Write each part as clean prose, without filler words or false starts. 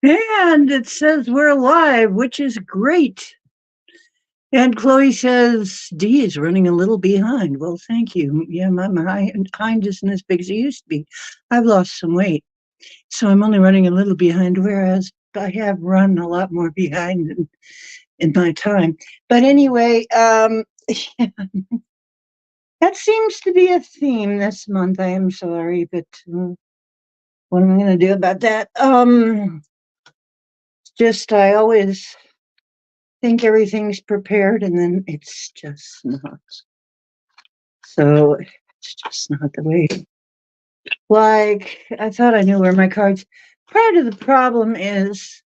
And it says we're live, which is great. And Chloe says D is running a little behind. Well, thank you. Yeah, my behind isn't as big as it used to be. I've lost some weight, so I'm only running a little behind, whereas I have run a lot more behind in my time. But anyway, that seems to be a theme this month. I am sorry, but what am I going to do about that? Just I always think everything's prepared and then it's just not. So it's just not the way. Like, I thought I knew where my cards. Part of the problem is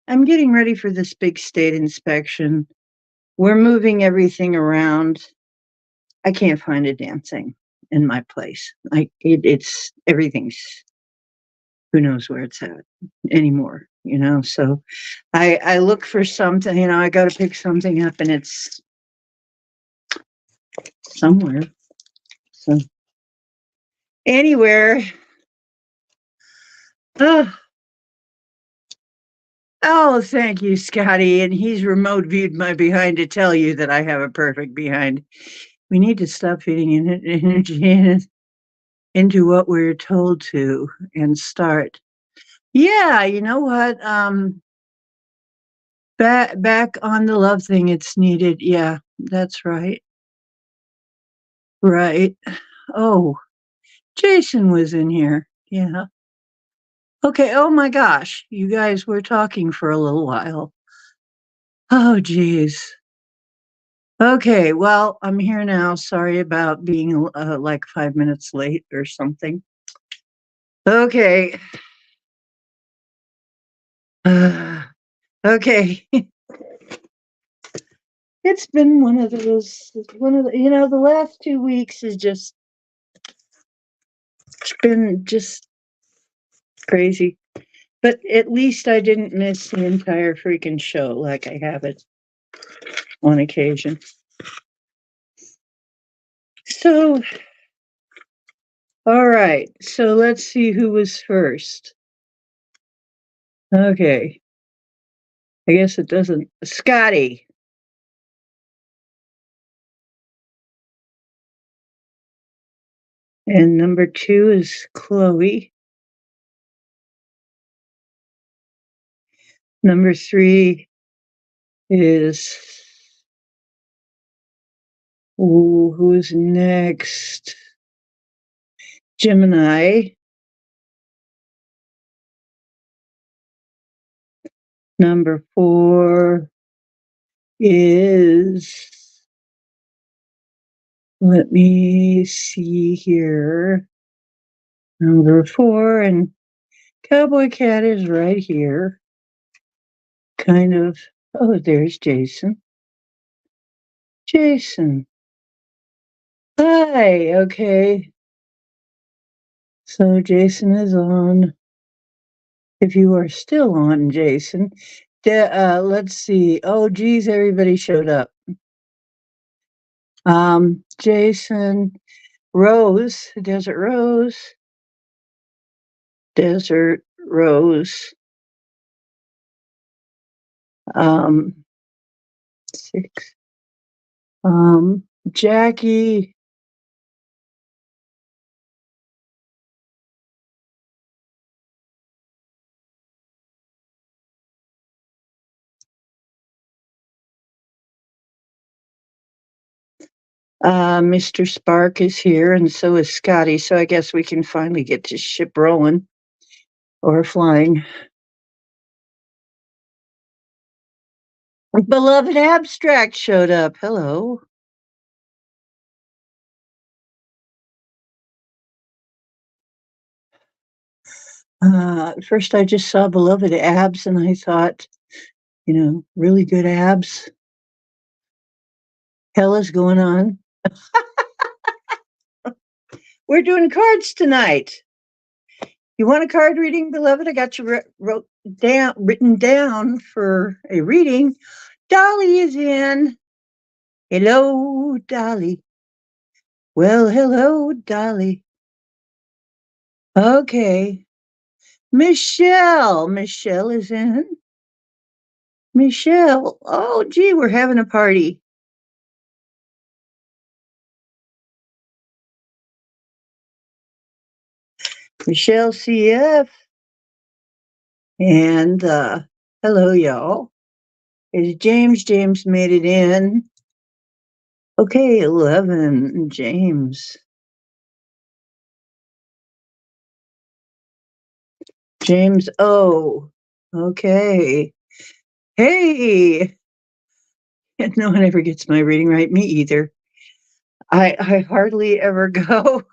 I'm getting ready for this big state inspection. We're moving everything around. I can't find a damn thing in my place. It's everything's who knows where it's at anymore, So I look for something, I go to pick something up and it's somewhere. So anywhere. Oh, thank you, Scotty. And he's remote viewed my behind to tell you that I have a perfect behind. We need to stop feeding energy into what we're told to and start. Yeah, you know what? Back on the love thing, it's needed. Yeah, that's right. Right. Oh, Jason was in here. Yeah. Okay. Oh my gosh. You guys were talking for a little while. Oh, geez. Okay. Well, I'm here now. Sorry about being like 5 minutes late or something. Okay. Okay. It's been the last 2 weeks has just been just crazy. But at least I didn't miss the entire freaking show like I have it on occasion. So, all right. So let's see who was first. Okay. I guess it doesn't. Scotty. And number 2 is Chloe. Number 3 is. Ooh, who's next? Gemini. Number 4 is. Let me see here. Number 4, and Cowboy Cat is right here. Kind of. Oh, there's Jason. Jason. Hi. Okay. So Jason is on. If you are still on, Jason. Let's see. Oh, geez, everybody showed up. Jason, Rose, Desert Rose, Desert Rose. 6. Jackie. Mr. Spark is here, and so is Scotty. So I guess we can finally get this ship rolling or flying. Beloved Abstract showed up. Hello. First, I just saw Beloved Abs, and I thought, really good abs. Hell is going on. We're doing cards tonight. You want a card reading, beloved? I got you written down for a reading. Dolly is in. Hello, Dolly. Well, hello, Dolly. Okay. Michelle. Michelle is in. Michelle. Oh, gee, we're having a party. Michelle CF. And hello, y'all. Is James? James made it in. Okay, 11. James. James O. Okay. Hey. No one ever gets my reading right. Me either. I hardly ever go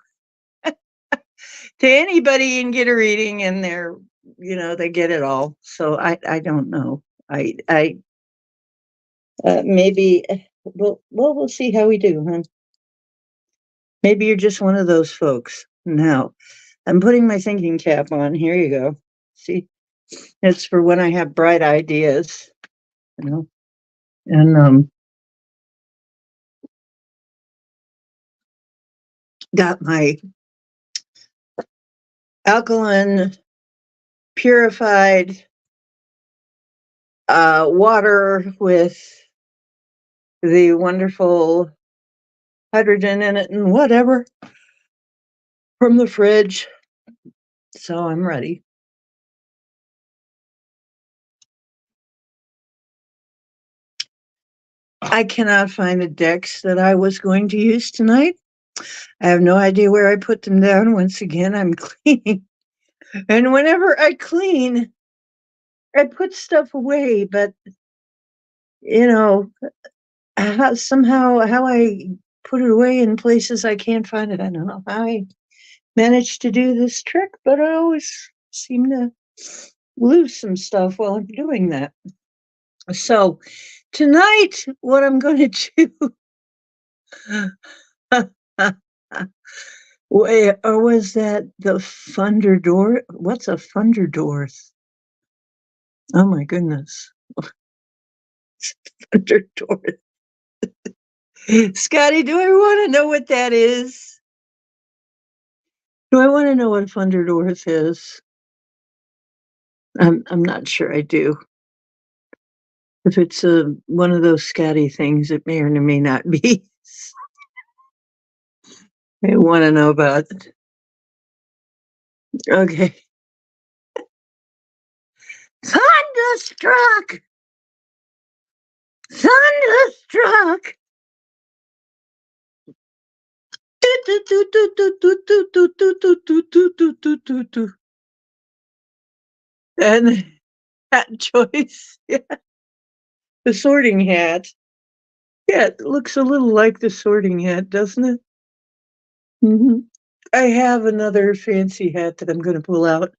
to anybody and get a reading and they get it all. So I don't know. I maybe we'll see how we do, huh? Maybe you're just one of those folks. Now, I'm putting my thinking cap on. Here you go. See, it's for when I have bright ideas, you know. And got my alkaline purified water with the wonderful hydrogen in it and whatever from the fridge. So I'm ready. I cannot find the decks that I was going to use tonight. I have no idea where I put them down. Once again, I'm cleaning. And whenever I clean, I put stuff away, but you know, somehow how I put it away in places I can't find it. I don't know how I managed to do this trick, but I always seem to lose some stuff while I'm doing that. So tonight, what I'm going to do. Wait, or was that the Thunder Door? What's a Thunder Doors? Oh my goodness. Thunder Doors. Scotty, do I want to know what that is? Do I want to know what Thunder Doors is? I'm not sure I do. If it's one of those Scotty things, it may or may not be. I want to know about it. Okay. Thunderstruck! Thunderstruck! And hat choice. Yeah. The sorting hat. Yeah, it looks a little like the sorting hat, doesn't it? Mm-hmm. I have another fancy hat that I'm going to pull out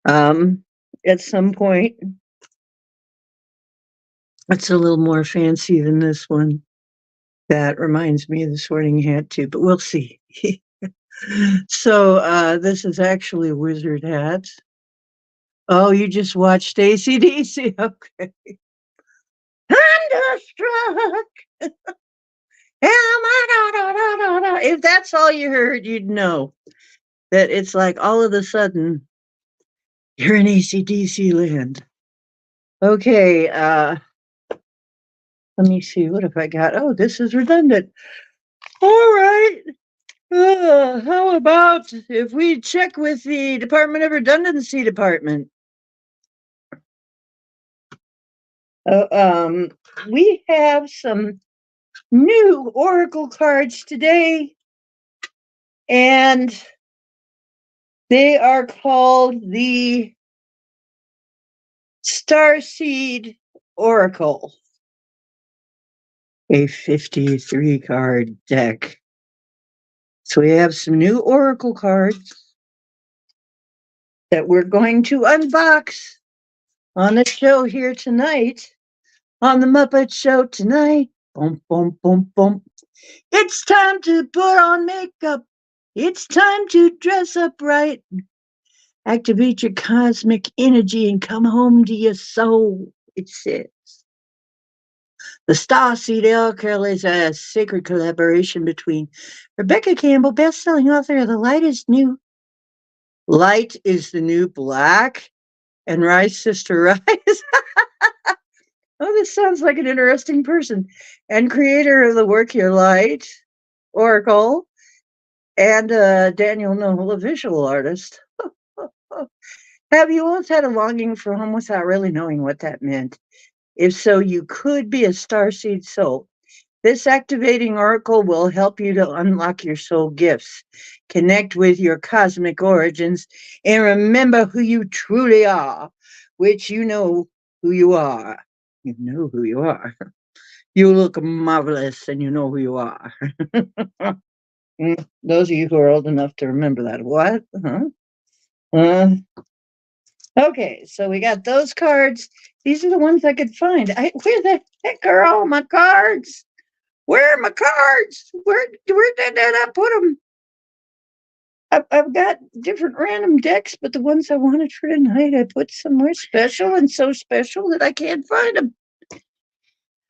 at some point. It's a little more fancy than this one. That reminds me of the sorting hat too, but we'll see. So this is actually a wizard hat. Oh, you just watched AC/DC. Okay. Thunderstruck. If that's all you heard, you'd know that it's like all of a sudden you're in AC/DC land. Okay, let me see. What have I got? Oh, this is redundant. All right. How about if we check with the Department of Redundancy Department? Uh, we have some new Oracle cards today, and they are called the Starseed Oracle, a 53 card deck. So we have some new Oracle cards that we're going to unbox on the show here tonight, on the Muppet Show tonight. Boom, boom, boom, boom. It's time to put on makeup. It's time to dress up right. Activate your cosmic energy and come home to your soul, it says. The Starseed Oracle is a sacred collaboration between Rebecca Campbell, best-selling author of The Light is New, Light is the new black, and Rise, Sister, Rise. Oh, this sounds like an interesting person. And creator of the Work Your Light Oracle, and Daniel Noel, a visual artist. Have you always had a longing for home without really knowing what that meant? If so, you could be a starseed soul. This activating oracle will help you to unlock your soul gifts, connect with your cosmic origins, and remember who you truly are, which you know who you are. You know who you are. You look marvelous and you know who you are. Those of you who are old enough to remember that. What? Huh? Uh, okay, so we got those cards. These are the ones I could find. Where the heck are all my cards? Where are my cards? Where did I put them? I've got different random decks, but the ones I wanted for tonight, I put somewhere special and so special that I can't find them.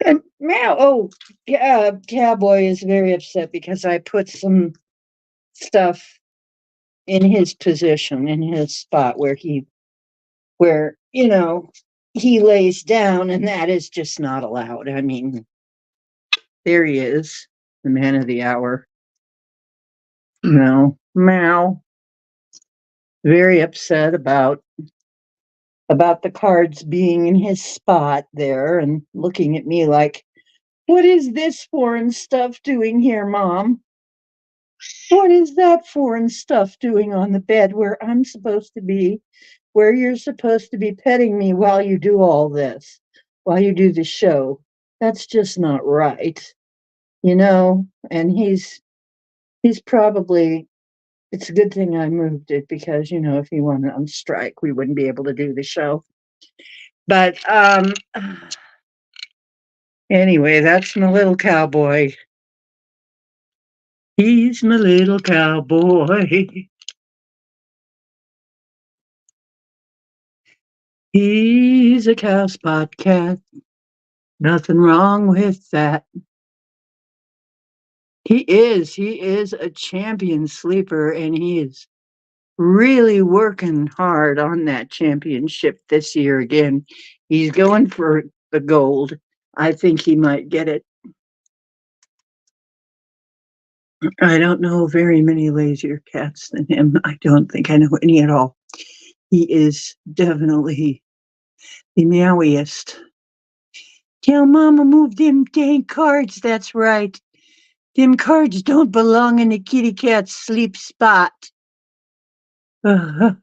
And now, oh, yeah, Cowboy is very upset because I put some stuff in his position, in his spot where, he lays down, and that is just not allowed. I mean, there he is, the man of the hour. Meow. Very upset about the cards being in his spot there and looking at me like, what is this foreign stuff doing here, Mom? What is that foreign stuff doing on the bed where I'm supposed to be, where you're supposed to be petting me while you do all this, while you do the show? That's just not right, And he's probably, it's a good thing I moved it because, if he went on strike, we wouldn't be able to do the show. But anyway, that's my little cowboy. He's my little cowboy. He's a cow spot cat. Nothing wrong with that. He is a champion sleeper, and he is really working hard on that championship this year again. He's going for the gold. I think he might get it. I don't know very many lazier cats than him. I don't think I know any at all. He is definitely the meowiest. Tell Mama move them dang cards, that's right. Them cards don't belong in the kitty cat's sleep spot. Oh,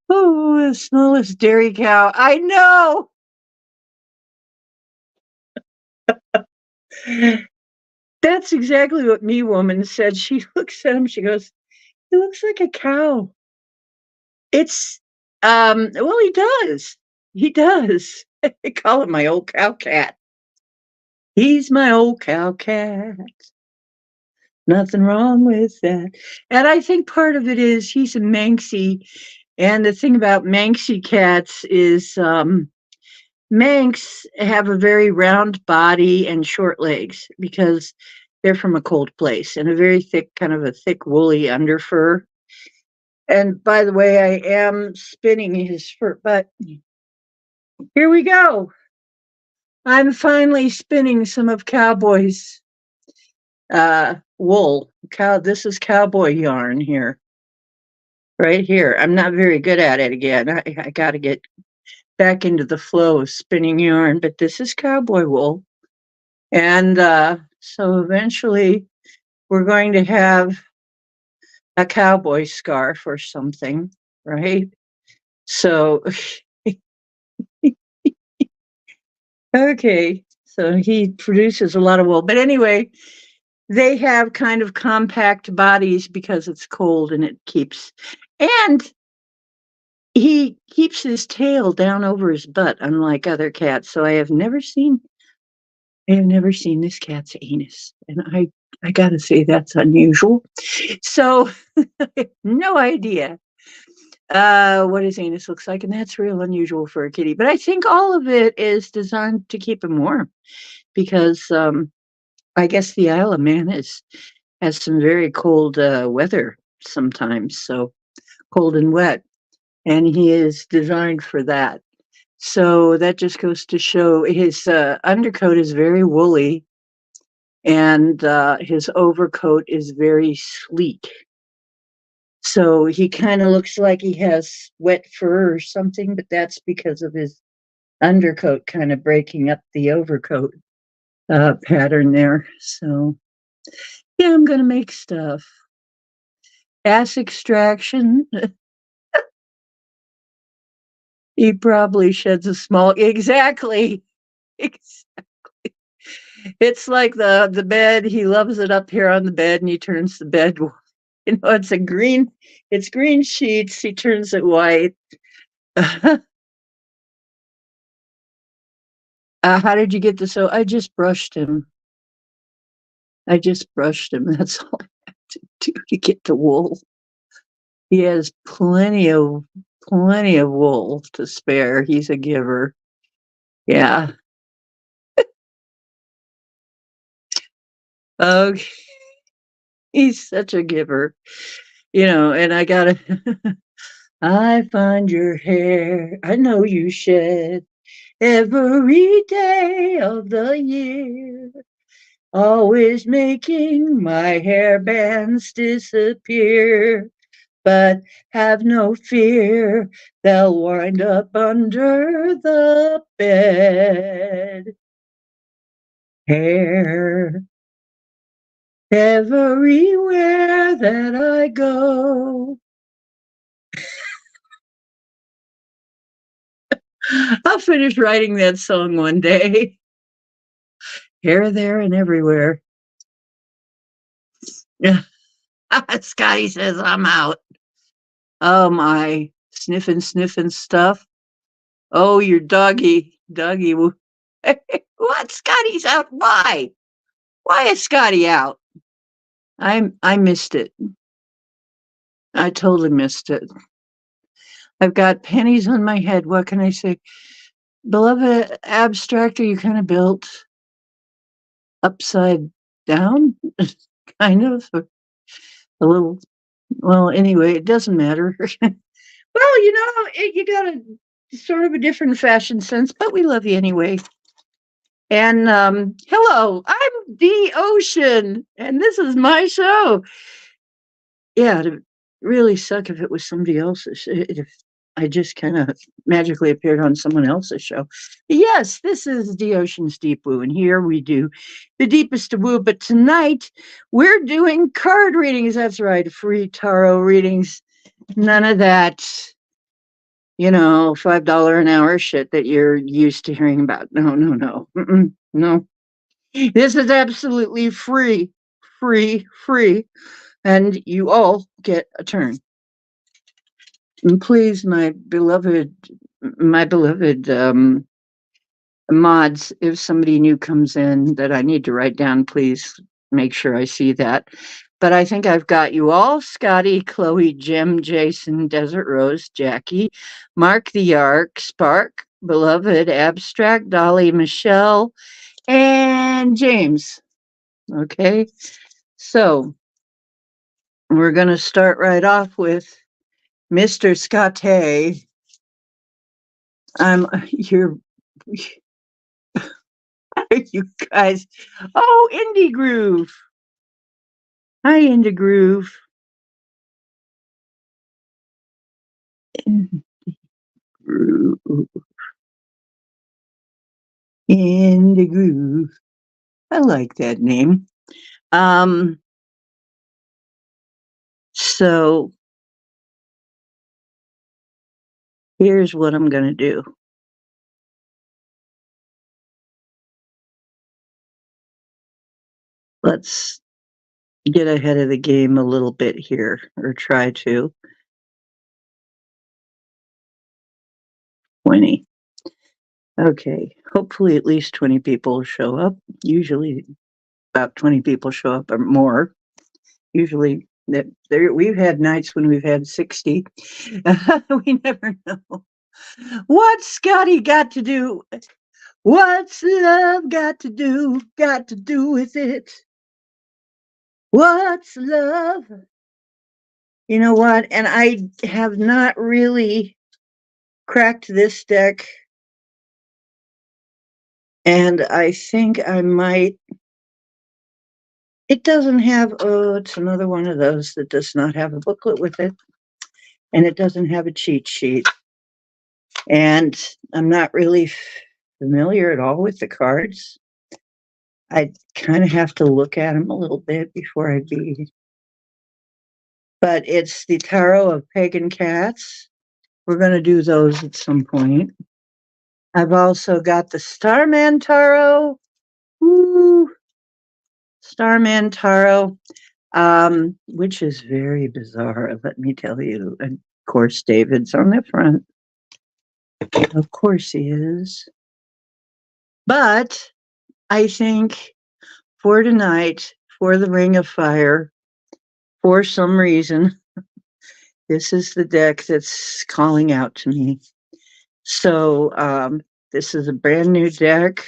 the smallest dairy cow. I know. That's exactly what Me Woman said. She looks at him, she goes, he looks like a cow. It's well, he does. He does. I call him my old cow cat. He's my old cow cat. Nothing wrong with that. And I think part of it is he's a Manxie. And the thing about Manxie cats is Manx have a very round body and short legs because they're from a cold place and a very thick, kind of a thick, woolly underfur. And by the way, I am spinning his fur, but here we go. I'm finally spinning some of Cowboy's wool. This is cowboy yarn here, right here. I'm not very good at it again. I got to get back into the flow of spinning yarn, but this is cowboy wool. And so eventually we're going to have a cowboy scarf or something, right? So, okay. So he produces a lot of wool. But anyway, they have kind of compact bodies because it's cold and it keeps, and he keeps his tail down over his butt, unlike other cats. So I have never seen this cat's anus, and I gotta say that's unusual. So no idea what his anus looks like, and that's real unusual for a kitty. But I think all of it is designed to keep him warm because I guess the Isle of Man has some very cold weather sometimes, so cold and wet. And he is designed for that. So that just goes to show his undercoat is very woolly and his overcoat is very sleek. So he kind of looks like he has wet fur or something, but that's because of his undercoat kind of breaking up the overcoat pattern there. So yeah, I'm gonna make stuff. Ass extraction. He probably sheds a small exactly. It's like the bed. He loves it up here on the bed, and he turns the bed. It's green sheets. He turns it white. How did you get this? So I just brushed him. I just brushed him. That's all I have to do to get the wool. He has plenty of wool to spare. He's a giver. Yeah. Okay. He's such a giver. And I gotta I find your hair. I know you shed every day of the year. Always making my hair bands disappear. But have no fear, they'll wind up under the bed. Hair everywhere that I go. I'll finish writing that song one day. Here, there, and everywhere. Yeah. Scotty says I'm out. Oh my, sniffing stuff. Oh, your doggy. What? Scotty's out. Why? Why is Scotty out? I missed it. I totally missed it. I've got pennies on my head. What can I say? Beloved abstract, are you kind of built upside down? Kind of. A little. Well, anyway, it doesn't matter. Well, you got a sort of a different fashion sense, but we love you anyway. And hello, I'm the Ocean, and this is my show. Yeah, it'd really suck if it was somebody else's. If I just kind of magically appeared on someone else's show. Yes, this is the Ocean's Deep Woo, and here we do the deepest of woo. But tonight we're doing card readings. That's right, free tarot readings. None of that, $5 an hour shit that you're used to hearing about. No, no. This is absolutely free, free, and you all get a turn. And please, my beloved mods, if somebody new comes in that I need to write down, please make sure I see that. But I think I've got you all: Scotty, Chloe, Jim, Jason, Desert Rose, Jackie, Mark the Ark, Spark, Beloved, Abstract, Dolly, Michelle, and James. Okay, so we're going to start right off with Mr. Scotty. You're you guys. Oh, Indie Groove. Hi, Indie Groove. Indie Groove. Indie Groove. I like that name. So here's what I'm going to do. Let's get ahead of the game a little bit here, or try to. 20. Okay. Hopefully at least 20 people show up. Usually about 20 people show up or more. Usually we've had nights when we've had 60. We never know. What's Scotty got to do? What's love got to do? Got to do with it? What's love You know what? And I have not really cracked this deck, and I think I might. It doesn't have, oh, it's another one of those that does not have a booklet with it, and it doesn't have a cheat sheet. And I'm not really familiar at all with the cards. I kind of have to look at them a little bit before I be. But it's the Tarot of Pagan Cats. We're going to do those at some point. I've also got the Starman Tarot. Ooh, Starman Tarot, which is very bizarre, let me tell you. And of course, David's on the front. Of course he is. But I think for tonight, for the Ring of Fire, for some reason, this is the deck that's calling out to me. So this is a brand new deck.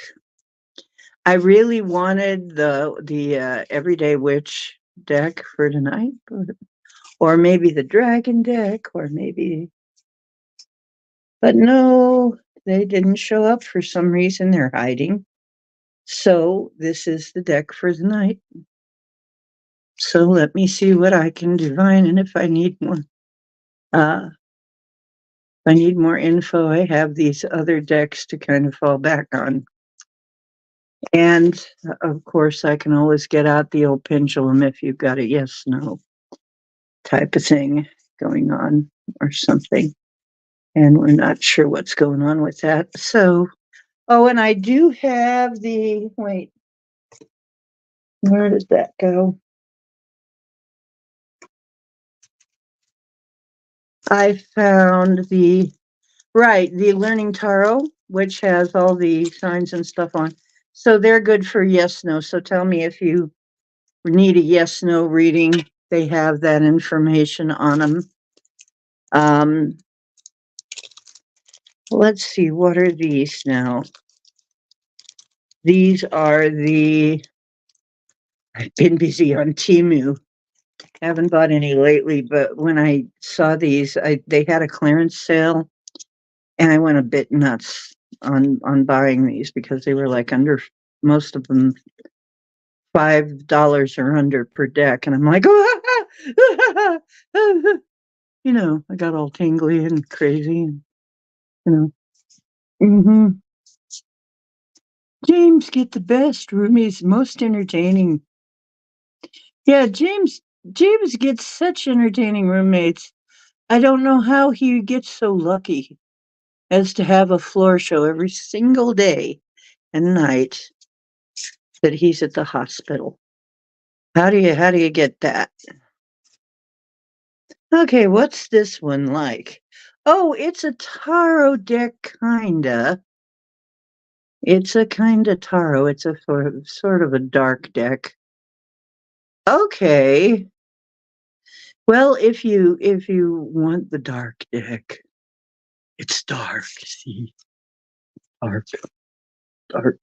I really wanted the Everyday Witch deck for tonight, or maybe the Dragon deck, or maybe, but no, they didn't show up for some reason. They're hiding. So this is the deck for the night. So let me see what I can divine, and if I need more, if I need more info, I have these other decks to kind of fall back on. And of course, I can always get out the old pendulum if you've got a yes, no type of thing going on or something. And we're not sure what's going on with that. So, oh, and I do have wait, where did that go? I found the Learning Tarot, which has all the signs and stuff on. So they're good for yes, no. So tell me if you need a yes, no reading. They have that information on them. Let's see, what are these now? These are I've been busy on Temu. Haven't bought any lately, but when I saw these, they had a clearance sale, and I went a bit nuts on buying these because they were like under, most of them $5 or under per deck, and I'm like, you know, I got all tingly and crazy, and you know. Mm-hmm. James get the best roomies, most entertaining. Yeah, James gets such entertaining roommates. I don't know how he gets so lucky as to have a floor show every single day and night that he's at the hospital. How do you get that? Okay, what's this one like? Oh, it's a tarot deck kinda. It's a kinda tarot. It's a sort of a dark deck. Okay. Well, if you want the dark deck, it's dark. See, dark, dark.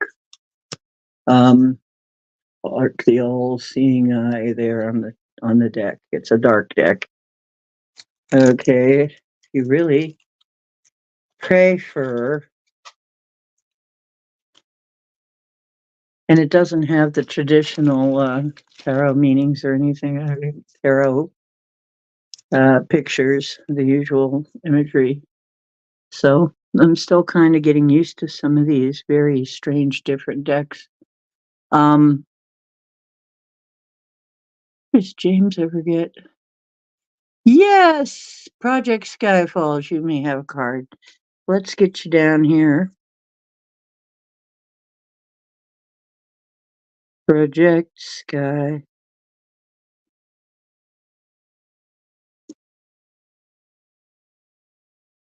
Um, Dark, the all-seeing eye there on the deck. It's a dark deck. Okay, you really pray for, and it doesn't have the traditional tarot meanings or anything. Tarot pictures, the usual imagery. So I'm still kind of getting used to some of these very strange, different decks. Does James ever get? Yes, Project Skyfalls. You may have a card. Let's get you down here. Project Sky.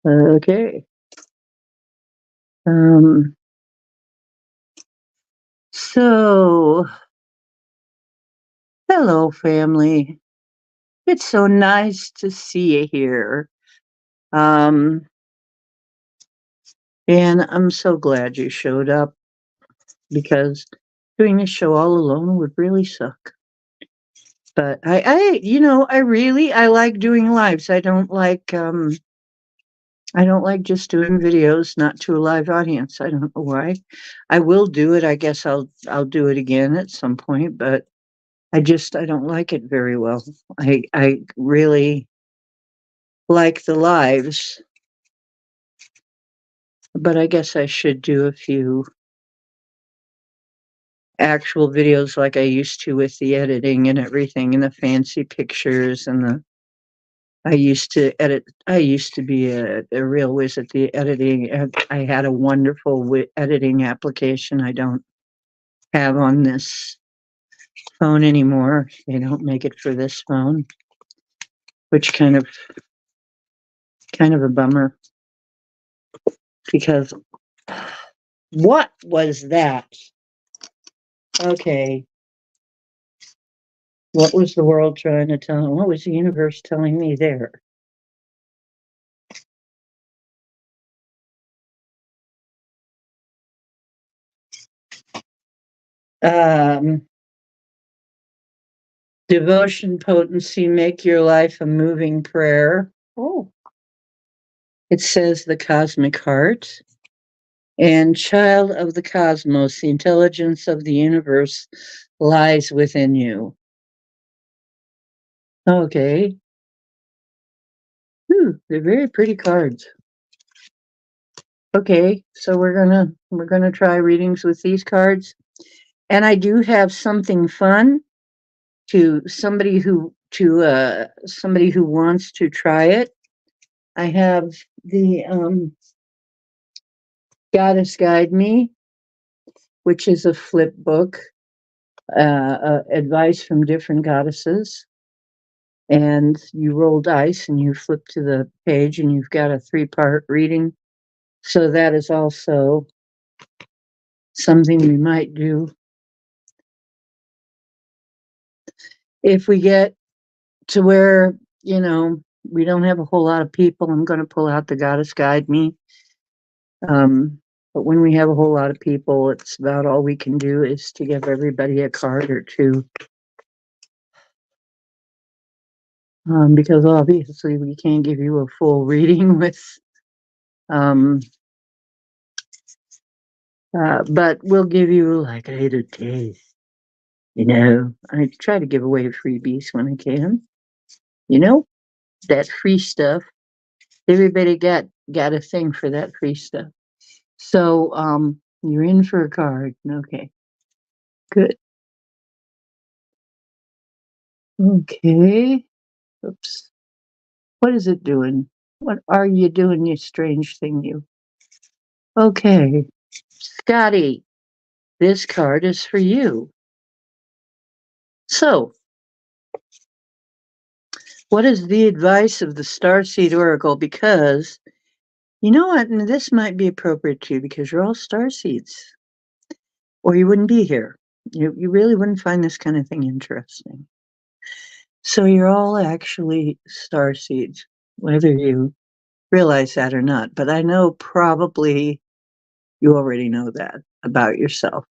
Okay. Um. So, hello, family. It's so nice to see you here. Um. And I'm so glad you showed up because doing this show all alone would really suck. But I like doing lives. I don't like just doing videos, not to a live audience. I don't know why. I will do it. I guess I'll do it again at some point, but I don't like it very well. I really like the lives, but I guess I should do a few actual videos like I used to with the editing and everything and the fancy pictures and the I used to edit. I used to be a real whiz at the editing. I had a wonderful editing application I don't have on this phone anymore. They don't make it for this phone, which kind of a bummer because what was that? Okay, what was the world trying to tell? What was the universe telling me there? Um, Devotion, potency, make your life a moving prayer. Oh, it says the cosmic heart. And child of the cosmos, the intelligence of the universe lies within you. Okay. They're very pretty cards. Okay, so we're gonna try readings with these cards. And I do have something fun to somebody who wants to try it. I have the Goddess Guide Me, which is a flip book, advice from different goddesses. And you roll dice and you flip to the page and you've got a 3-part reading. So that is also something we might do. If we get to where, we don't have a whole lot of people, I'm going to pull out the Goddess Guide Me. But when we have a whole lot of people, it's about all we can do is to give everybody a card or two. Because obviously we can't give you a full reading with, but we'll give you like a little taste. I try to give away freebies when I can. That free stuff. Everybody got a thing for that free stuff. So, you're in for a card. Okay, good. Okay. Oops. What is it doing? What are you doing, you strange thing, you? Okay, Scotty, this card is for you. So, what is the advice of the Starseed Oracle? Because you know what, and this might be appropriate too, because you're all starseeds, or you wouldn't be here. You really wouldn't find this kind of thing interesting. So you're all actually starseeds, whether you realize that or not. But I know probably you already know that about yourself.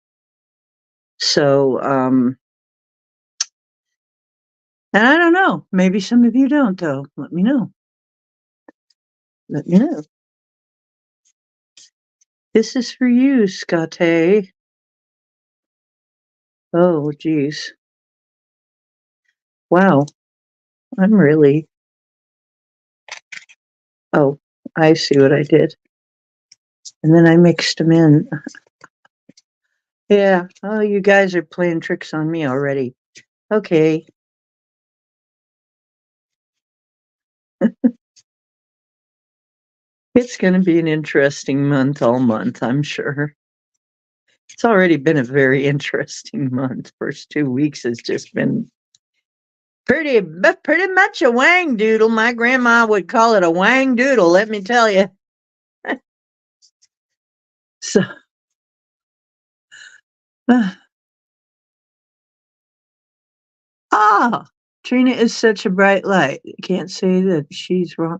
So, and I don't know, maybe some of you don't, though. Let me know. Let me know. This is for you, Scotty. Oh, geez. Wow. I'm really. Oh, I see what I did. And then I mixed them in. Yeah. Oh, you guys are playing tricks on me already. Okay. It's going to be an interesting month all month, I'm sure. It's already been a very interesting month. First 2 weeks has just been pretty much a wang doodle. My grandma would call it a wang doodle, let me tell you. So, Trina is such a bright light. Can't say that she's wrong.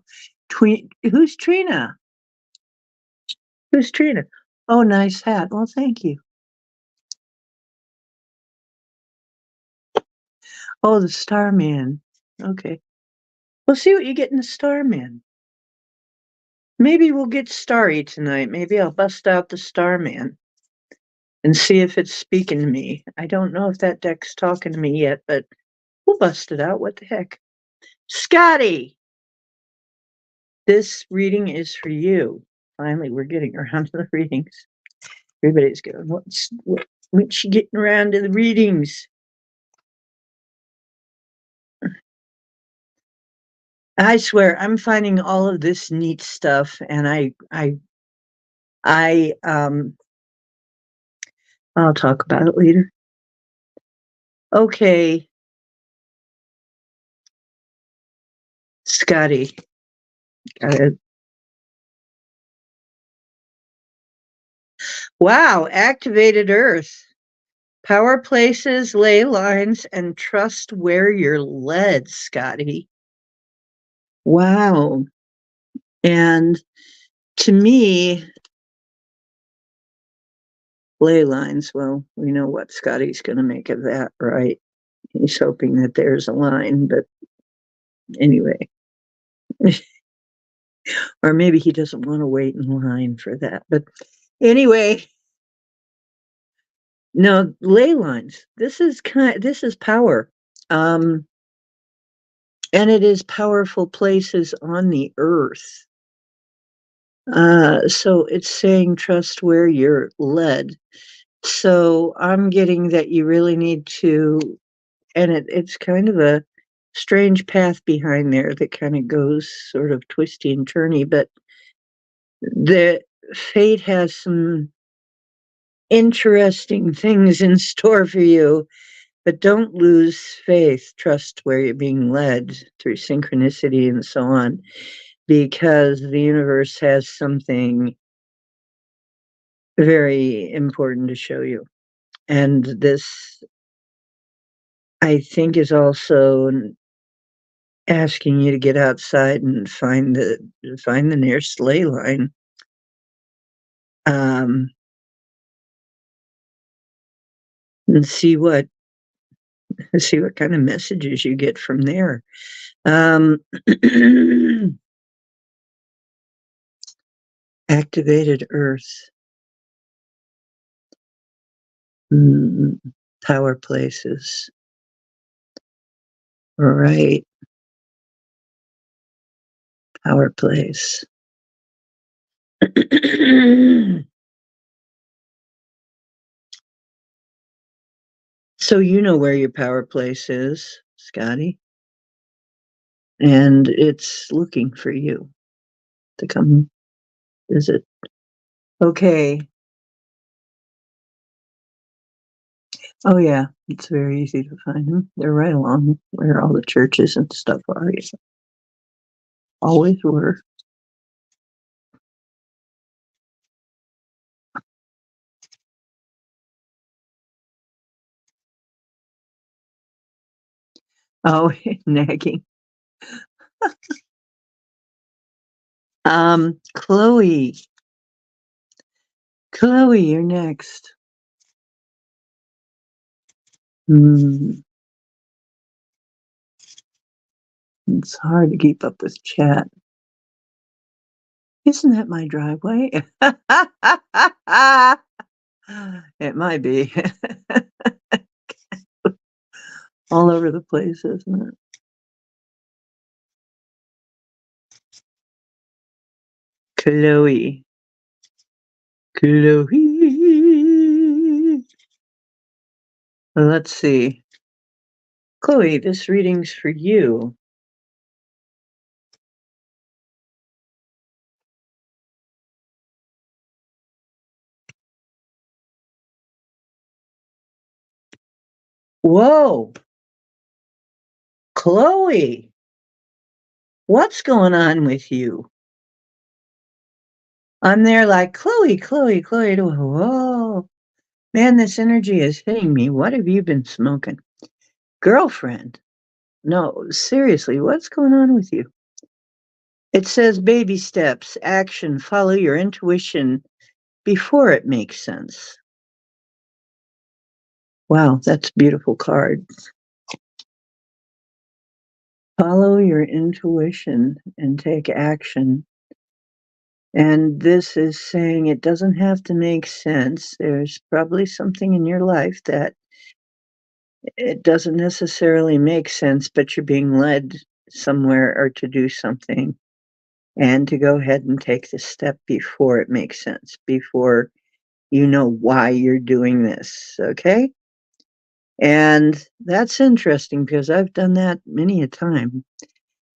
Who's Trina? Who's Trina? Oh, nice hat. Well, thank you. Oh, the Starman. Okay. We'll see what you get in the Starman. Maybe we'll get starry tonight. Maybe I'll bust out the Starman and see if it's speaking to me. I don't know if that deck's talking to me yet, but we'll bust it out. What the heck? Scotty! This reading is for you. Finally, we're getting around to the readings. Everybody's going, what's she getting around to the readings? I swear, I'm finding all of this neat stuff, and I'll talk about it later. Okay. Scotty. Got it. Wow, activated Earth. Power places, ley lines, and trust where you're led, Scotty. Wow. And to me, ley lines, well, we know what Scotty's going to make of that, right? He's hoping that there's a line, but anyway. Or maybe he doesn't want to wait in line for that. But anyway, no, ley lines. This is power. And it is powerful places on the earth. So it's saying trust where you're led. So I'm getting that you really need to, and it's kind of a strange path behind there that kind of goes sort of twisty and turny, but the fate has some interesting things in store for you, but don't lose faith. Trust where you're being led through synchronicity and so on, because the universe has something very important to show you. And this, I think, is also asking you to get outside and find the nearest ley line. And see what kind of messages you get from there. Activated Earth. Power places. Right. Power place. So you know where your power place is, Scotty, and it's looking for you to come visit. Okay. Oh yeah, it's very easy to find them. They're right along where all the churches and stuff are. Always were. Oh, nagging. Chloe. Chloe, you're next. It's hard to keep up with chat. Isn't that my driveway? It might be. All over the place, isn't it? Chloe. Chloe. Let's see. Chloe, this reading's for you. Whoa. Chloe. What's going on with you? I'm there like, Chloe, Chloe, Chloe. Whoa. Man, this energy is hitting me. What have you been smoking? Girlfriend. No, seriously, what's going on with you? It says baby steps, action, follow your intuition before it makes sense. Wow, that's a beautiful card. Follow your intuition and take action. And this is saying it doesn't have to make sense. There's probably something in your life that it doesn't necessarily make sense, but you're being led somewhere or to do something. And to go ahead and take the step before it makes sense, before you know why you're doing this. Okay. And that's interesting because I've done that many a time.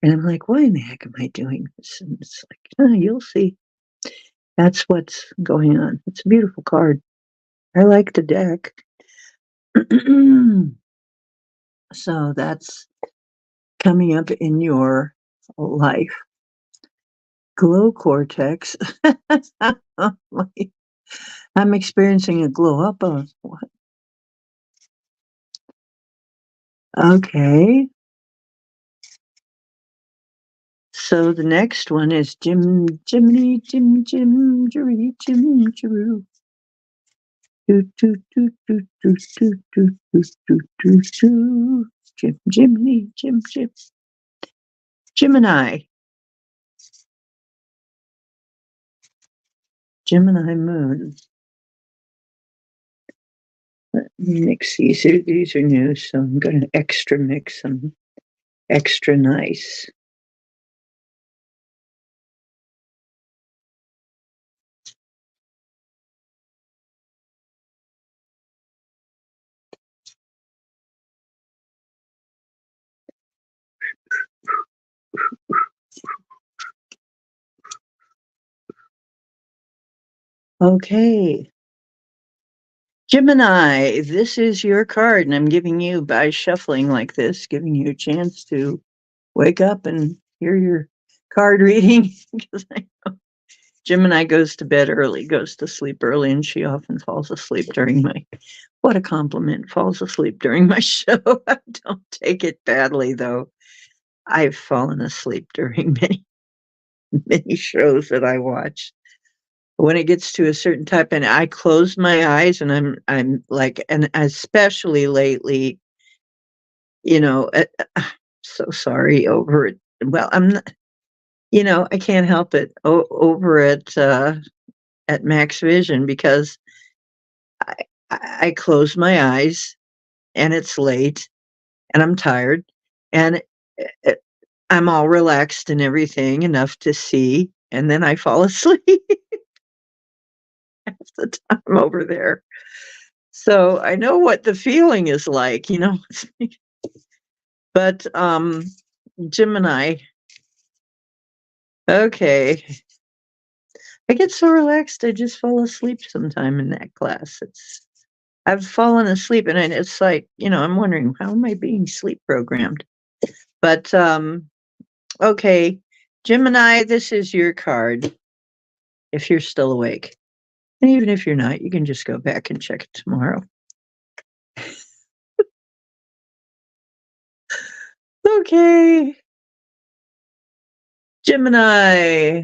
And I'm like, why in the heck am I doing this? And it's like, you'll see. That's what's going on. It's a beautiful card. I like the deck. So that's coming up in your life. Glow cortex. I'm experiencing a glow up of what? Okay. So the next one is Jiminy, Jiroo. Do, do, do, do, do, do, do, do, do, do, do. Jiminy, Gemini. Gemini moon. Let me mix these. These are new, so I'm going to extra mix them. Extra nice. Okay. Gemini, this is your card, and I'm giving you, by shuffling like this, giving you a chance to wake up and hear your card reading. Because I know Gemini goes to bed early, goes to sleep early, and she often falls asleep during my, what a compliment, falls asleep during my show. I don't take it badly, though. I've fallen asleep during many shows that I watch. When it gets to a certain type, and I close my eyes, and I'm like, and especially lately, you know, so sorry over it. Well, I'm not, I can't help it over at Max Vision because I, I close my eyes and it's late and I'm tired and it, I'm all relaxed and everything enough to see, and then I fall asleep half the time over there. So I know what the feeling is like. But Gemini, okay. I get so relaxed I just fall asleep sometime in that class. I've fallen asleep and it's like, I'm wondering how am I being sleep programmed? But okay. Gemini, this is your card if you're still awake. And even if you're not, you can just go back and check it tomorrow. Okay. Gemini.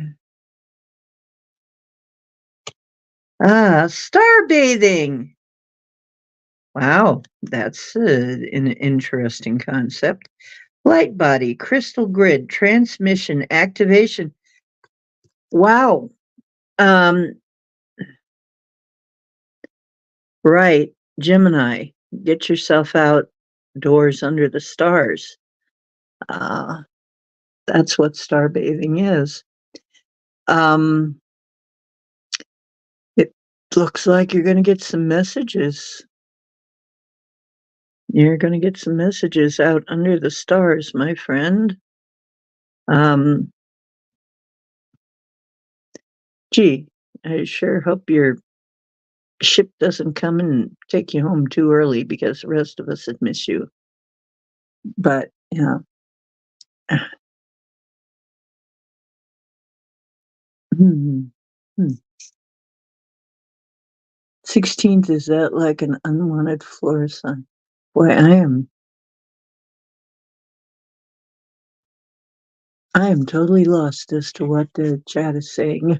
Star bathing. Wow, that's an interesting concept. Light body, crystal grid, transmission, activation. Wow. Um, right, Gemini, get yourself outdoors under the stars. Uh, that's what star bathing is. Um, it looks like you're going to get some messages. You're going to get some messages out under the stars, my friend. Um, Gee, I sure hope your ship doesn't come and take you home too early because the rest of us would miss you. But yeah. Hmm. 16th, is that like an unwanted floor sign? Boy, I am totally lost as to what the chat is saying.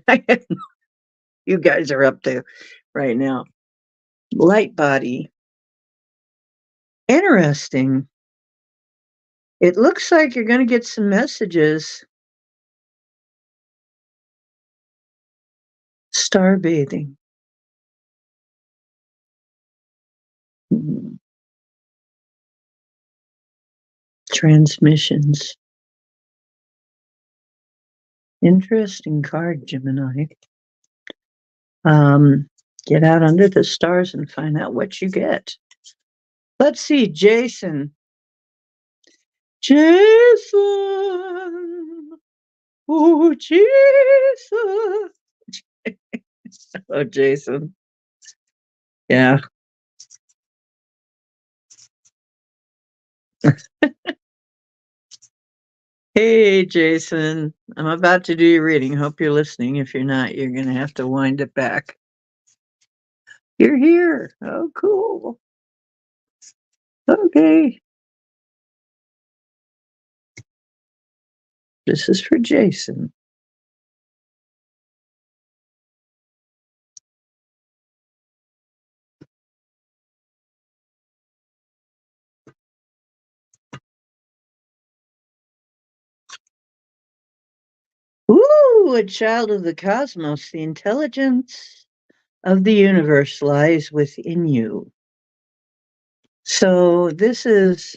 You guys are up to right now. Light body. Interesting. It looks like you're going to get some messages. Star bathing. Transmissions. Interesting card, Gemini. Get out under the stars and find out what you get. Let's see, Jason. Jason. Oh, Jason. Oh, Jason. Yeah. Hey, Jason. I'm about to do your reading. Hope you're listening. If you're not, you're going to have to wind it back. You're here. Oh, cool. Okay. This is for Jason. Ooh, a child of the cosmos. The intelligence of the universe lies within you. So this is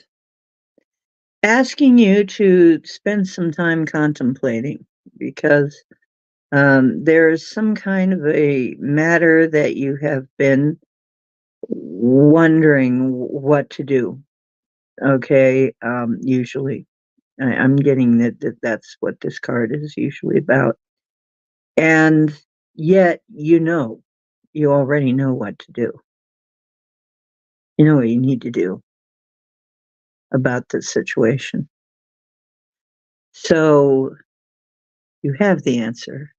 asking you to spend some time contemplating because there is some kind of a matter that you have been wondering what to do. Okay, usually I'm getting that's what this card is usually about. And yet, you already know what to do. You know what you need to do about the situation. So you have the answer.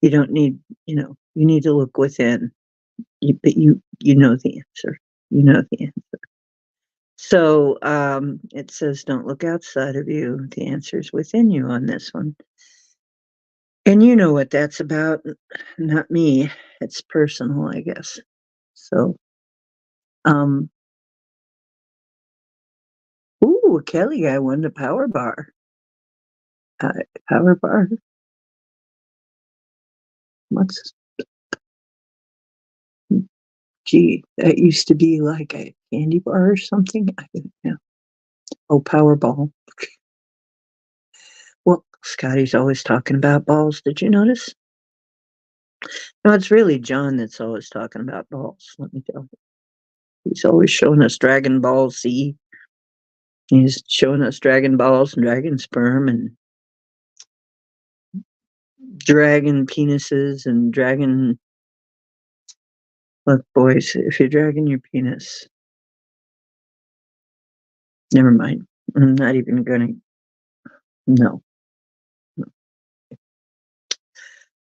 You don't need, you need to look within. But you know the answer. You know the answer. So it says, don't look outside of you. The answer is within you on this one. And you know what that's about, not me. It's personal, I guess. So, um, ooh, Kelly, I won the power bar. Power bar. What's, gee, that used to be like a candy bar or something. I don't know. Oh, Powerball. Well, Scotty's always talking about balls. Did you notice? No, it's really John that's always talking about balls. Let me tell you. He's always showing us Dragon Ball Z. He's showing us Dragon Balls and Dragon Sperm and dragon penises and dragon. Look, boys, if you're dragging your penis, never mind. I'm not even going to. No.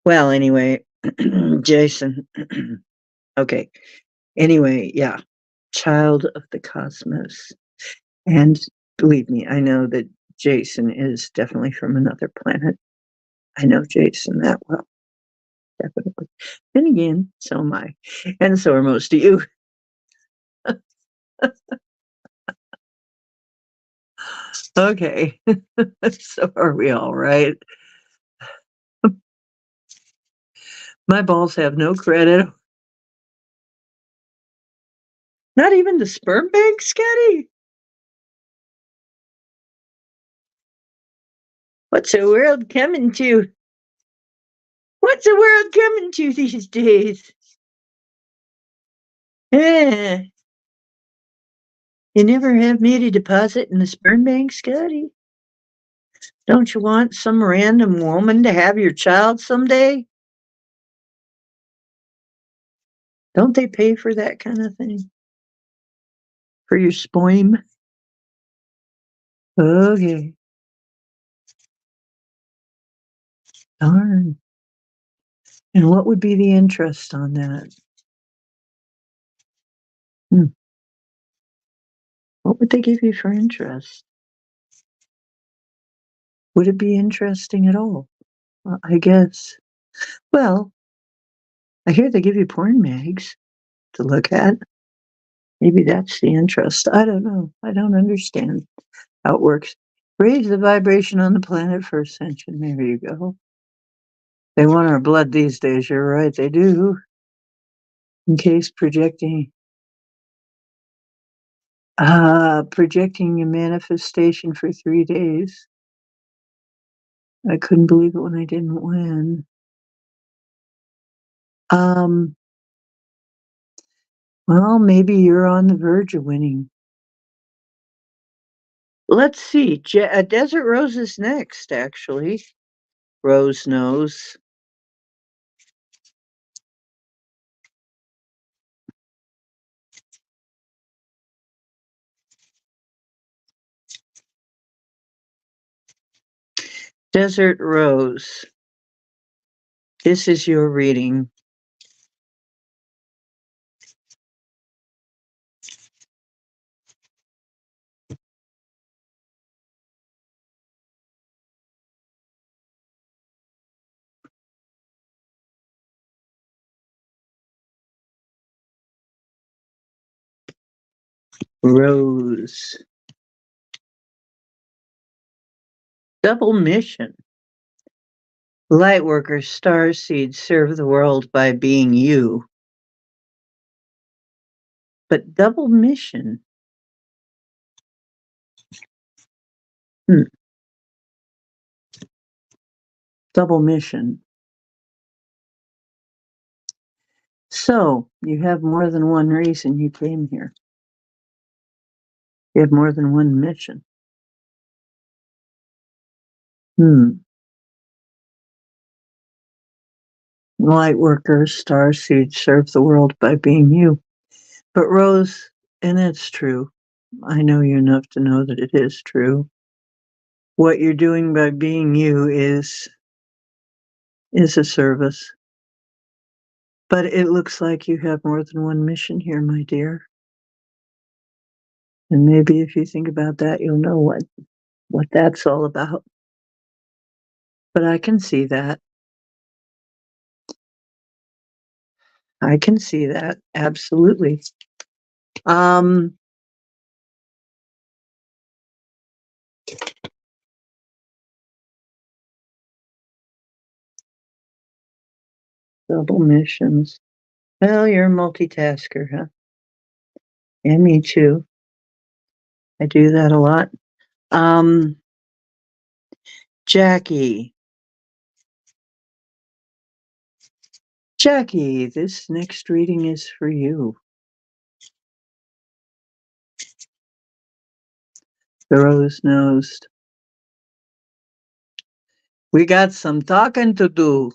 Well, anyway, Jason. Okay. Anyway, yeah. Child of the cosmos. And believe me, I know that Jason is definitely from another planet. I know Jason that well. Definitely. Then again, so am I. And so are most of you. Okay. So are we all, right? My balls have no credit. Not even the sperm bank, Scotty? What's the world coming to? What's the world coming to these days? Eh, you never have made a deposit in the sperm bank, Scotty? Don't you want some random woman to have your child someday? Don't they pay for that kind of thing? For your sperm? Okay. Darn. And what would be the interest on that? What would they give you for interest? Would it be interesting at all? I guess. Well, I hear they give you porn mags to look at. Maybe that's the interest. I don't know. I don't understand. how it works. Raise the vibration on the planet for ascension. There you go. They want our blood these days. You're right, they do. In case projecting a manifestation for 3 days. I couldn't believe it when I didn't win. Well, maybe you're on the verge of winning. Let's see. Desert Rose is next, actually. Rose knows. Desert Rose. This is your reading. Rose. Double mission. Lightworker starseed serve the world by being you. But double mission. Double mission. So, you have more than one reason you came here. You have more than one mission. Lightworker, starseed, serve the world by being you. But Rose, and it's true. I know you enough to know that it is true. What you're doing by being you is a service. But it looks like you have more than one mission here, my dear. And maybe if you think about that, you'll know what that's all about. But I can see that. I can see that. Absolutely. Double missions. Well, you're a multitasker, huh? Yeah, me too. I do that a lot. Jackie. Jackie, this next reading is for you. The rose-nosed. We got some talking to do.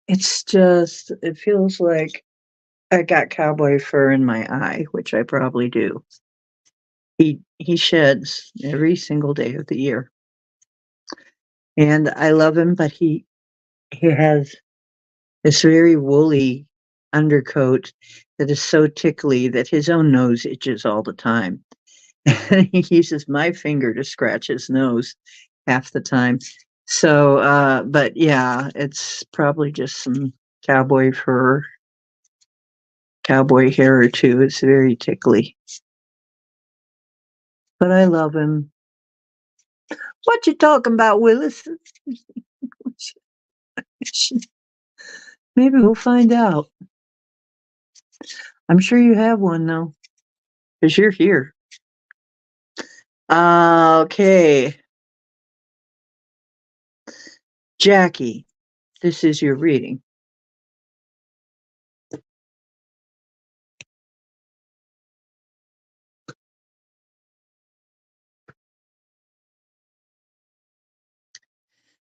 It's just, it feels like I got cowboy fur in my eye, which I probably do. He sheds every single day of the year. And I love him, but he has this very woolly undercoat that is so tickly that his own nose itches all the time. He uses my finger to scratch his nose half the time. So, but yeah, it's probably just some cowboy fur, cowboy hair or two. It's very tickly. But I love him. What you talking about, Willis? Maybe we'll find out. I'm sure you have one though, because you're here. Okay. Jackie, this is your reading.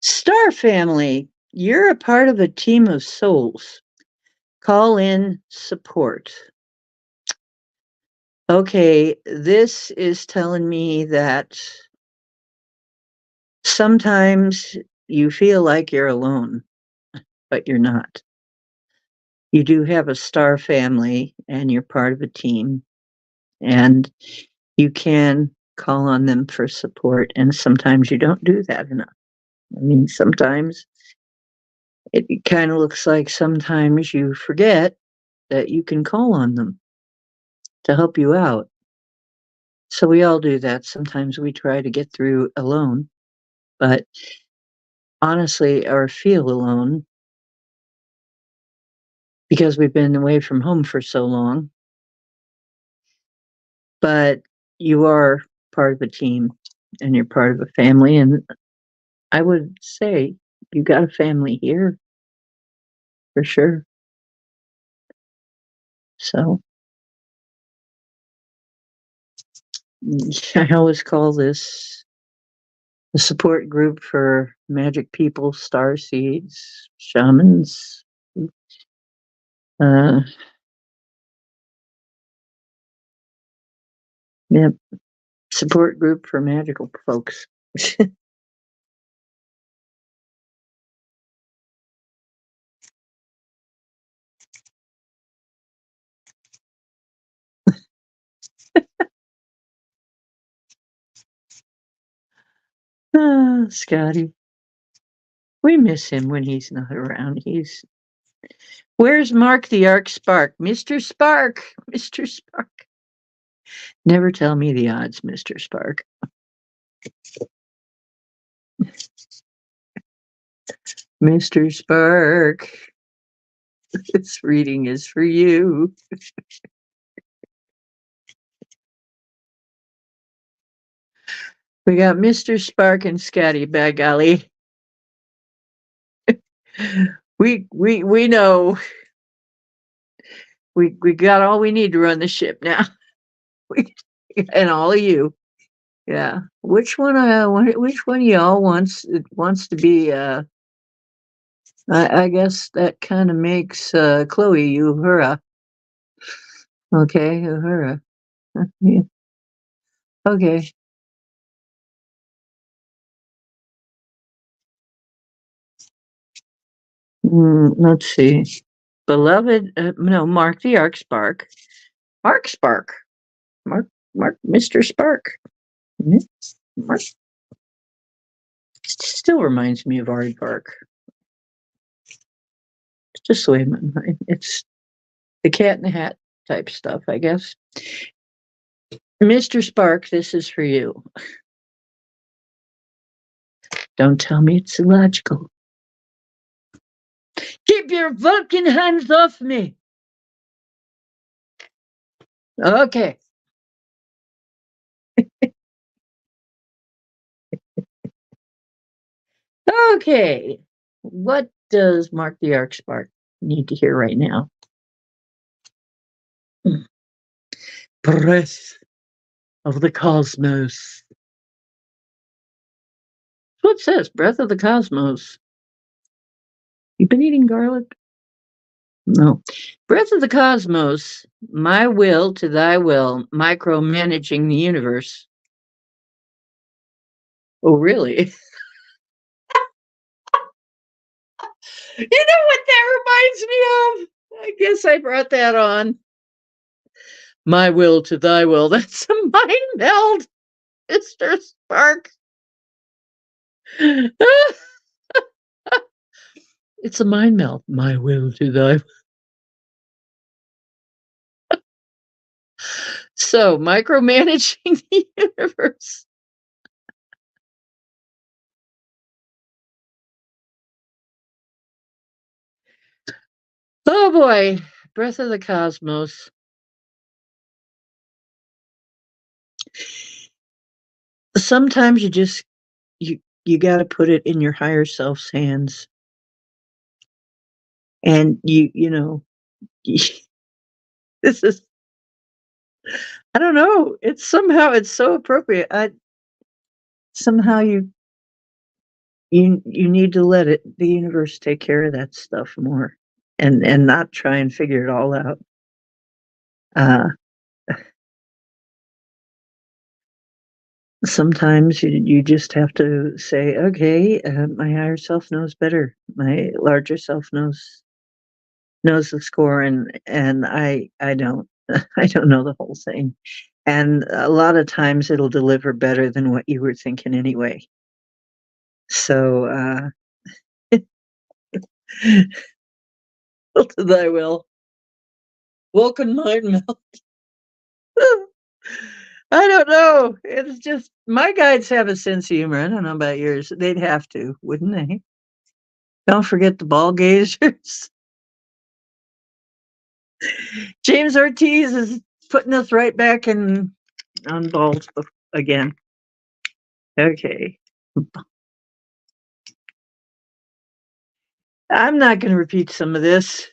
Star family, you're a part of a team of souls. Call in support. Okay, this is telling me that sometimes you feel like you're alone, but you're not. You do have a star family and you're part of a team, and you can call on them for support, and sometimes you don't do that enough. I mean, sometimes it kind of looks like sometimes you forget that you can call on them to help you out. So we all do that. Sometimes we try to get through alone, but honestly, or feel alone because we've been away from home for so long. But you are part of a team and you're part of a family. And I would say you got a family here for sure. So I always call this a support group for magic people, star seeds, shamans. Uh, yeah, support group for magical folks. Ah, Scotty. We miss him when he's not around. Where's Mark the Arc Spark? Mr. Spark! Mr. Spark. Never tell me the odds, Mr. Spark. Mr. Spark. This reading is for you. We got Mr. Spark and Scotty, by golly. We know. We got all we need to run the ship now. And all of you. Yeah. Which one of y'all wants to be I guess that kind of makes Chloe Uhura. Okay, Uhura. Yeah. Okay. Let's see. Beloved, no, Mark the Arc Spark. Mark Spark. Mark, Mr. Spark. Mark. Still reminds me of Aardvark. It's just the way my mind. It's the Cat in the Hat type stuff, I guess. Mr. Spark, this is for you. Don't tell me it's illogical. Keep your Vulcan hands off me. Okay. Okay. What does Mark the Arc Spark need to hear right now? Breath of the cosmos. What says breath of the cosmos? You been eating garlic? No. Breath of the cosmos, my will to thy will, micromanaging the universe. Oh, really? You know what that reminds me of? I guess I brought that on. My will to thy will. That's a mind meld, Mr. Spark. It's a mind meld. My will to thy. So, micromanaging the universe. Oh boy, breath of the cosmos. Sometimes you got to put it in your higher self's hands, and you know this is, I don't know, it's so appropriate. I somehow you need to let the universe take care of that stuff more, and not try and figure it all out. uh Sometimes you just have to say, okay, my higher self knows better, my larger self knows the score, and I don't. I don't know the whole thing, and a lot of times it'll deliver better than what you were thinking anyway. So to thy will. Vulcan mind melt. I don't know. It's just my guides have a sense of humor. I don't know about yours. They'd have to, wouldn't they? Don't forget the ball gazers. James Ortiz is putting us right back in on balls again. Okay. I'm not going to repeat some of this.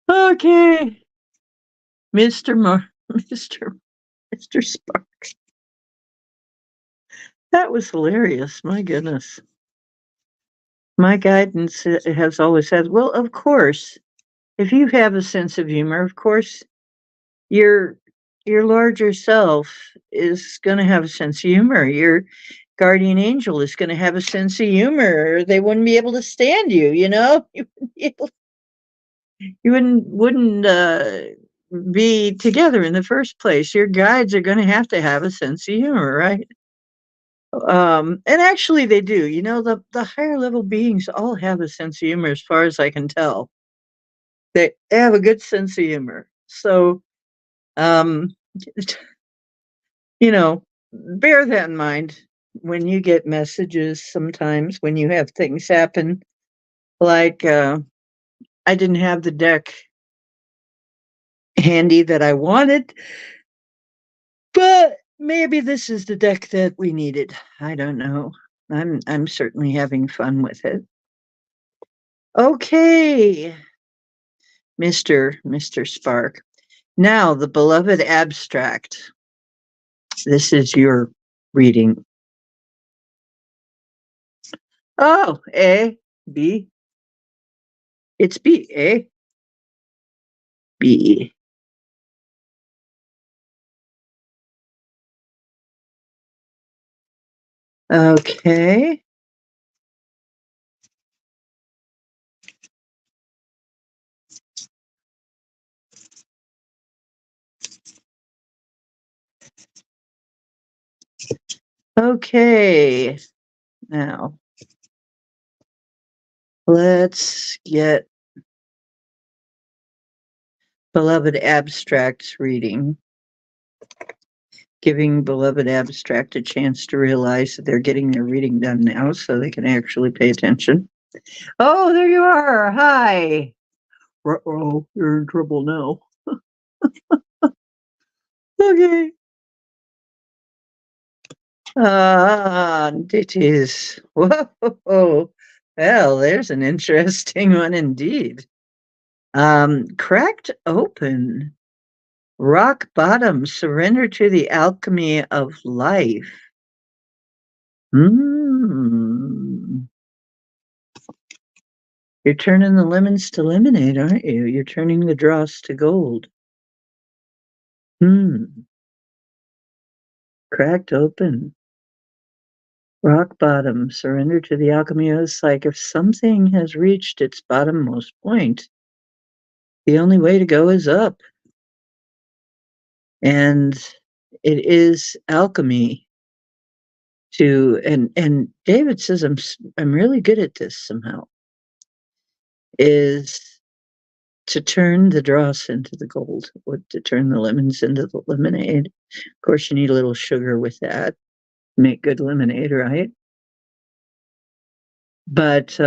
Okay. Mr. Mr. Mr. Sparks. That was hilarious. My goodness. My guidance has always said, well, of course, if you have a sense of humor, of course, your your larger self is going to have a sense of humor. Your guardian angel is going to have a sense of humor. Or they wouldn't be able to stand you. You know, you wouldn't be together in the first place. Your guides are going to have a sense of humor, right? And actually, they do. You know, the higher level beings all have a sense of humor, as far as I can tell. They have a good sense of humor. So, um, you know, bear that in mind when you get messages. Sometimes when you have things happen, like I didn't have the deck handy that I wanted, but maybe this is the deck that we needed. I don't know. I'm certainly having fun with it. Okay, Mr. Spark. Now the beloved abstract. This is your reading. Oh, A, B. It's B, A, B. Okay. Okay. Now, let's get beloved abstracts reading. Giving beloved abstract a chance to realize that they're getting their reading done now so they can actually pay attention. Oh, there you are. Hi. Uh-oh, you're in trouble now. Okay. It is. Whoa. Well, there's an interesting one indeed. Cracked open. Rock bottom. Surrender to the alchemy of life. Hmm. You're turning the lemons to lemonade, aren't you? You're turning the dross to gold. Hmm. Cracked open. Rock bottom. Surrender to the alchemy. It's like if something has reached its bottommost point, the only way to go is up. And it is alchemy to and David says I'm really good at this somehow. Is to turn the dross into the gold, or to turn the lemons into the lemonade. Of course, you need a little sugar with that. Make good lemonade, right? But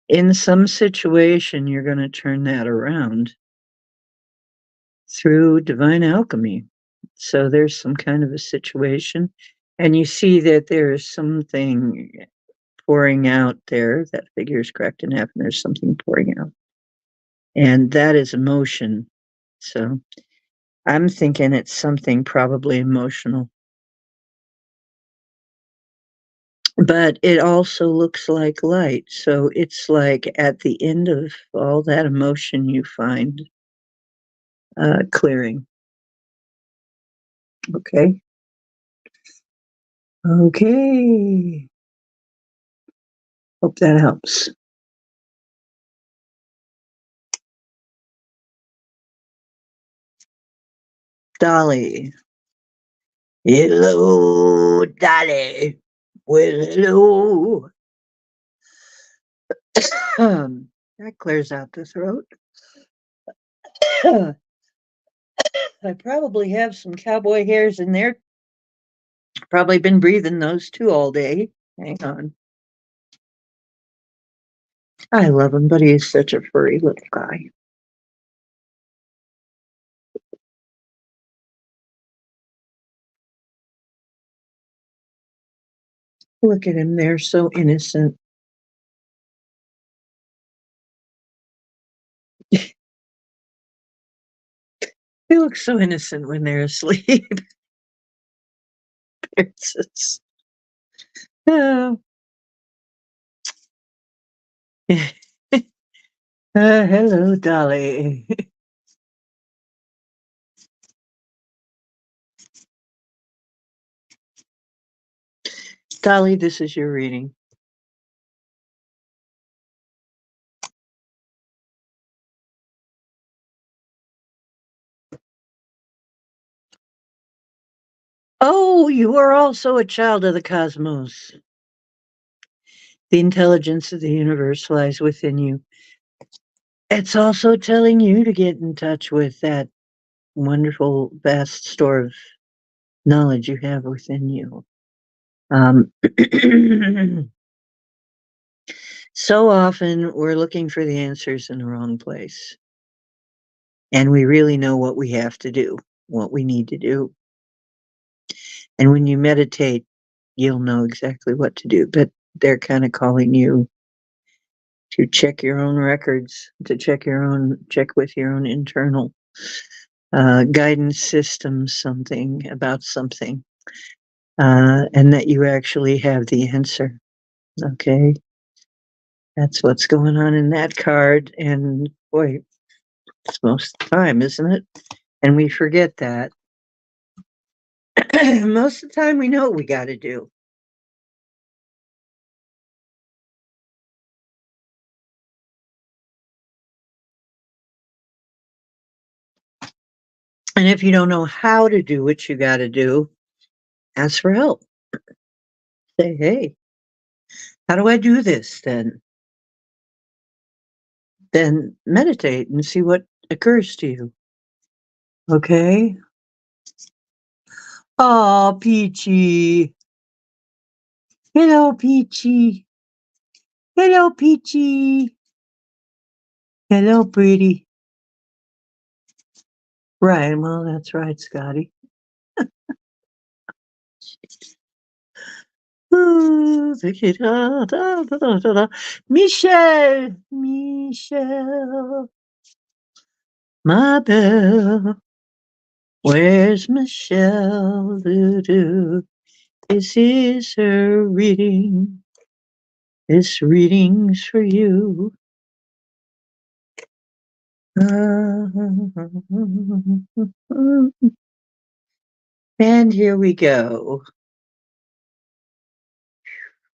in some situation, you're going to turn that around through divine alchemy. So there's some kind of a situation, and you see that there's something pouring out there. That figure is cracked in half, and there's something pouring out, and that is emotion. So I'm thinking it's something probably emotional. But it also looks like light. So it's like at the end of all that emotion, you find clearing. Okay. Okay. Hope that helps. Dolly. Hello, Dolly. Well, hello. That clears out the throat. I probably have some cowboy hairs in there. Probably been breathing those too all day. Hang on. I love him, but he's such a furry little guy. Look at him there, so innocent. They look so innocent when they're asleep. It's just, oh. Hello, Dolly. Dolly, this is your reading. Oh, you are also a child of the cosmos. The intelligence of the universe lies within you. It's also telling you to get in touch with that wonderful, vast store of knowledge you have within you. Um, so often we're looking for the answers in the wrong place. And we really know what we have to do, what we need to do. And when you meditate, you'll know exactly what to do. But they're kind of calling you to check your own records, to check with your own internal guidance system, something about something, and that you actually have the answer. Okay. That's what's going on in that card. And boy, it's most of the time, isn't it? And we forget that. Most of the time, we know what we got to do. And if you don't know how to do what you got to do, ask for help. Say, hey, how do I do this then? Then meditate and see what occurs to you. Okay? Oh, Peachy. Hello, Peachy. Hello, Peachy. Hello, pretty. Right, well, that's right, Scotty. Michelle, Michelle, my belle. Where's Michelle? Doo-doo. This is her reading. This reading's for you. And here we go.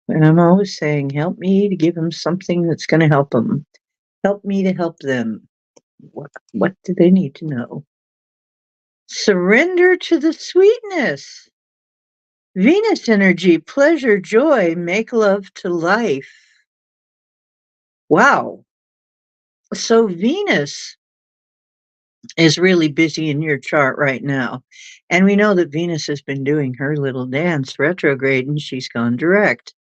And I'm always saying, help me to give them something that's going to help them. Help me to help them. What do they need to know? Surrender to the sweetness. Venus energy, pleasure, joy, make love to life. Wow. So Venus is really busy in your chart right now. And we know that Venus has been doing her little dance retrograde and she's gone direct.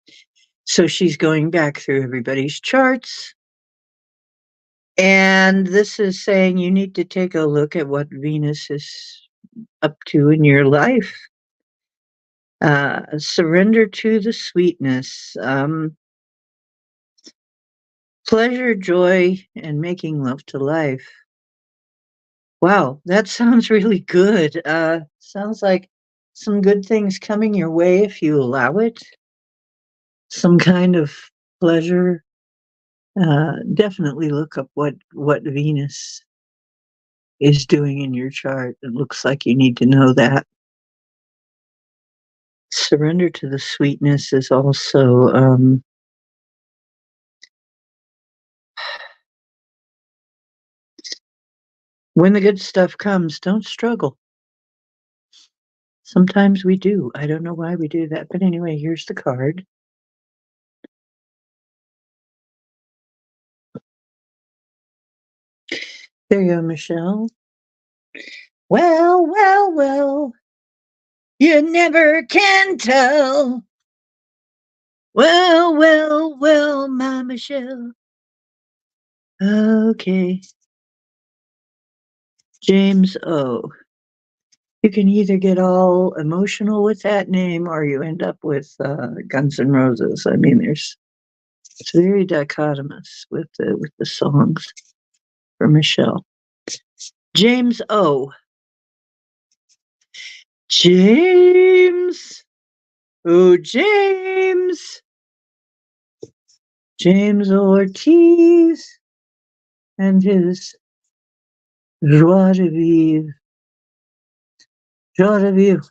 So she's going back through everybody's charts. And this is saying you need to take a look at what Venus is up to in your life. Surrender to the sweetness, pleasure, joy, and making love to life. Wow, that sounds really good. Sounds like some good things coming your way if you allow it. Some kind of pleasure. Definitely look up what Venus is doing in your chart. It looks like you need to know that. Surrender to the sweetness is also when the good stuff comes, don't struggle. Sometimes we do. I don't know why we do that. But anyway, here's the card. There you go, Michelle. Well, well, well. You never can tell. Well, well, well, my Michelle. Okay. James O. You can either get all emotional with that name or you end up with Guns N' Roses. I mean, it's very dichotomous with the songs for Michelle. James O. James. Oh, James. James Ortiz and his joie de vivre. Joie de vivre.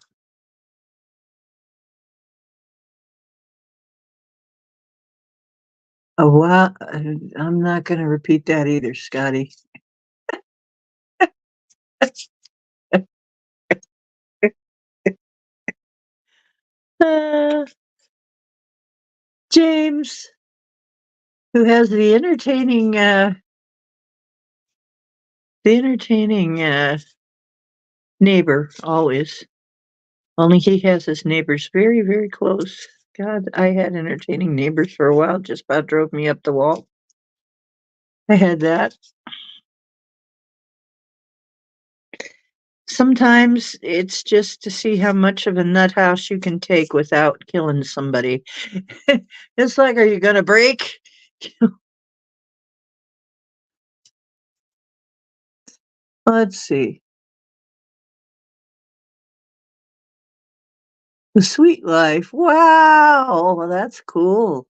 Oh, wow. I'm not going to repeat that either, Scotty. Uh, James, who has the entertaining neighbor always. Only he has his neighbors very, very close. God, I had entertaining neighbors for a while, just about drove me up the wall. I had that. Sometimes it's just to see how much of a nut house you can take without killing somebody. It's like, are you going to break? Let's see. The Sweet Life. Wow, that's cool.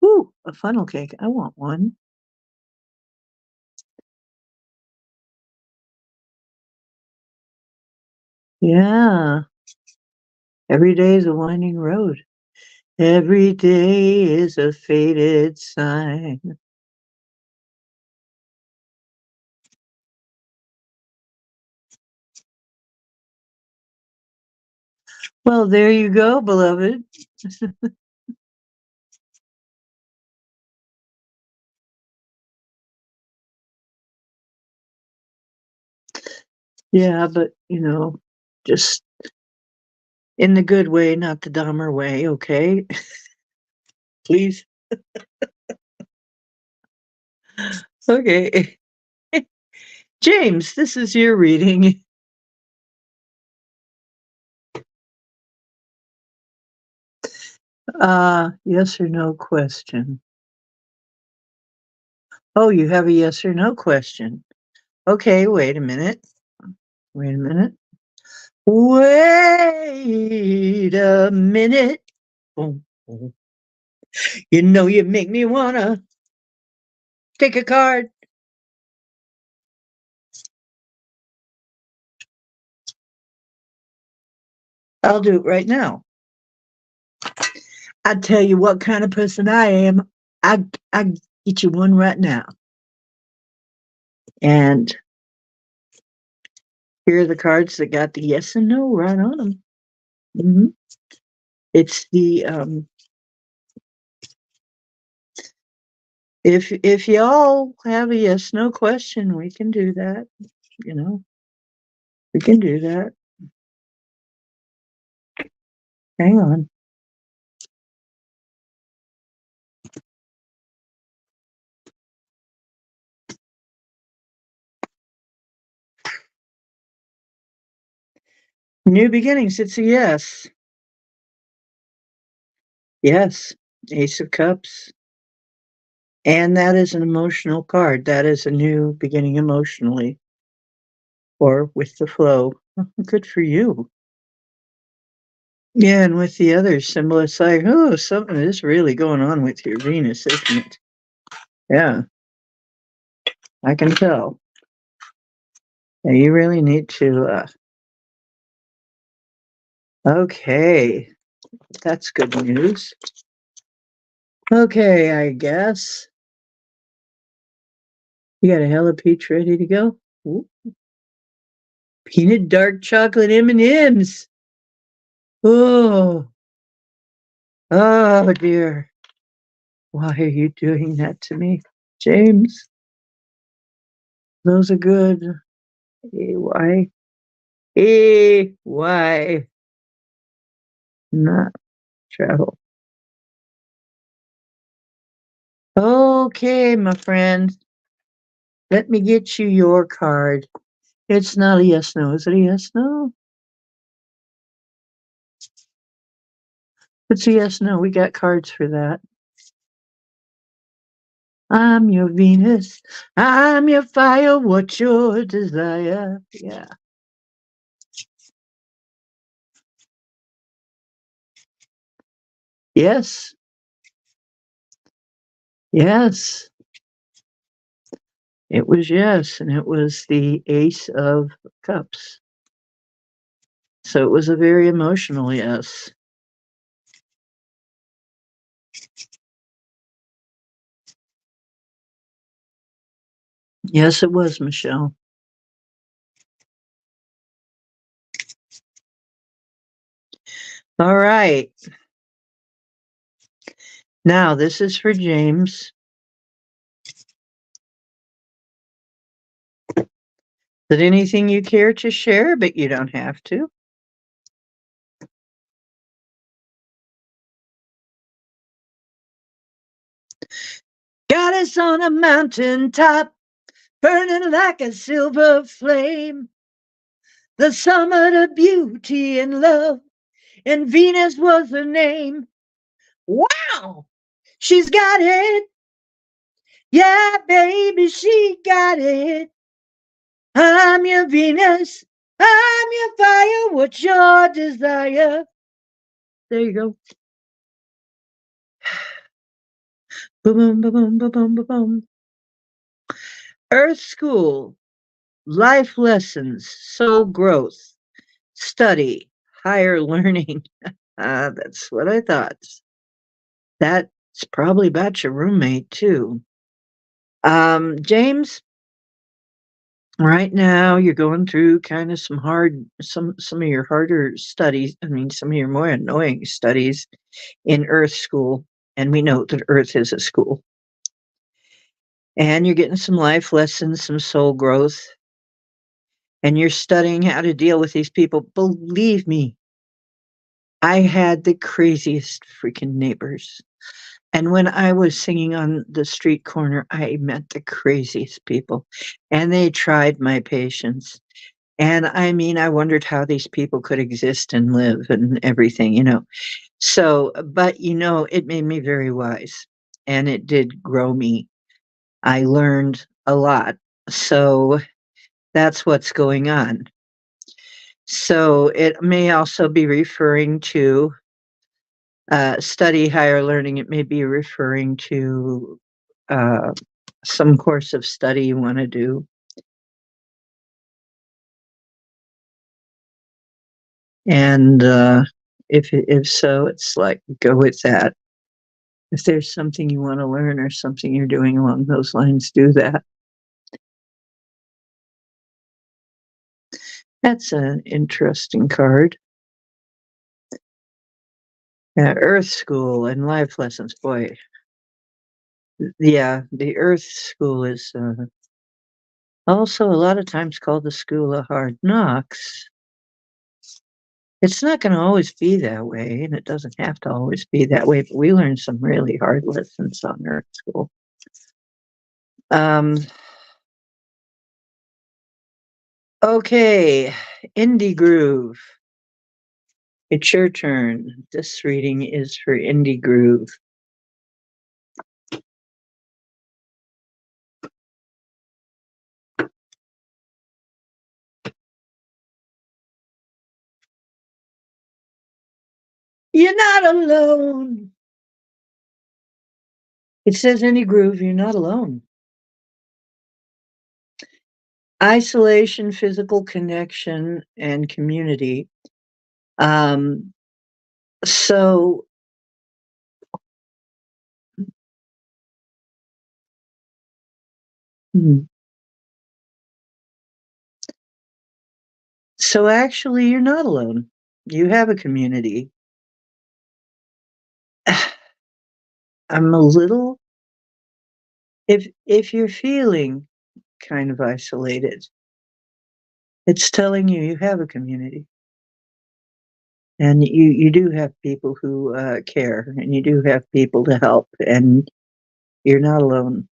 Ooh, a funnel cake. I want one. Yeah. Every day is a winding road. Every day is a faded sign. Well, there you go, beloved. Yeah, but just in the good way, not the dumber way, okay? Please. Okay. James, this is your reading. Yes or no question. Oh, you have a yes or no question. Okay, wait a minute. Wait a minute. Wait a minute. Boom, boom. You make me wanna take a card. I'll do it right now. I tell you what kind of person I am. I get you one right now. And here are the cards that got the yes and no right on them. It's the if y'all have a yes no question, we can do that. You know, we can do that. Hang on. New beginnings. It's a yes. Yes. Ace of Cups. And that is an emotional card. That is a new beginning emotionally or with the flow. Good for you. Yeah, and with the other symbol, it's like, oh, something is really going on with your Venus, isn't it? Yeah, I can tell. Yeah, you really need to. Okay, that's good news. Okay, I guess you got a hella peach ready to go. Ooh, peanut dark chocolate M&Ms. Oh, oh dear. Why are you doing that to me, James? Those are good. AY. AY. Not travel. Okay, my friend. Let me get you your card. It's not a yes no. Is it a yes no? It's a yes no. We got cards for that. I'm your Venus. I'm your fire. What's your desire? Yeah. Yes. Yes. It was yes. And it was the Ace of Cups. So it was a very emotional yes. Yes, it was, Michelle. All right. Now, this is for James. Is it anything you care to share, but you don't have to? Got us on a mountain top, burning like a silver flame. The summit of beauty and love, and Venus was her name. Wow! She's got it. Yeah, baby, she got it. I'm your Venus. I'm your fire. What's your desire? There you go. Boom, boom, boom, boom, boom, boom, boom. Earth School, life lessons, soul growth, study, higher learning. That's what I thought. That's probably about your roommate too. James, right now you're going through kind of some of your harder studies. I mean, some of your more annoying studies in Earth School, and we know that Earth is a school. And you're getting some life lessons, some soul growth, and you're studying how to deal with these people. Believe me, I had the craziest freaking neighbors. And when I was singing on the street corner, I met the craziest people, and they tried my patience. And I mean, I wondered how these people could exist and live and everything. So, but it made me very wise, and it did grow me. I learned a lot. So that's what's going on. So it may also be referring to study higher learning. It may be referring to uh, some course of study you want to do. And if so, it's like go with that. If there's something you want to learn or something you're doing along those lines, do that. That's an interesting card. Earth School and life lessons. Boy, yeah, the Earth School is also a lot of times called the School of Hard Knocks. It's not going to always be that way, and it doesn't have to always be that way, but we learned some really hard lessons on Earth School. Um, okay, Indie Groove. It's your turn. This reading is for Indie Groove. You're not alone. It says Indie Groove, you're not alone. Isolation, physical connection, and community. Um, so hmm. So actually, you're not alone. You have a community. I'm a little if you're feeling kind of isolated. It's telling you you have a community, and you do have people who care, and you do have people to help, and you're not alone.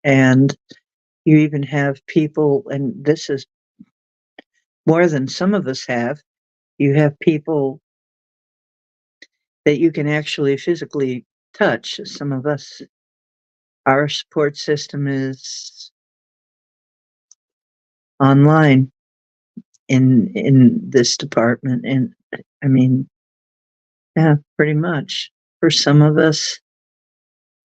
And you even have people, and this is more than some of us have. You have people that you can actually physically touch. Some of us, our support system is online in this department, and I mean, yeah, pretty much. For some of us,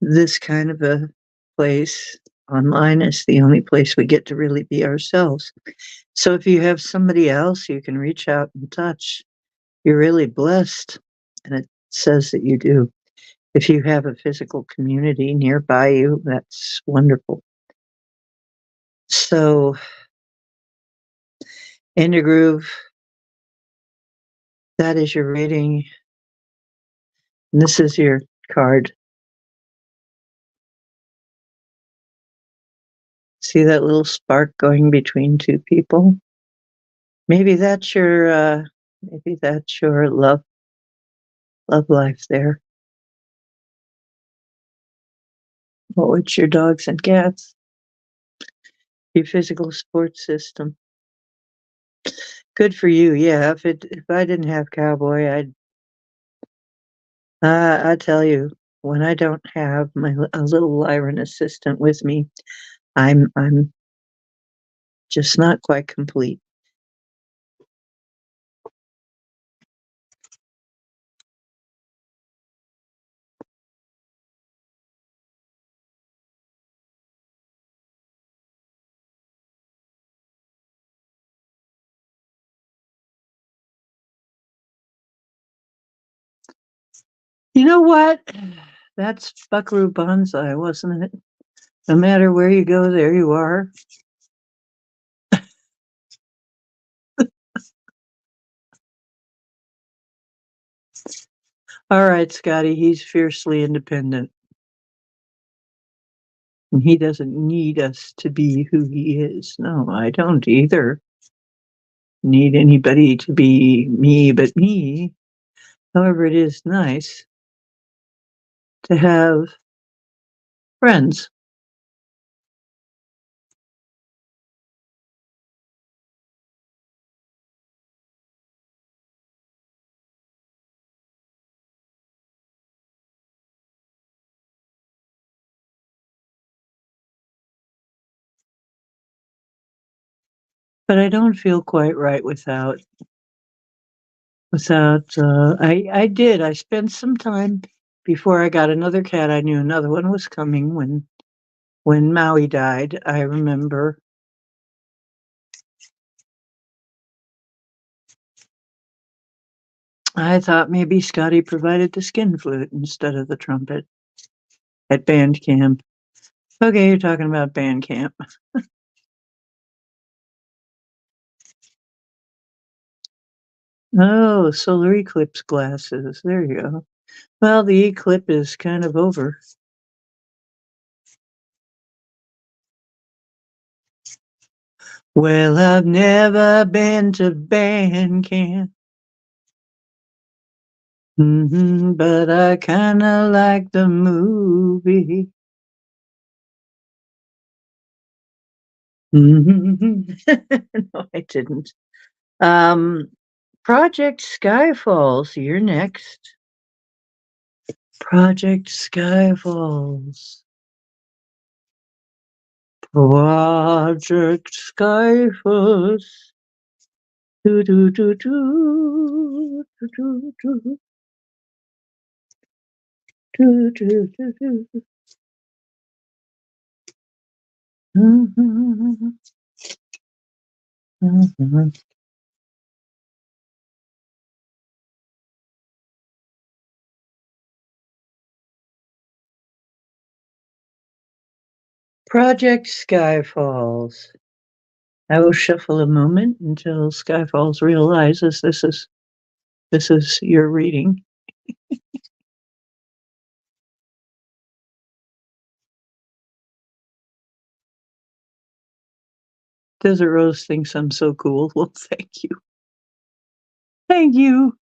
this kind of a place online is the only place we get to really be ourselves. So if you have somebody else you can reach out and touch, you're really blessed, and it says that you do. If you have a physical community nearby you, that's wonderful. So, in the groove, that is your reading. And this is your card. See that little spark going between two people? Maybe that's your love life there. Oh, it's your dogs and cats. Your physical support system. Good for you. Yeah, if I didn't have Cowboy, I tell you, when I don't have a little Lyran assistant with me, I'm just not quite complete. You know what? That's Buckaroo Banzai, wasn't it? No matter where you go, there you are. All right, Scotty, he's fiercely independent. And he doesn't need us to be who he is. No, I don't either need anybody to be me but me. However, it is nice to have friends. But I don't feel quite right without. I did. I spent some time before I got another cat. I knew another one was coming when Maui died. I remember. I thought maybe Scotty provided the skin flute instead of the trumpet at band camp. Okay, you're talking about band camp. Oh, solar eclipse glasses. There you go. Well, the eclipse is kind of over. Well, I've never been to band camp. But I kinda like the movie. No, I didn't. Um, Project Skyfalls, you're next. Project Skyfalls. Project Skyfalls. Do do do do do do do do do do do. Mhm, mhm. Project Skyfalls. I will shuffle a moment until Skyfalls realizes this is your reading. Desert Rose thinks I'm so cool. Well, thank you. Thank you.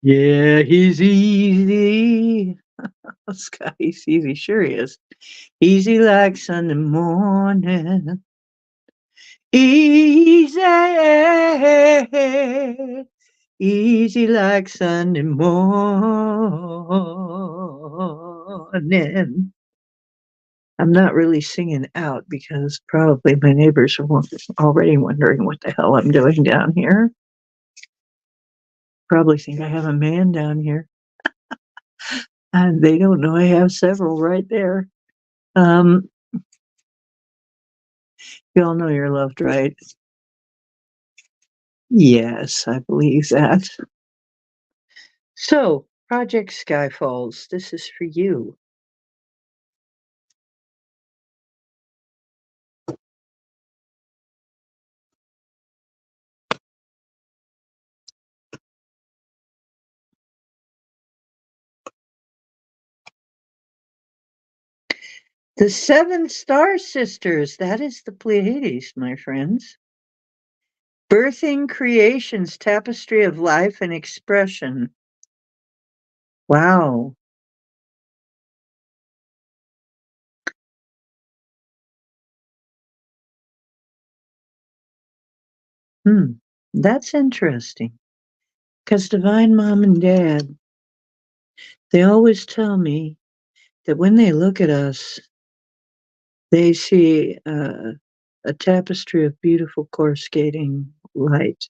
Yeah, he's easy. Scott, he's easy. Sure he is. Easy like Sunday morning. Easy. Easy like Sunday morning. I'm not really singing out because probably my neighbors are already wondering what the hell I'm doing down here. Probably think I have a man down here. And they don't know I have several right there. Um, you all know you're loved, right? Yes, I believe that. So, Project Skyfalls, this is for you. The Seven Star Sisters, that is the Pleiades, my friends. Birthing Creations, Tapestry of Life and Expression. Wow. That's interesting. Because Divine Mom and Dad, they always tell me that when they look at us, they see a tapestry of beautiful coruscating light.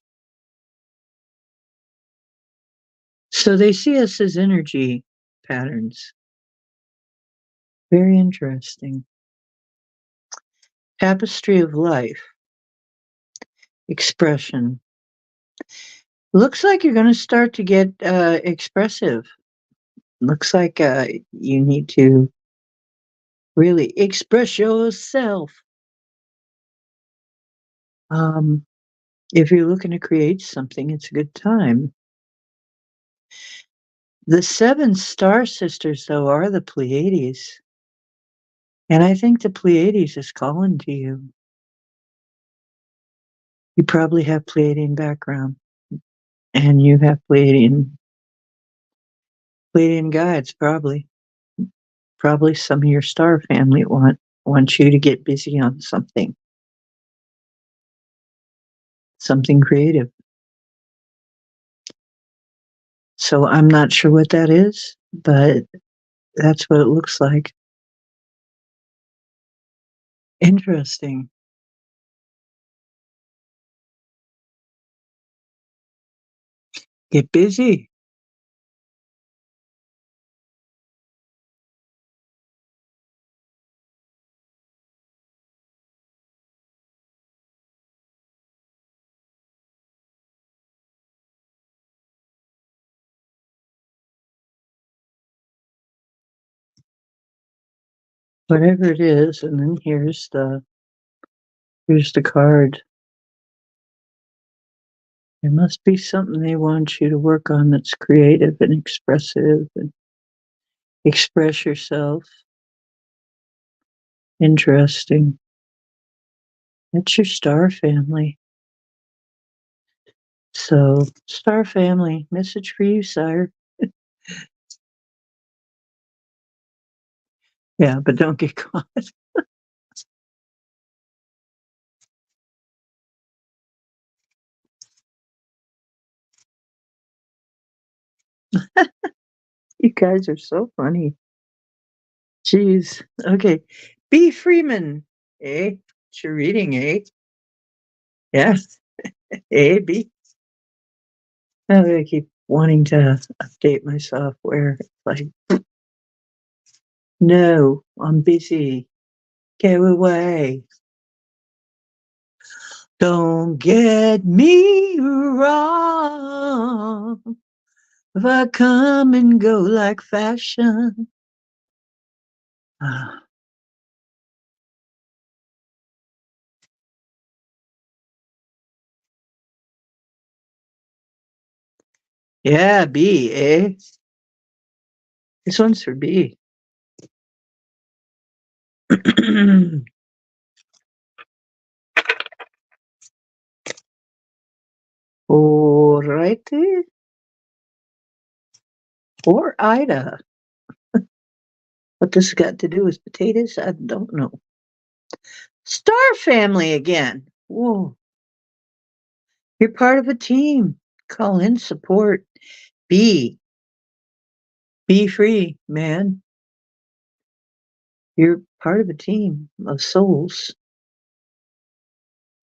So they see us as energy patterns. Very interesting. Tapestry of life, expression. Looks like you're going to start to get expressive. Looks like you need to really express yourself. Um, if you're looking to create something, it's a good time. The Seven Star Sisters, though, are the Pleiades. And I think the Pleiades is calling to you. You probably have Pleiadian background, and you have Pleiadian guides, probably. Probably some of your star family want you to get busy on something creative. So I'm not sure what that is, but that's what it looks like. Interesting. Get busy. Whatever it is, and then here's the card. There must be something they want you to work on that's creative and expressive and express yourself. Interesting. That's your star family. So, star family, message for you, sire. Yeah, but don't get caught. You guys are so funny. Jeez. Okay. B. Freeman. Eh? It's your reading, eh? Yes. A, B. Oh, I keep wanting to update my software. It's like, no, I'm busy. Go away. Don't get me wrong. If I come and go like fashion. Ah, yeah, B, eh? This one's for B. Alrighty. Or Ida. What this got to do with potatoes, I don't know. Star family again. Whoa. You're part of a team. Call in support. Be. Be free, man. You're part of a team of souls.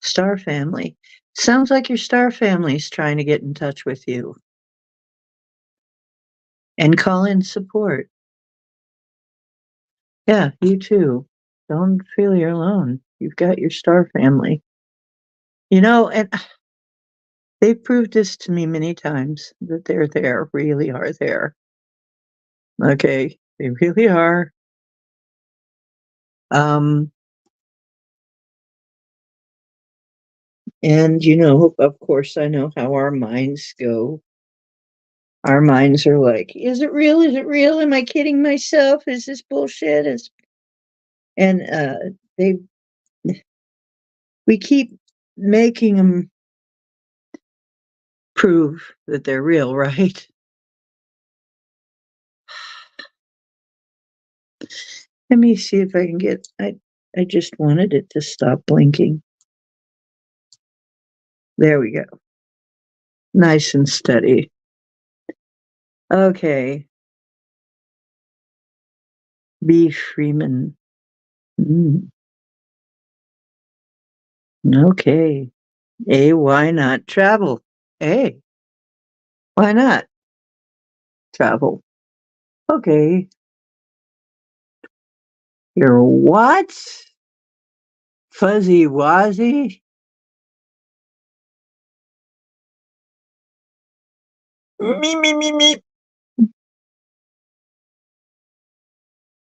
Star family. Sounds like your star family's trying to get in touch with you. And call in support. Yeah, you too. Don't feel you're alone. You've got your star family. And they've proved this to me many times that they're there, really are there. Okay, they really are. Um, and of course, I know how our minds go. Our minds are like, "Is it real? Is it real? Am I kidding myself? Is this bullshit?" And they, we keep making them prove that they're real, right? Let me see if I can get. I just wanted it to stop blinking. There we go. Nice and steady. Okay. B. Freeman. Mm, okay. A. Why not travel? A. Why not travel? Okay. You're what? Fuzzy Wuzzy? Me, me, me, me.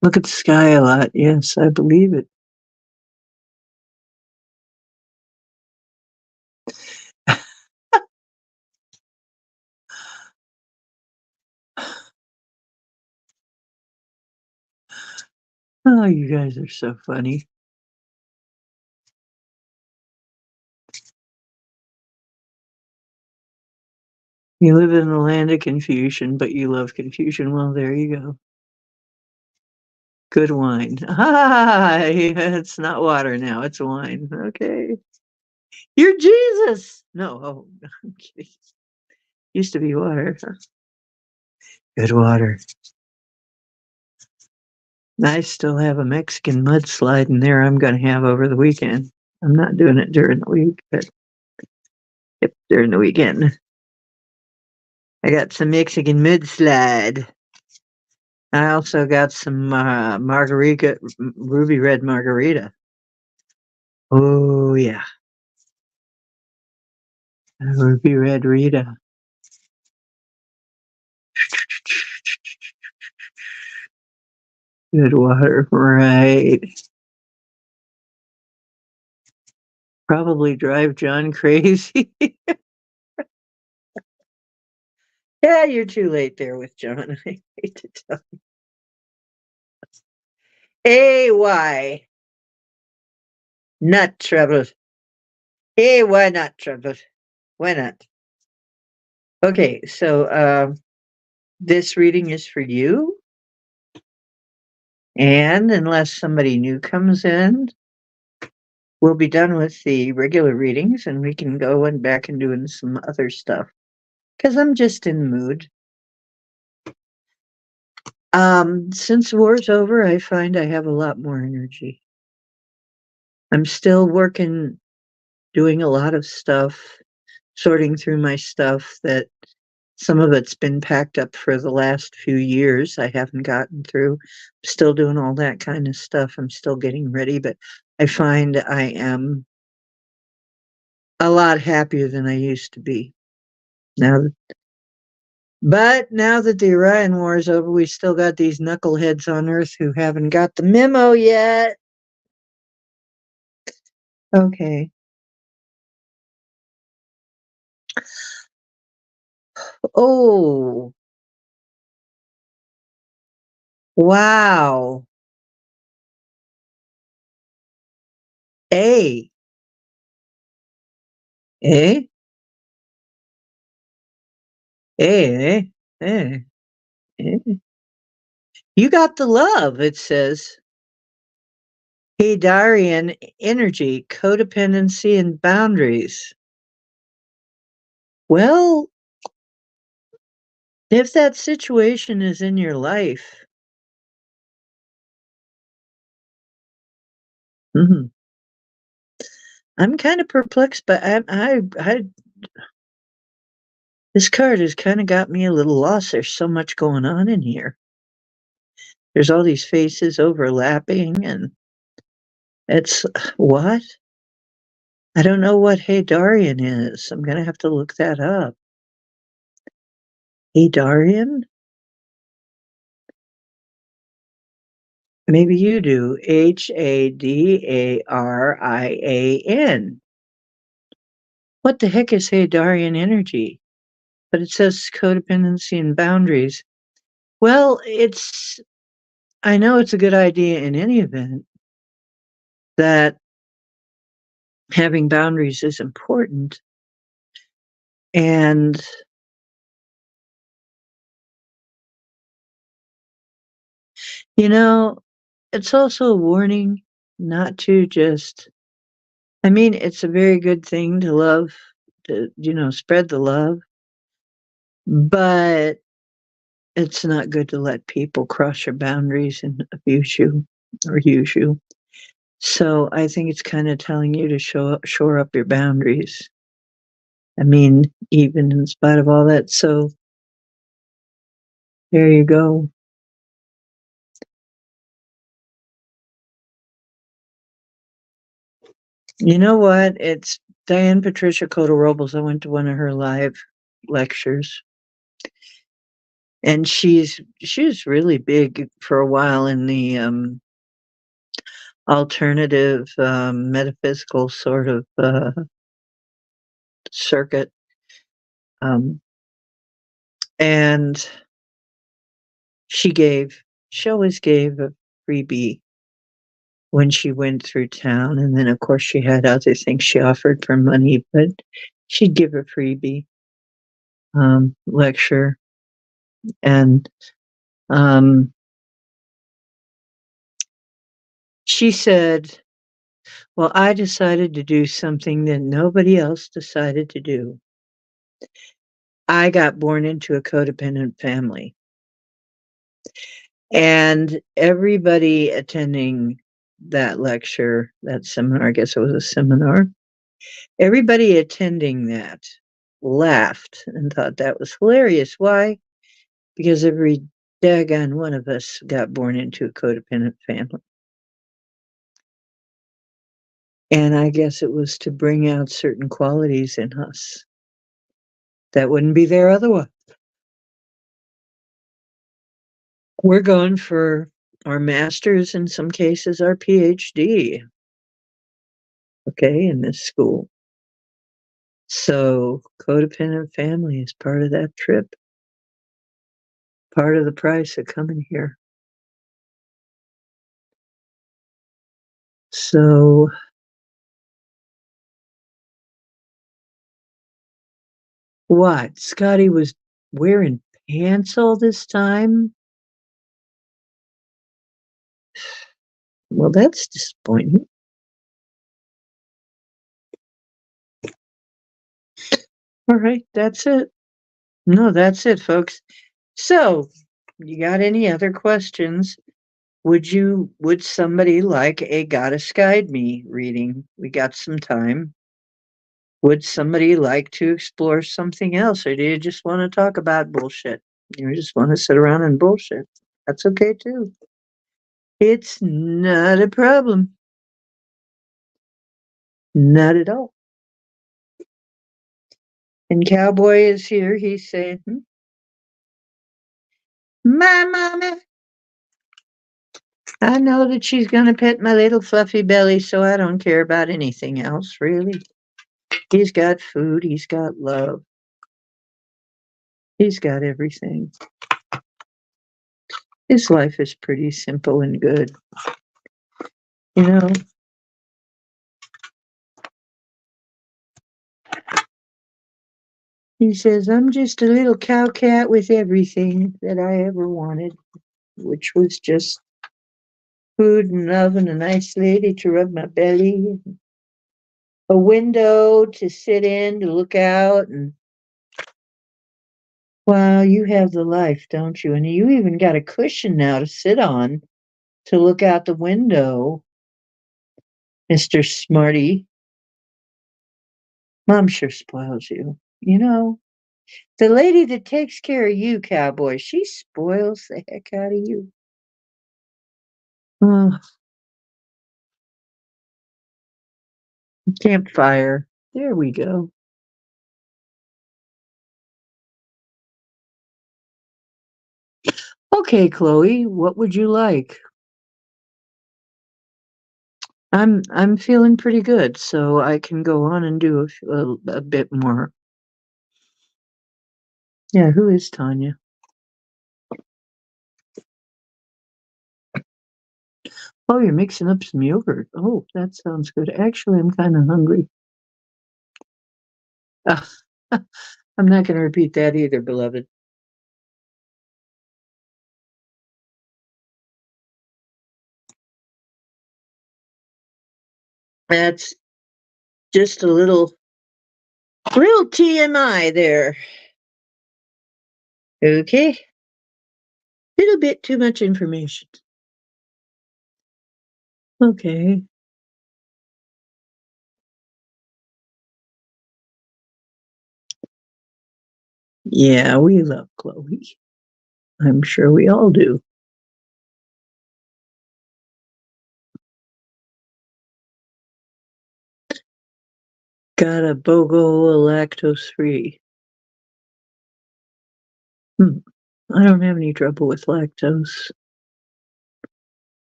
Look at the sky a lot. Yes, I believe it. Oh, you guys are so funny. You live in a land of confusion, but you love confusion. Well, there you go. Good wine. Ah, it's not water now, it's wine. Okay. You're Jesus. No, oh, I'm kidding. Used to be water. Good water. I still have a Mexican mudslide in there I'm going to have over the weekend. I'm not doing it during the week, but yep, during the weekend. I got some Mexican mudslide. I also got some margarita, ruby red margarita. Oh, yeah. Ruby red Rita. Good water, right. Probably drive John crazy. Yeah, you're too late there with John. I hate to tell you. why not trouble? Hey, why not trouble? Why not? Okay, so this reading is for you. And unless somebody new comes in, we'll be done with the regular readings and we can go and back and doing some other stuff. Because I'm just in the mood. Since war's over, I find I have a lot more energy. I'm still working, doing a lot of stuff, sorting through my stuff that some of it's been packed up for the last few years. I haven't gotten through. Still doing all that kind of stuff. I'm still getting ready, but I find I am a lot happier than I used to be. Now that the Orion War is over, we still got these knuckleheads on Earth who haven't got the memo yet. Okay. Oh, wow. A. Eh? Hey, hey, hey. You got the love, it says. Hadarian energy, codependency, and boundaries. Well, if that situation is in your life, mhm, I'm kind of perplexed, but this card has kind of got me a little lost. There's so much going on in here. There's all these faces overlapping, and it's what? I don't know what Hadarian is. I'm gonna have to look that up. Hadarian? Maybe you do. Hadarian. What the heck is Hadarian energy? But it says codependency and boundaries. Well, I know it's a good idea in any event that having boundaries is important. And, you know, it's also a warning not to just, I mean, it's a very good thing to love, to, spread the love, but it's not good to let people cross your boundaries and abuse you or use you. So I think it's kind of telling you to shore up your boundaries. I mean, even in spite of all that. So there you go. You know what? It's Diane Patricia Cota Robles. I went to one of her live lectures, and she was really big for a while in the alternative metaphysical sort of circuit, um, and she always gave a freebie when she went through town, and then of course she had other things she offered for money, but she'd give a freebie lecture, and um, she said, well, I decided to do something that nobody else decided to do. I got born into a codependent family. And everybody attending that lecture, that seminar, I guess it was a seminar, everybody attending that laughed and thought that was hilarious. Why? Because every daggone one of us got born into a codependent family. And I guess it was to bring out certain qualities in us that wouldn't be there otherwise. We're going for our master's, in some cases, our PhD, okay, in this school. So, codependent family is part of that trip, part of the price of coming here. So, what? Scotty was wearing pants all this time? Well, that's disappointing. All right, that's it. No, that's it, folks. So, you got any other questions? Would somebody like a Goddess Guide Me reading? We got some time. Would somebody like to explore something else, or do you just want to talk about bullshit? You just want to sit around and bullshit. That's okay too. It's not a problem. Not at all. And Cowboy is here. He's saying, my mama, I know that she's going to pet my little fluffy belly, so I don't care about anything else, really. He's got food. He's got love. He's got everything. His life is pretty simple and good. You know, He says, I'm just a little cow cat with everything that I ever wanted, which was just food and love and a nice lady to rub my belly, a window to sit in to look out. And wow, you have the life, don't you? And you even got a cushion now to sit on to look out the window, Mr. Smarty. Mom sure spoils you. You know, the lady that takes care of you, cowboy, she spoils the heck out of you. Oh, campfire. There we go. Okay, Chloe, what would you like? I'm feeling pretty good, so I can go on and do a bit more. Yeah, who is Tanya? Oh, you're mixing up some yogurt. Oh, that sounds good. Actually, I'm kind of hungry. I'm not going to repeat that either, beloved. That's just a little TMI there. Okay, little bit too much information. Okay. Yeah, we love Chloe. I'm sure we all do. Got a BOGO lactose free. I don't have any trouble with lactose.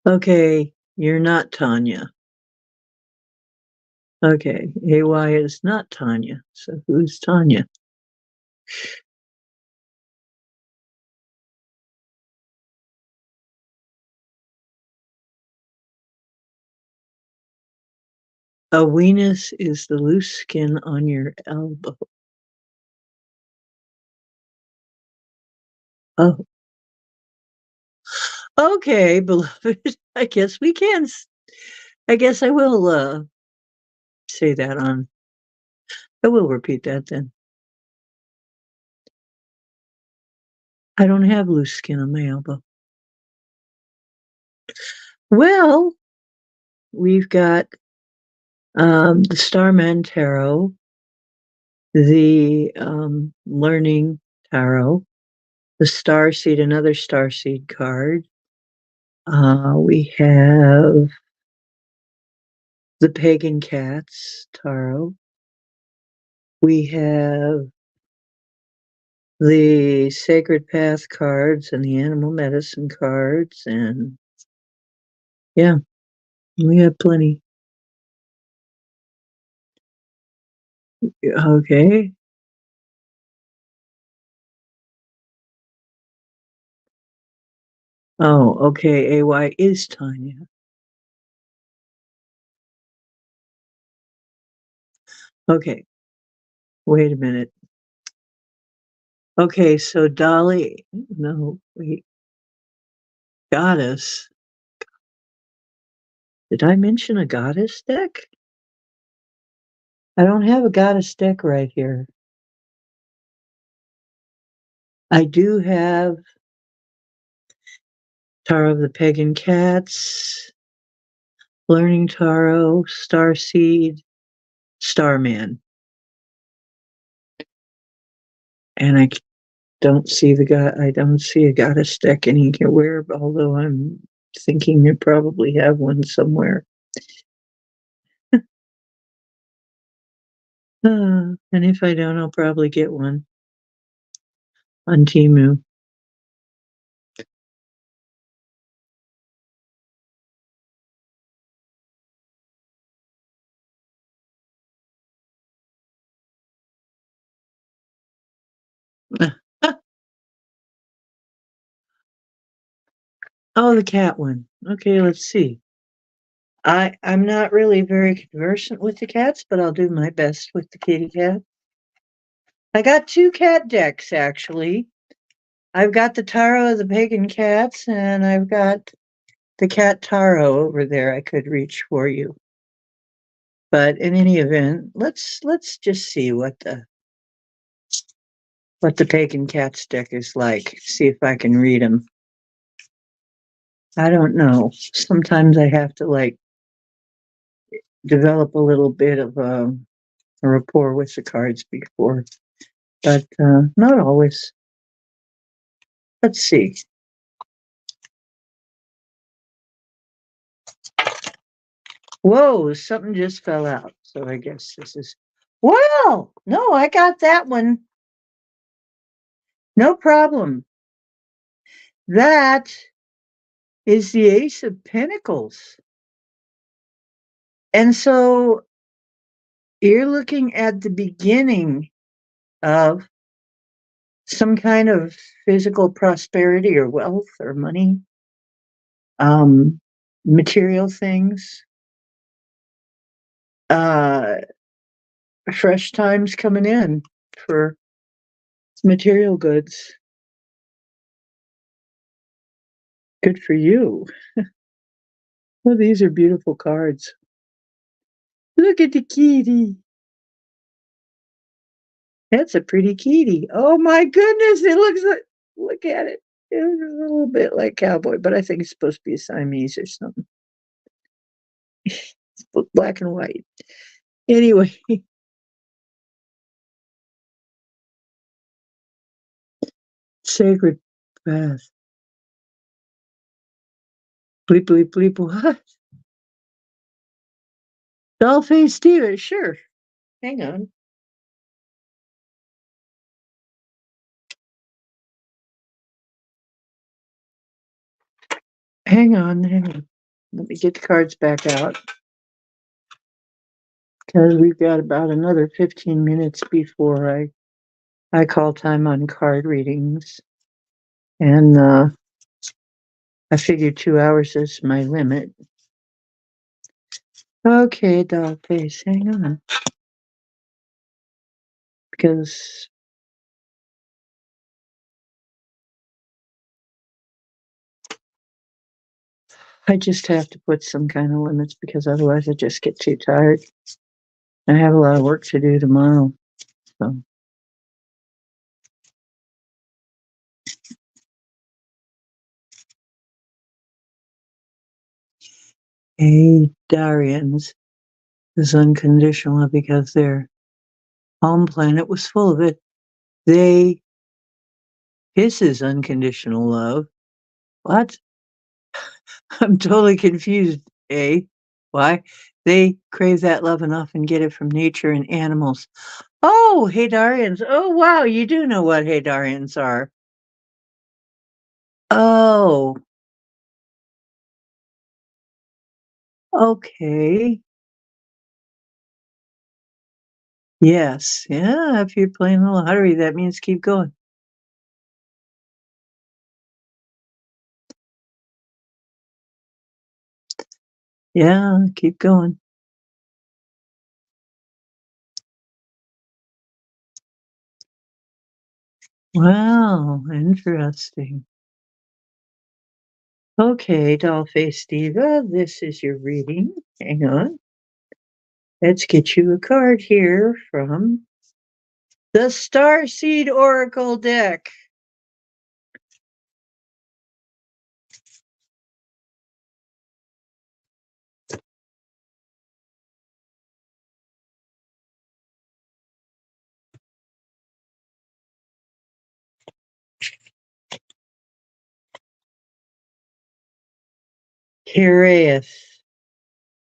Okay, you're not Tanya. Okay, AY is not Tanya. So who's Tanya? A weenus is the loose skin on your elbow. Oh, okay, beloved. I guess we can. I guess I will say that on. I will repeat that then. I don't have loose skin on my elbow. Well, we've got the Starman Tarot, the Learning Tarot, the Starseed, another Starseed card. We have the Pagan Cats Tarot. We have the Sacred Path cards and the Animal Medicine cards. And yeah, we have plenty. Okay. Oh, okay. AY is Tanya. Okay. Wait a minute. Okay, so Dolly, no, wait, goddess. Did I mention a goddess deck? I don't have a goddess deck right here. I do have Tarot of the Pagan Cats, Learning Tarot, Starseed, Starman. And I don't see a goddess deck anywhere, although I'm thinking they probably have one somewhere. And if I don't, I'll probably get one on Temu. Oh, the cat one. Okay, let's see. I'm not really very conversant with the cats, but I'll do my best with the kitty cat. I got two cat decks, actually. I've got the Tarot of the Pagan Cats, and I've got the Cat Tarot over there I could reach for you. But in any event, let's just see what the Pagan Cats deck is like. See if I can read them. I don't know. Sometimes I have to like develop a little bit of a rapport with the cards before, but not always. Let's see. Whoa, something just fell out. So I guess this is. Well, no, I got that one. No problem. That is the Ace of Pentacles. And so you're looking at the beginning of some kind of physical prosperity or wealth or money, um, material things, uh, fresh times coming in for material goods. Good for you. Well, these are beautiful cards. Look at the kitty. That's a pretty kitty. Oh my goodness, it looks like, look at it. It looks a little bit like cowboy, but I think it's supposed to be a Siamese or something. It's black and white. Anyway, sacred path. Bleep, bleep, bleep, what? Dollface Steven, sure. Hang on. Hang on, hang on. Let me get the cards back out. Because we've got about another 15 minutes before I call time on card readings. And I figured 2 hours is my limit. Okay, Dollface, hang on. Because I just have to put some kind of limits because otherwise I just get too tired. I have a lot of work to do tomorrow. So. Hey, Darians is unconditional because their home planet was full of it. His is unconditional love. What? I'm totally confused, eh? Why? They crave that love and often get it from nature and animals. Oh, Haydarians. Oh, wow, you do know what Haydarians are. Oh, okay. Yes. Yeah, if you're playing the lottery, that means keep going. Yeah, keep going. Wow, interesting. Okay, Dollface Diva, this is your reading. Hang on. Let's get you a card here from the Starseed Oracle deck. Hiraeth.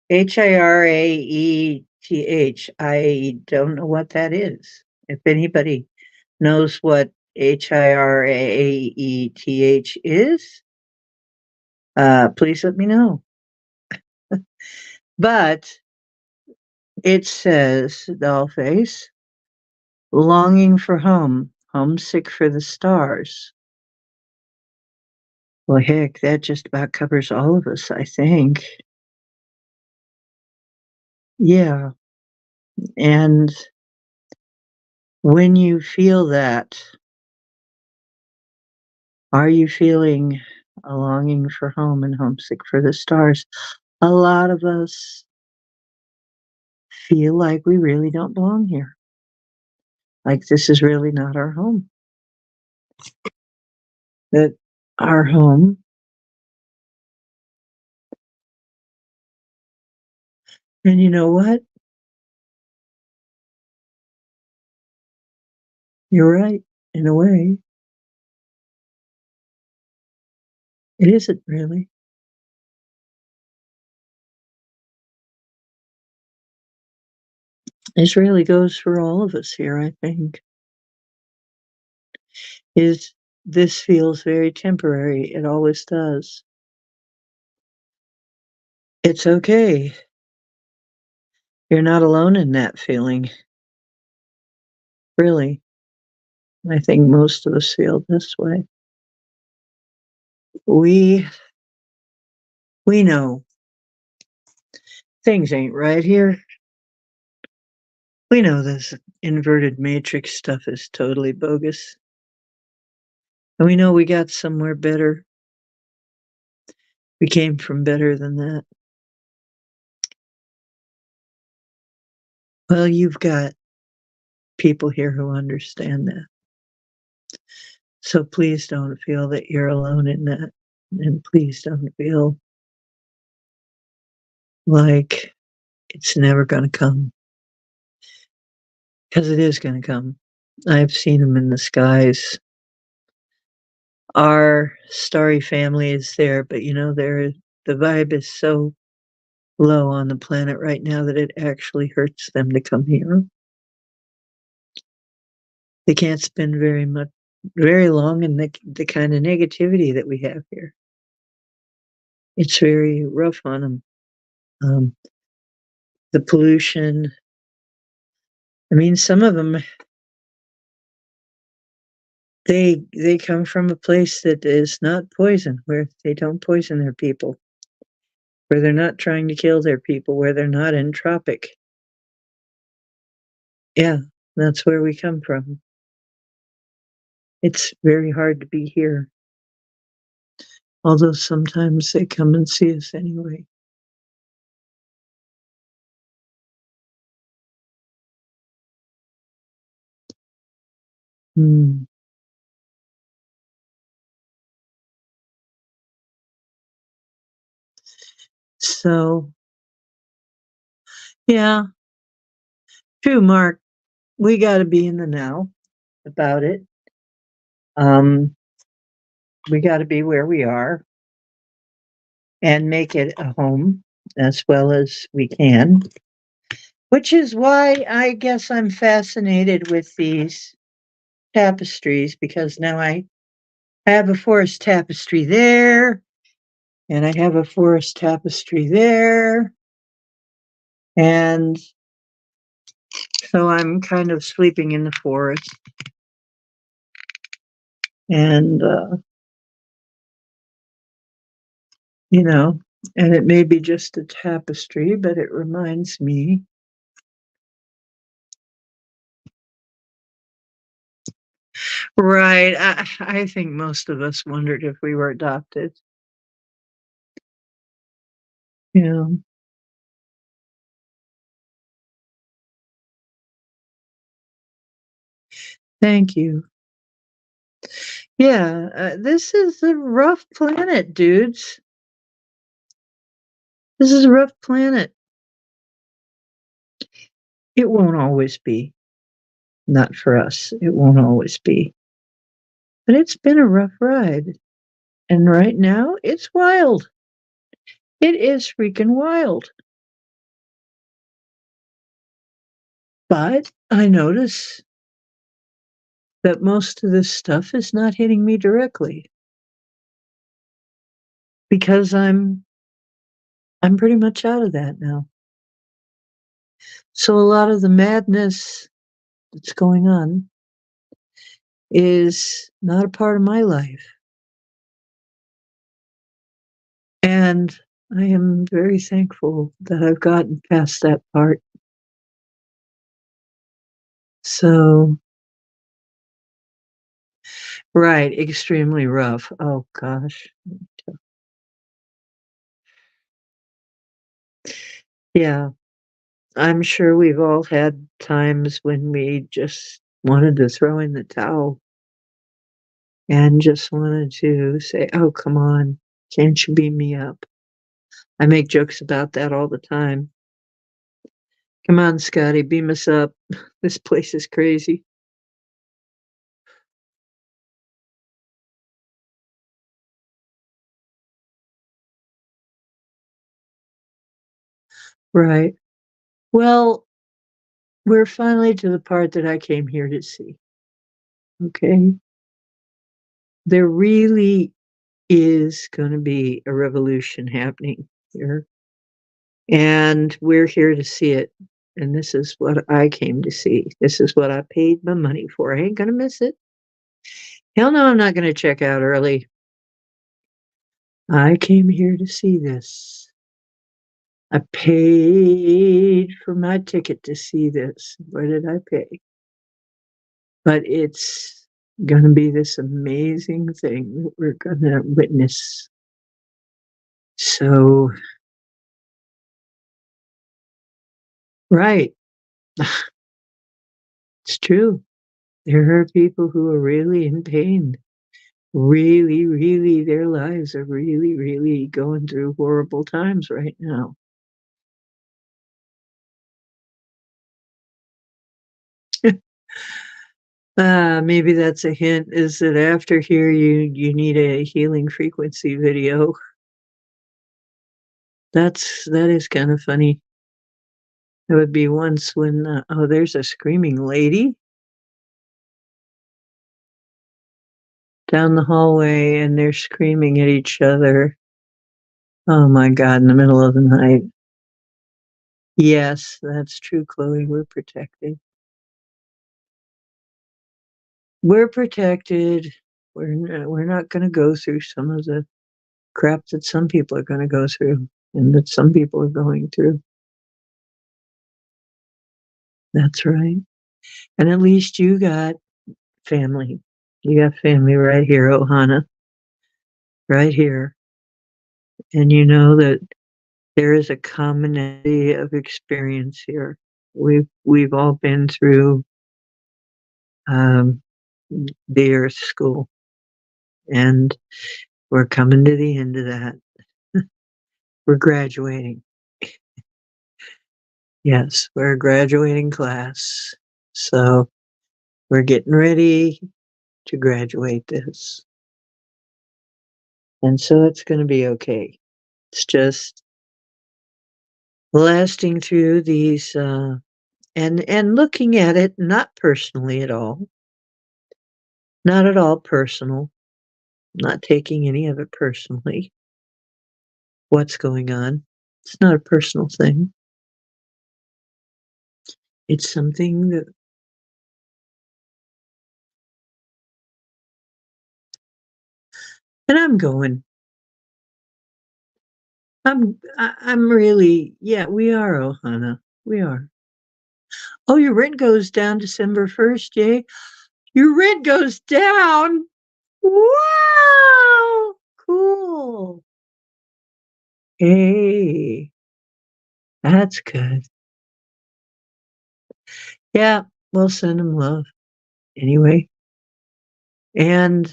Hiraeth. I don't know what that is. If anybody knows what Hiraeth is, please let me know. But it says, Dollface, longing for home, homesick for the stars. Well, heck, that just about covers all of us, I think. Yeah. And When you feel that, are you feeling a longing for home and homesick for the stars? A lot of us feel like we really don't belong here. Like this is really not our home. That our home, and you know what? You're right. In a way, it isn't really. This really goes for all of us here, I think. Is this feels very temporary. It always does. It's okay. You're not alone in that feeling. Really. I think most of us feel this way. We we know things ain't right here. We know this inverted matrix stuff is totally bogus. And we know we got somewhere better. We came from better than that. Well, you've got people here who understand that. So please don't feel that you're alone in that. And please don't feel like it's never going to come. Because it is going to come. I've seen them in the skies. Our starry family is there, but you know, the vibe is so low on the planet right now that it actually hurts them to come here. They can't spend very long in the kind of negativity that we have here. It's very rough on them. Um, the pollution. I mean, some of them they come from a place that is not poison, where they don't poison their people, where they're not trying to kill their people, where they're not entropic. Yeah, that's where we come from. It's very hard to be here, although sometimes they come and see us anyway. Mm. So, yeah, true, Mark. We got to be in the now about it. Um, we got to be where we are and make it a home as well as we can, which is why I guess I'm fascinated with these tapestries because now I have a forest tapestry there and I have a forest tapestry there. And so I'm kind of sleeping in the forest. And, you know, and it may be just a tapestry, but it reminds me. Right. I think most of us wondered if we were adopted. Yeah. Thank you. Yeah. This is a rough planet, dudes. This is a rough planet. It won't always be. Not for us. It won't always be. But it's been a rough ride. And right now, it's wild. It is freaking wild. But I notice that most of this stuff is not hitting me directly because I'm pretty much out of that now. So a lot of the madness that's going on is not a part of my life. And I am very thankful that I've gotten past that part. So Right, extremely rough. Oh gosh. Yeah, I'm sure we've all had times when we just wanted to throw in the towel and just wanted to say, "Oh, come on, can't you beam me up?" I make jokes about that all the time. "Come on, Scotty, beam us up. This place is crazy." Right. Well, we're finally to the part that I came here to see, okay? There really is gonna be a revolution happening here, and we're here to see it, and this is what I came to see. This is what I paid my money for. I ain't gonna miss it. Hell no, I'm not gonna check out early. I came here to see this. I paid for my ticket to see this. What did I pay? But it's gonna be this amazing thing that we're gonna witness. So, right, it's true. There are people who are really in pain. Really, really, their lives are really, really going through horrible times right now. Maybe that's a hint, is that after here, you need a healing frequency video. That is kinda funny. It would be once when, oh, there's a screaming lady down the hallway, and they're screaming at each other. Oh my god, in the middle of the night. Yes, that's true, Chloe, we're protected. We're protected. We're not gonna go through some of the crap that some people are gonna go through and that some people are going through. That's right. And at least you got family. You got family right here, Ohana, right here. And you know that there is a commonality of experience here. We've all been through um, the Earth School, and we're coming to the end of that. We're graduating. Yes, we're a graduating class. So we're getting ready to graduate this. And so it's going to be okay. It's just lasting through these and looking at it not personally at all, not at all personal, not taking any of it personally. What's going on? It's not a personal thing. It's something that, and I'm going. I'm really, yeah, we are, Ohana. We are. Oh, your rent goes down December 1st, yay. Your rent goes down. Wow. Cool. Hey, that's good. Yeah, we'll send them love anyway. And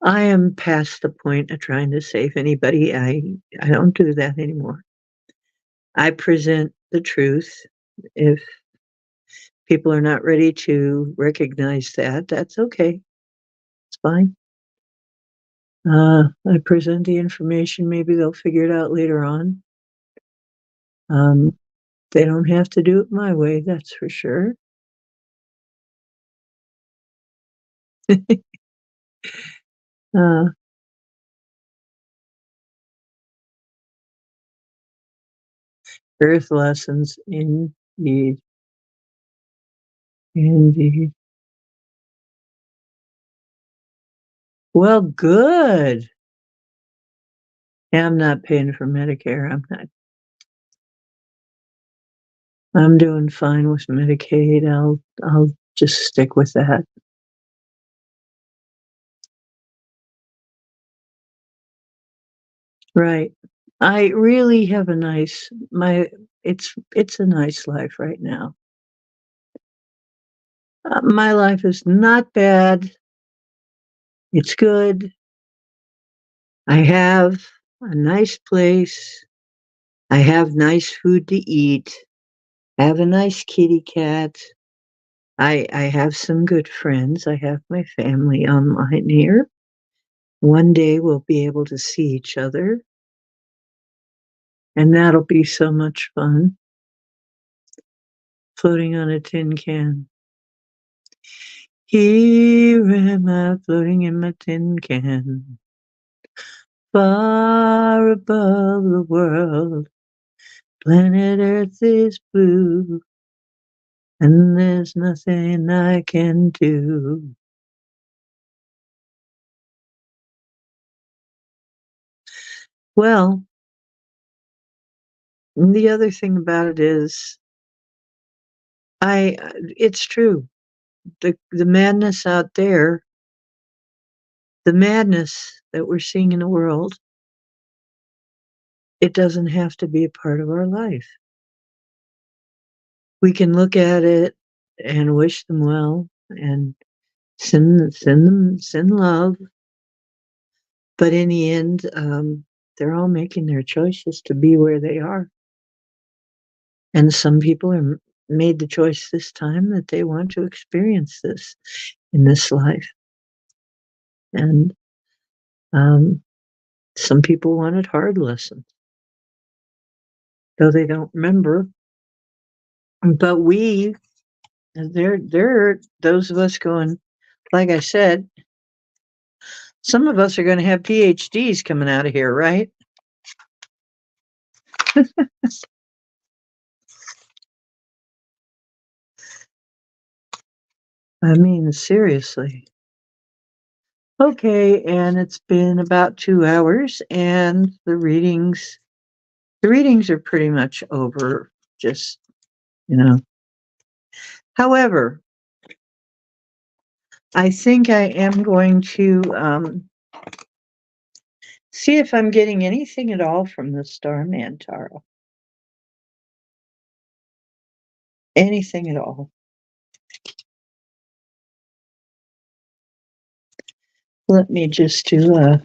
I am past the point of trying to save anybody. I don't do that anymore. I present the truth. If people are not ready to recognize that, that's okay. It's fine. I present the information. Maybe they'll figure it out later on. Um, they don't have to do it my way, that's for sure. uh, Earth lessons, indeed, indeed. Well, good. Yeah, I'm not paying for Medicare. I'm not. I'm doing fine with Medicaid. I'll just stick with that. Right. I really have a nice my it's a nice life right now. My life is not bad. It's good. I have a nice place. I have nice food to eat. I have a nice kitty cat. I have some good friends. I have my family online here. One day we'll be able to see each other, and that'll be so much fun. Floating on a tin can. Here am I floating in my tin can, far above the world. Planet Earth is blue, and there's nothing I can do. Well, the other thing about it is, it's true. The madness out there, the madness that we're seeing in the world, it doesn't have to be a part of our life. We can look at it and wish them well and send love, but in the end, they're all making their choices to be where they are, and some people are made the choice this time that they want to experience this in this life, and um, some people wanted hard lessons, though they don't remember. But there are those of us going, like I said, some of us are going to have PhDs coming out of here, right? I mean, seriously. Okay, and it's been about 2 hours, and the readings are pretty much over. Just you know. However, I think I am going to see if I'm getting anything at all from the Starman Tarot. Anything at all. Let me just do a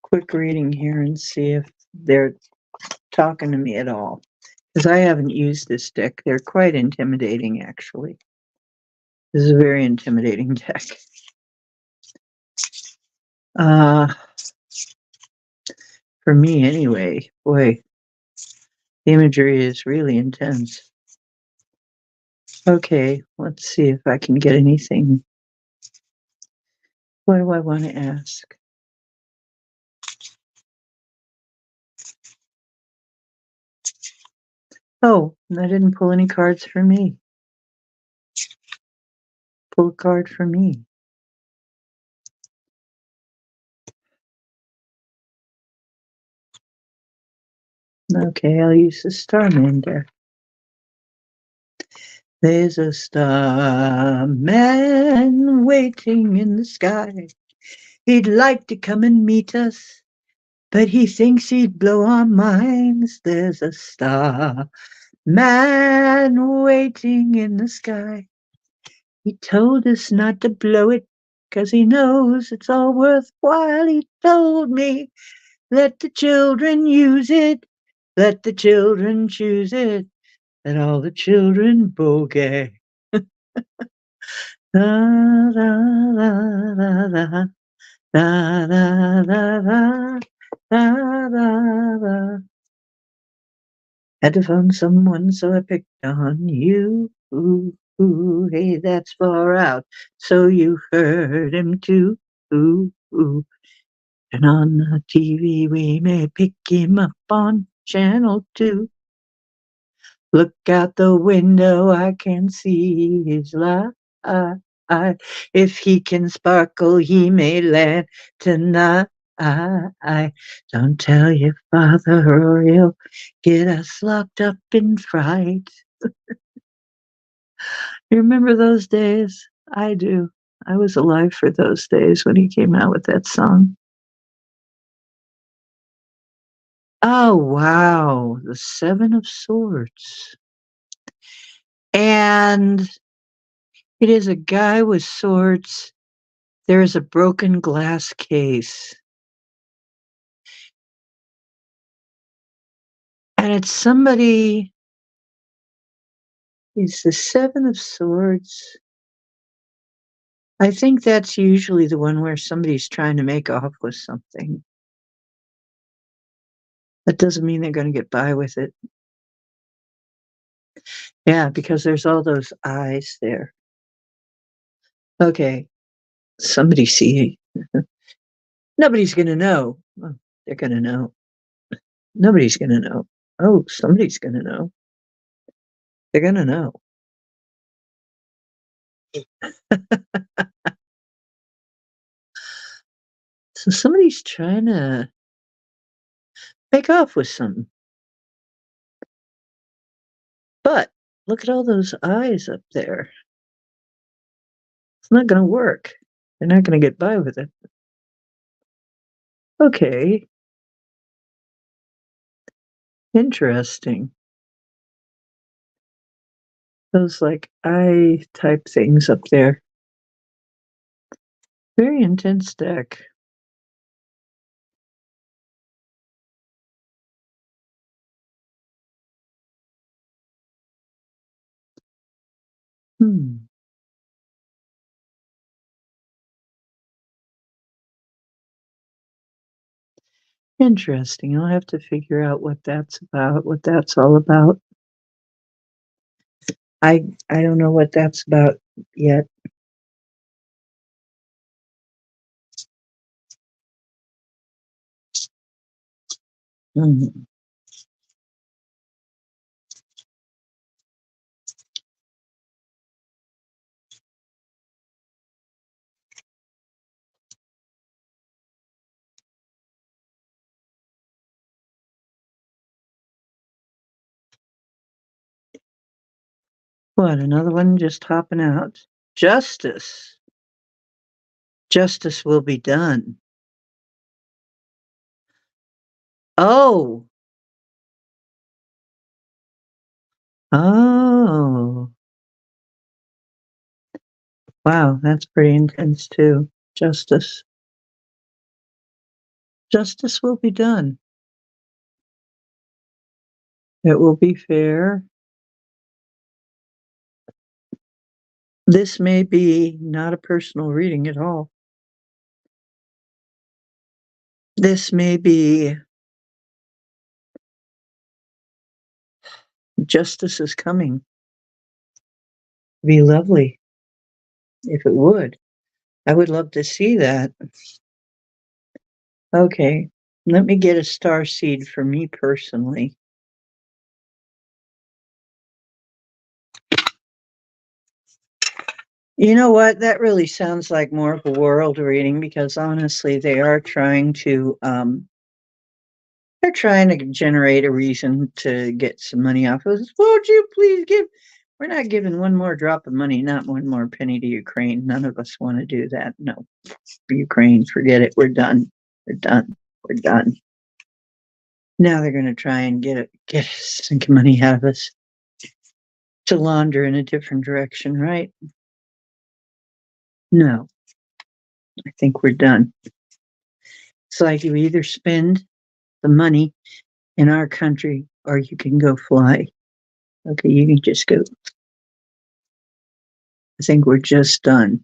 quick reading here and see if they're talking to me at all. Because I haven't used this deck. They're quite intimidating, actually. This is a very intimidating deck. Uh, for me, anyway. Boy, the imagery is really intense. Okay, let's see if I can get anything. What do I want to ask? Oh, I didn't pull any cards for me. Pull a card for me. Okay, I'll use the Starman deck. There's a starman waiting in the sky. He'd like to come and meet us, but he thinks he'd blow our minds. There's a starman waiting in the sky. He told us not to blow it, 'cause he knows it's all worthwhile. He told me, let the children use it, let the children choose it, let all the children bogey. Da, da, da, da, da, da, da, da, da, da, da, da. Had to phone someone, so I picked on you. Ooh, ooh, hey, that's far out. So you heard him too. Ooh, ooh. And on the TV, we may pick him up on channel 2. Look out the window, I can see his light. If he can sparkle, he may land tonight. Don't tell your father or he'll get us locked up in fright. You remember those days? I do. I was alive for those days when he came out with that song. Oh, wow. The Seven of Swords. And it is a guy with swords. There is a broken glass case. And it's somebody. It's the Seven of Swords. I think that's usually the one where somebody's trying to make off with something. That doesn't mean they're going to get by with it. Yeah, because there's all those eyes there. Okay, somebody see. Nobody's going to know. Oh, they're going to know. Nobody's going to know. Oh, somebody's going to know. They're going to know. So somebody's trying to make off with something. But look at all those eyes up there. It's not going to work. They're not going to get by with it. Okay, interesting. Those like eye type things up there. Very intense deck. Hmm. Interesting. I'll have to figure out what that's about, what that's all about. I don't know what that's about yet. Hmm. What, another one just hopping out? Justice. Justice will be done. Oh. Oh. Wow, that's pretty intense too. Justice. Justice will be done. It will be fair. This may be not a personal reading at all. This may be justice is coming. Be lovely if it would. I would love to see that. Okay, let me get a star seed for me personally. You know what? That really sounds like more of a world reading because honestly, they're trying to generate a reason to get some money off of us. Would you please give? We're not giving one more drop of money, not one more penny to Ukraine. None of us want to do that. No, Ukraine, forget it. We're done. We're done. We're done. Now they're going to try and get some money out of us to launder in a different direction, right? No, I think we're done. It's like you either spend the money in our country or you can go fly. Okay, you can just go. I think we're just done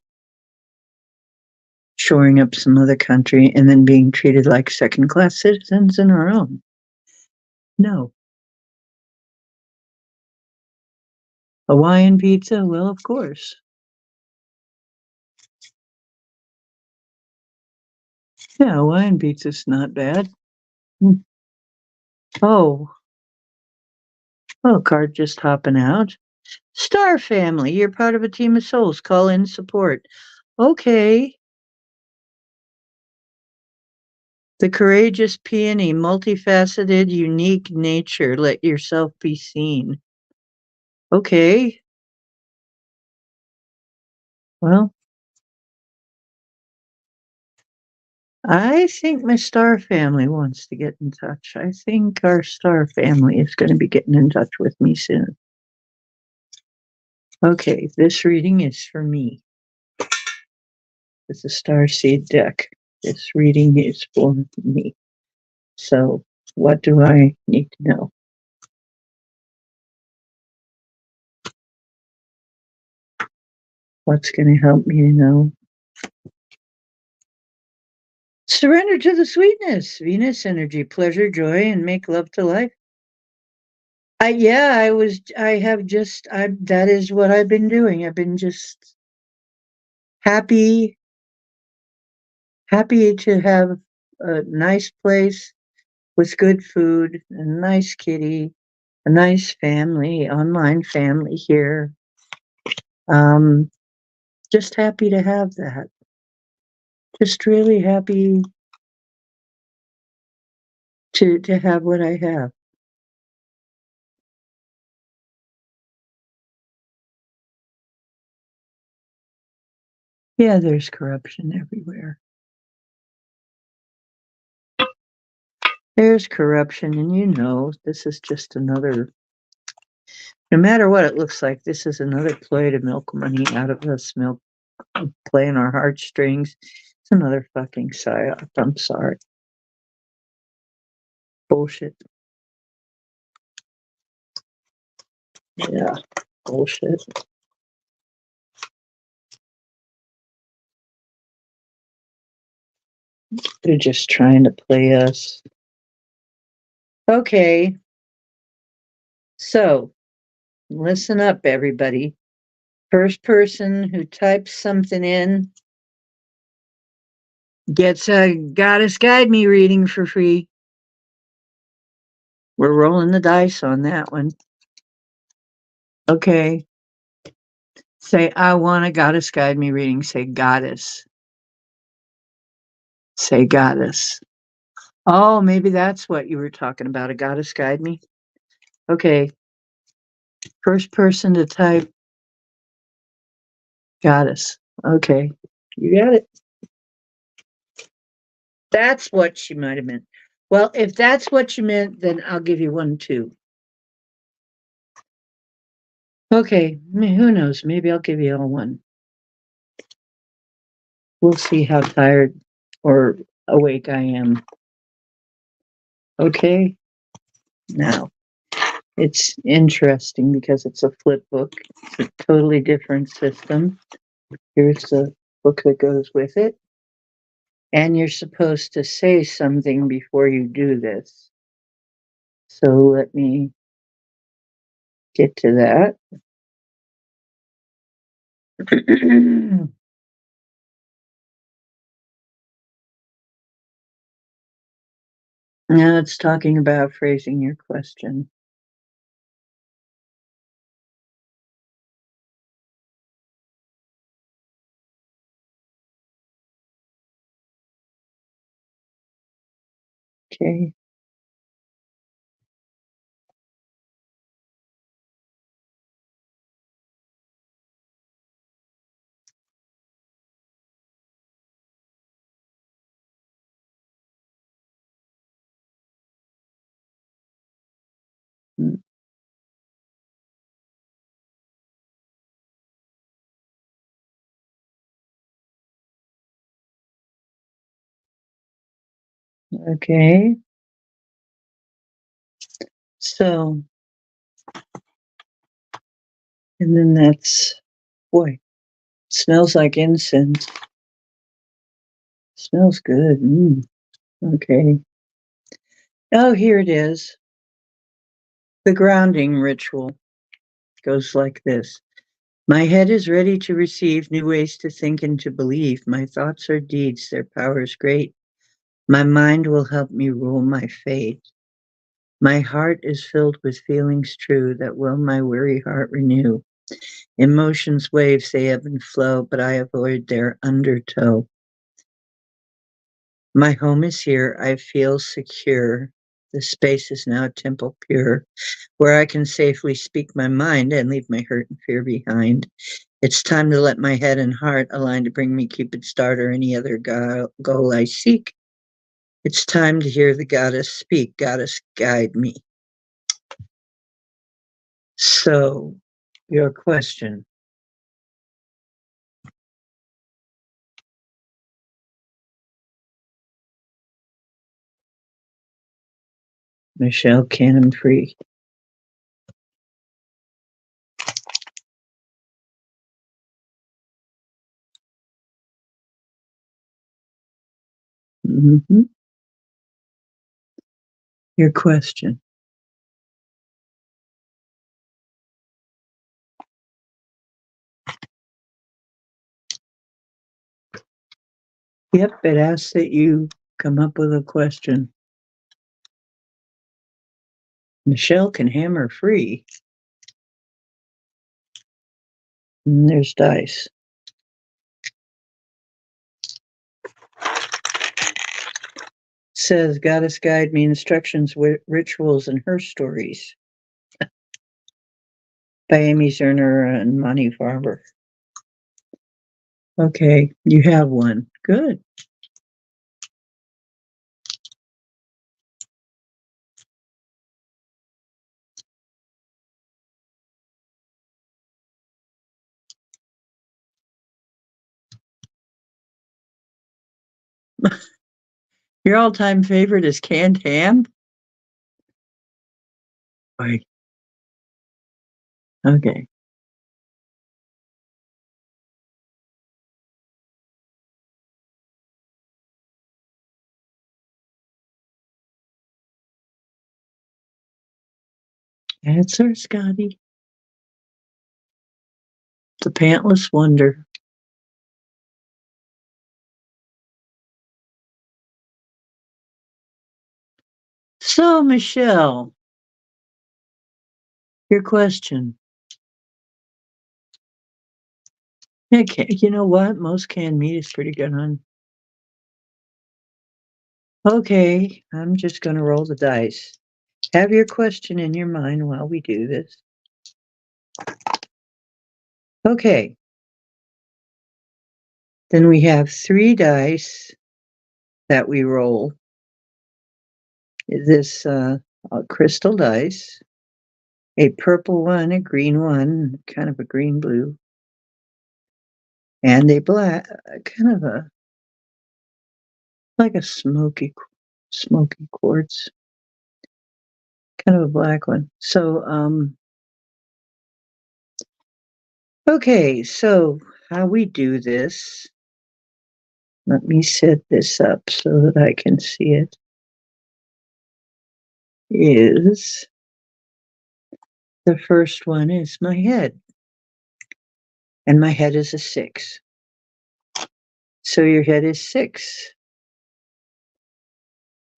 shoring up some other country and then being treated like second class citizens in our own. No. Hawaiian pizza? Well, of course. Yeah, Hawaiian pizza's not bad. Hmm. Oh, oh, card just hopping out. Star family, you're part of a team of souls. Call in support. Okay. The courageous peony, multifaceted, unique nature. Let yourself be seen. Okay. Well, I think my star family wants to get in touch. I think our star family is going to be getting in touch with me soon. Okay, this reading is for me. It's a starseed deck. This reading is for me. So, what do I need to know? What's going to help me to know? Surrender to the sweetness, Venus energy, pleasure, joy, and make love to life. That is what I've been doing. I've been just happy, happy to have a nice place with good food, a nice kitty, a nice family, online family here. Um, just happy to have that. Just really happy to have what I have. Yeah, there's corruption everywhere. There's corruption, and this is just another, no matter what it looks like, this is another ploy to milk money out of us, playing our heartstrings. It's another fucking psyop. I'm sorry. Bullshit. Yeah, bullshit. They're just trying to play us. Okay. So, listen up, everybody. First person who types something in gets a Goddess Guide Me reading for free. We're rolling the dice on that one. Okay. Say, I want a Goddess Guide Me reading. Say, Goddess. Say, Goddess. Oh, maybe that's what you were talking about. A Goddess Guide Me? Okay. First person to type Goddess. Okay. You got it. That's what she might have meant. Well, if that's what you meant, then I'll give you one too. Okay, who knows? Maybe I'll give you all one. We'll see how tired or awake I am. Okay, now it's interesting because it's a flip book. It's a totally different system. Here's the book that goes with it. And you're supposed to say something before you do this. So let me get to that. Now it's talking about phrasing your question. Okay. Okay. So, and then boy, smells like incense. Smells good. Okay. Oh, here it is. The grounding ritual goes like this. My head is ready to receive new ways to think and to believe. My thoughts are deeds, their power is great. My mind will help me rule my fate. My heart is filled with feelings true that will my weary heart renew. Emotions waves, they ebb and flow, but I avoid their undertow. My home is here, I feel secure. The space is now temple pure, where I can safely speak my mind and leave my hurt and fear behind. It's time to let my head and heart align to bring me Cupid's dart or any other goal I seek. It's time to hear the goddess speak. Goddess, guide me. So, your question. Michelle Cannon Free. Mm-hmm. Your question. Yep, it asks that you come up with a question. Michelle can hammer free. And there's dice. Says, Goddess guide me instructions, rituals, and her stories. By Amy Zerner and Monty Farber. Okay, you have one. Good. Your all-time favorite is canned ham? Right. Okay. Answer, Scotty. The pantless wonder. So, Michelle, your question. Okay, you know what? Most canned meat is pretty good, hon. Okay, I'm just going to roll the dice. Have your question in your mind while we do this. Okay. Then we have 3 dice that we roll. This crystal dice, a purple one, a green one, kind of a green blue, and a black, kind of a like a smoky quartz, kind of a black one. So, okay, so how we do this? Let me set this up so that I can see it. Is the first one is my head, and my head is a 6. So your head is 6.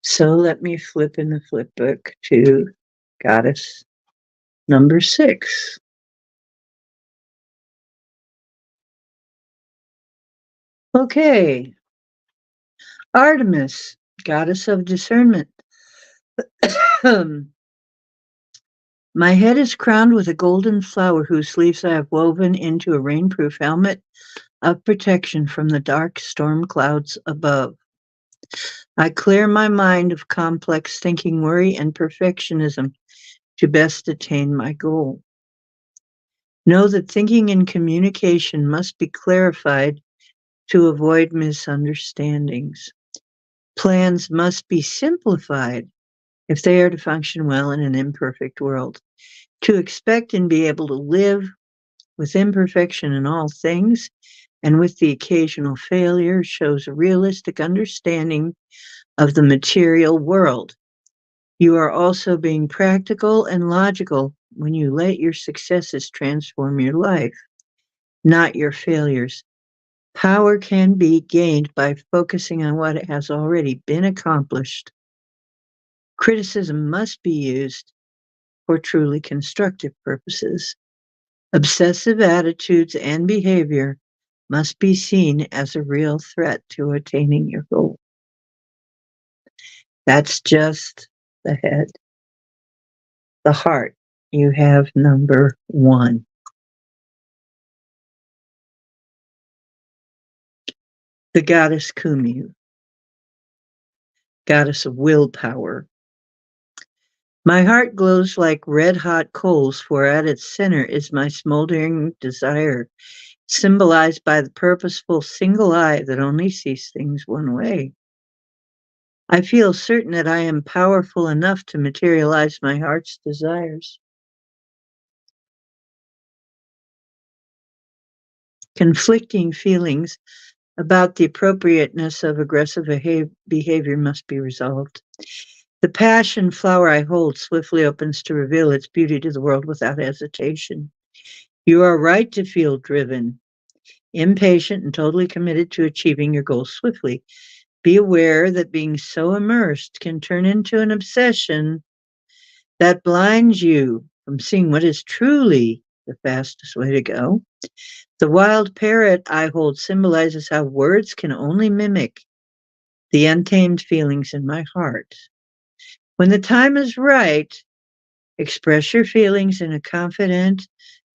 So let me flip in the flip book to goddess number 6. Okay. Artemis, goddess of discernment. My head is crowned with a golden flower whose leaves I have woven into a rainproof helmet of protection from the dark storm clouds above. I clear my mind of complex thinking, worry, and perfectionism to best attain my goal. Know that thinking and communication must be clarified to avoid misunderstandings. Plans must be simplified if they are to function well in an imperfect world. To expect and be able to live with imperfection in all things and with the occasional failure shows a realistic understanding of the material world. You are also being practical and logical when you let your successes transform your life, not your failures. Power can be gained by focusing on what has already been accomplished. Criticism must be used for truly constructive purposes. Obsessive attitudes and behavior must be seen as a real threat to attaining your goal. That's just the head. The heart, you have number 1. The goddess Kumu. goddess of willpower. My heart glows like red hot coals, for at its center is my smoldering desire, symbolized by the purposeful single eye that only sees things one way. I feel certain that I am powerful enough to materialize my heart's desires. Conflicting feelings about the appropriateness of aggressive behavior must be resolved. The passion flower I hold swiftly opens to reveal its beauty to the world without hesitation. You are right to feel driven, impatient, and totally committed to achieving your goals swiftly. Be aware that being so immersed can turn into an obsession that blinds you from seeing what is truly the fastest way to go. The wild parrot I hold symbolizes how words can only mimic the untamed feelings in my heart. When the time is right, express your feelings in a confident,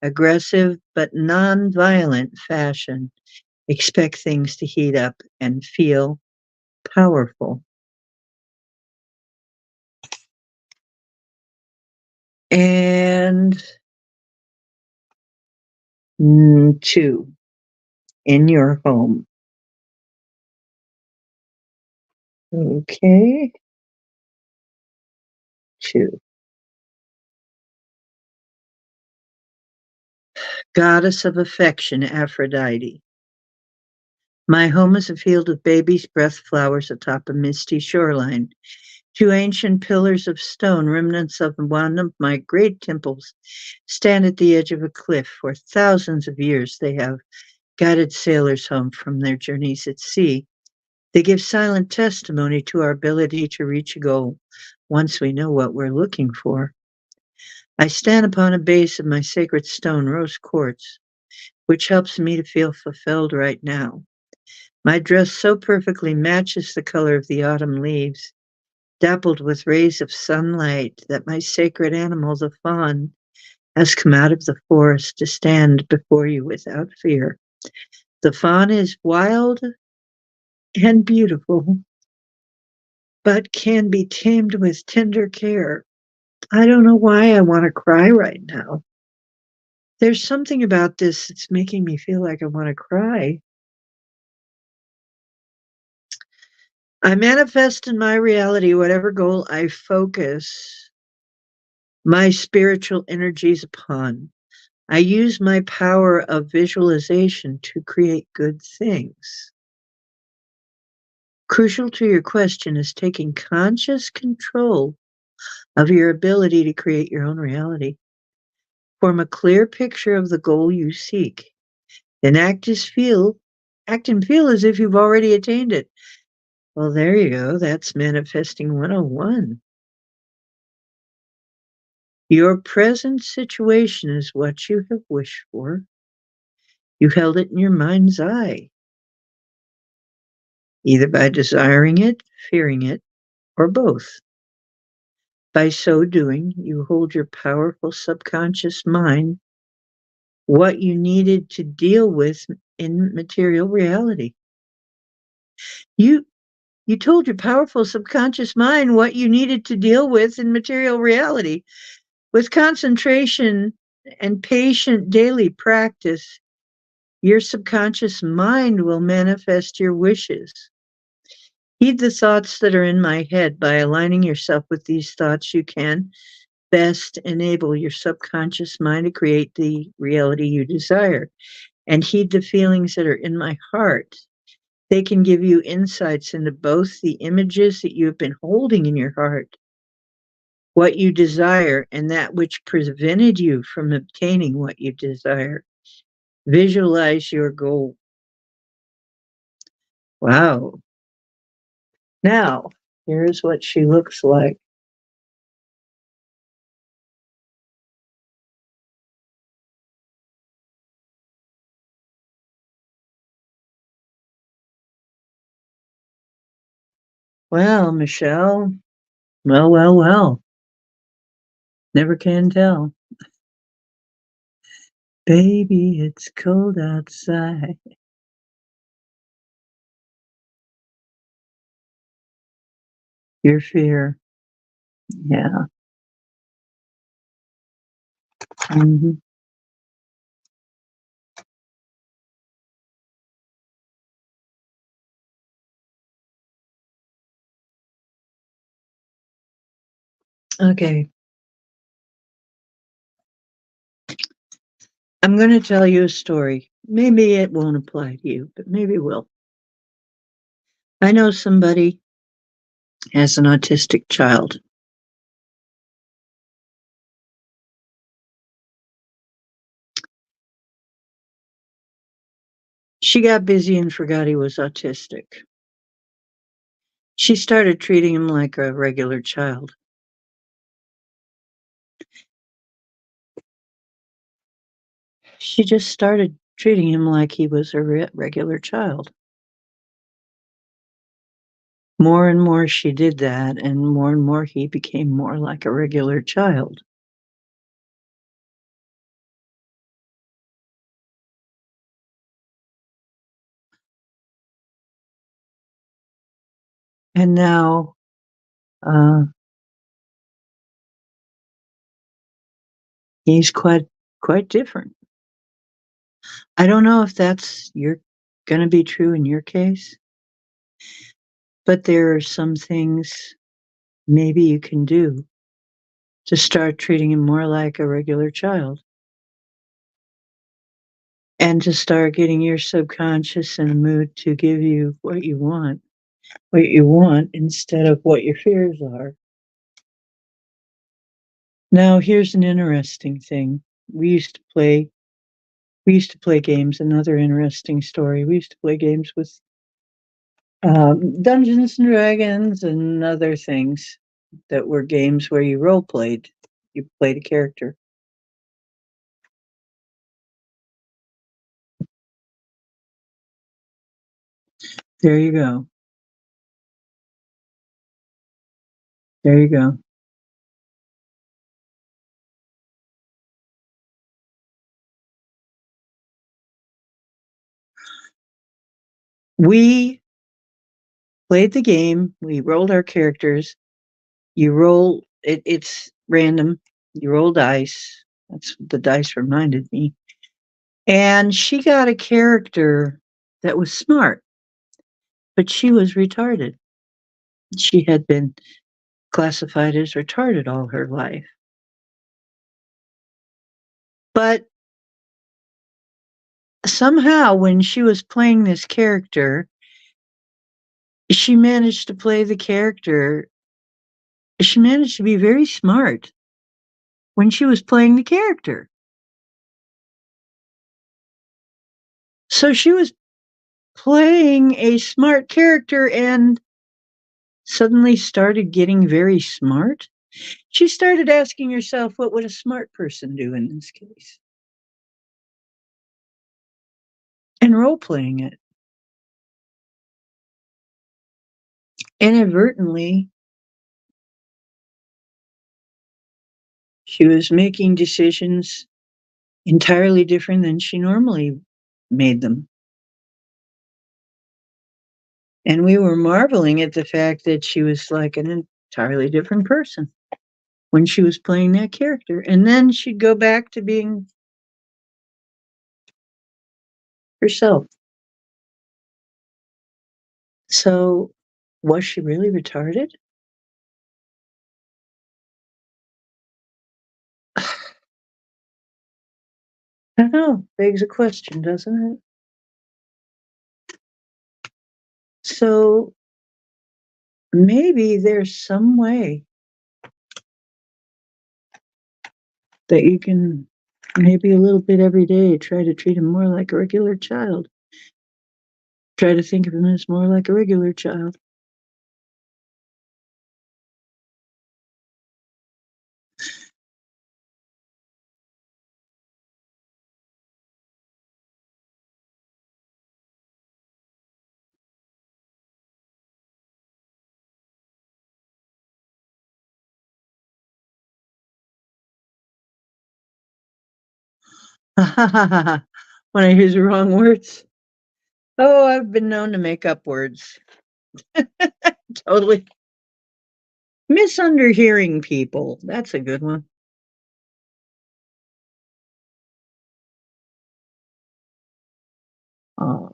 aggressive, but non-violent fashion. Expect things to heat up and feel powerful. And two, in your home. Okay, two. Goddess of affection, Aphrodite. My home is a field of baby's breath flowers atop a misty shoreline. Two ancient pillars of stone, remnants of one of my great temples, stand at the edge of a cliff. For thousands of years, they have guided sailors home from their journeys at sea. They give silent testimony to our ability to reach a goal once we know what we're looking for. I stand upon a base of my sacred stone, rose quartz, which helps me to feel fulfilled right now. My dress so perfectly matches the color of the autumn leaves, dappled with rays of sunlight, that my sacred animal, the fawn, has come out of the forest to stand before you without fear. The fawn is wild and beautiful, but can be tamed with tender care. I don't know why I want to cry right now. There's something about this that's making me feel like I want to cry. I manifest in my reality whatever goal I focus my spiritual energies upon. I use my power of visualization to create good things. Crucial to your question is taking conscious control of your ability to create your own reality. Form a clear picture of the goal you seek. Then act and feel as if you've already attained it. Well, there you go. That's manifesting 101. Your present situation is what you have wished for. You held it in your mind's eye, either by desiring it, fearing it, or both. By so doing, you hold your powerful subconscious mind what you needed to deal with in material reality. You you told your powerful subconscious mind what you needed to deal with in material reality. With concentration and patient daily practice, your subconscious mind will manifest your wishes. Heed the thoughts that are in my head. By aligning yourself with these thoughts, you can best enable your subconscious mind to create the reality you desire. And heed the feelings that are in my heart. They can give you insights into both the images that you have been holding in your heart, what you desire, and that which prevented you from obtaining what you desire. Visualize your goal. Wow. Now, here's what she looks like. Well, Michelle, well. Never can tell. Baby, it's cold outside. Your fear. Yeah. Mhm. Okay. I'm gonna tell you a story. Maybe it won't apply to you, but maybe it will. I know somebody has an autistic child. She got busy and forgot he was autistic. She started treating him like a regular child. She just started treating him like he was a regular child. More and more she did that, and more he became more like a regular child. And now, uh, he's quite different. I don't know if that's you're gonna be true in your case, but there are some things maybe you can do to start treating him more like a regular child and to start getting your subconscious in a mood to give you what you want instead of what your fears are. Now, here's an interesting thing. We used to play we used to play games. Another interesting story. We used to play games with Dungeons and Dragons and other things that were games where you role played. You played a character. There you go. There you go. We played the game. We rolled our characters. You roll it. It's random. You roll dice. That's what the dice reminded me. And she got a character that was smart, but she was retarded. She had been classified as retarded all her life. But somehow, when she was playing this character, she managed to play the character. She managed to be very smart when she was playing the character. So she was playing a smart character and suddenly started getting very smart. She started asking herself, what would a smart person do in this case? And role playing it. Inadvertently, she was making decisions entirely different than she normally made them. And we were marveling at the fact that she was like an entirely different person when she was playing that character. And then she'd go back to being herself. So, was she really retarded? I don't know. Begs a question, doesn't it? So, maybe there's some way that you can, maybe a little bit every day, try to treat him more like a regular child. Try to think of him as more like a regular child. When I use the wrong words. Oh, I've been known to make up words. Totally. Misunderhearing people. That's a good one. Oh,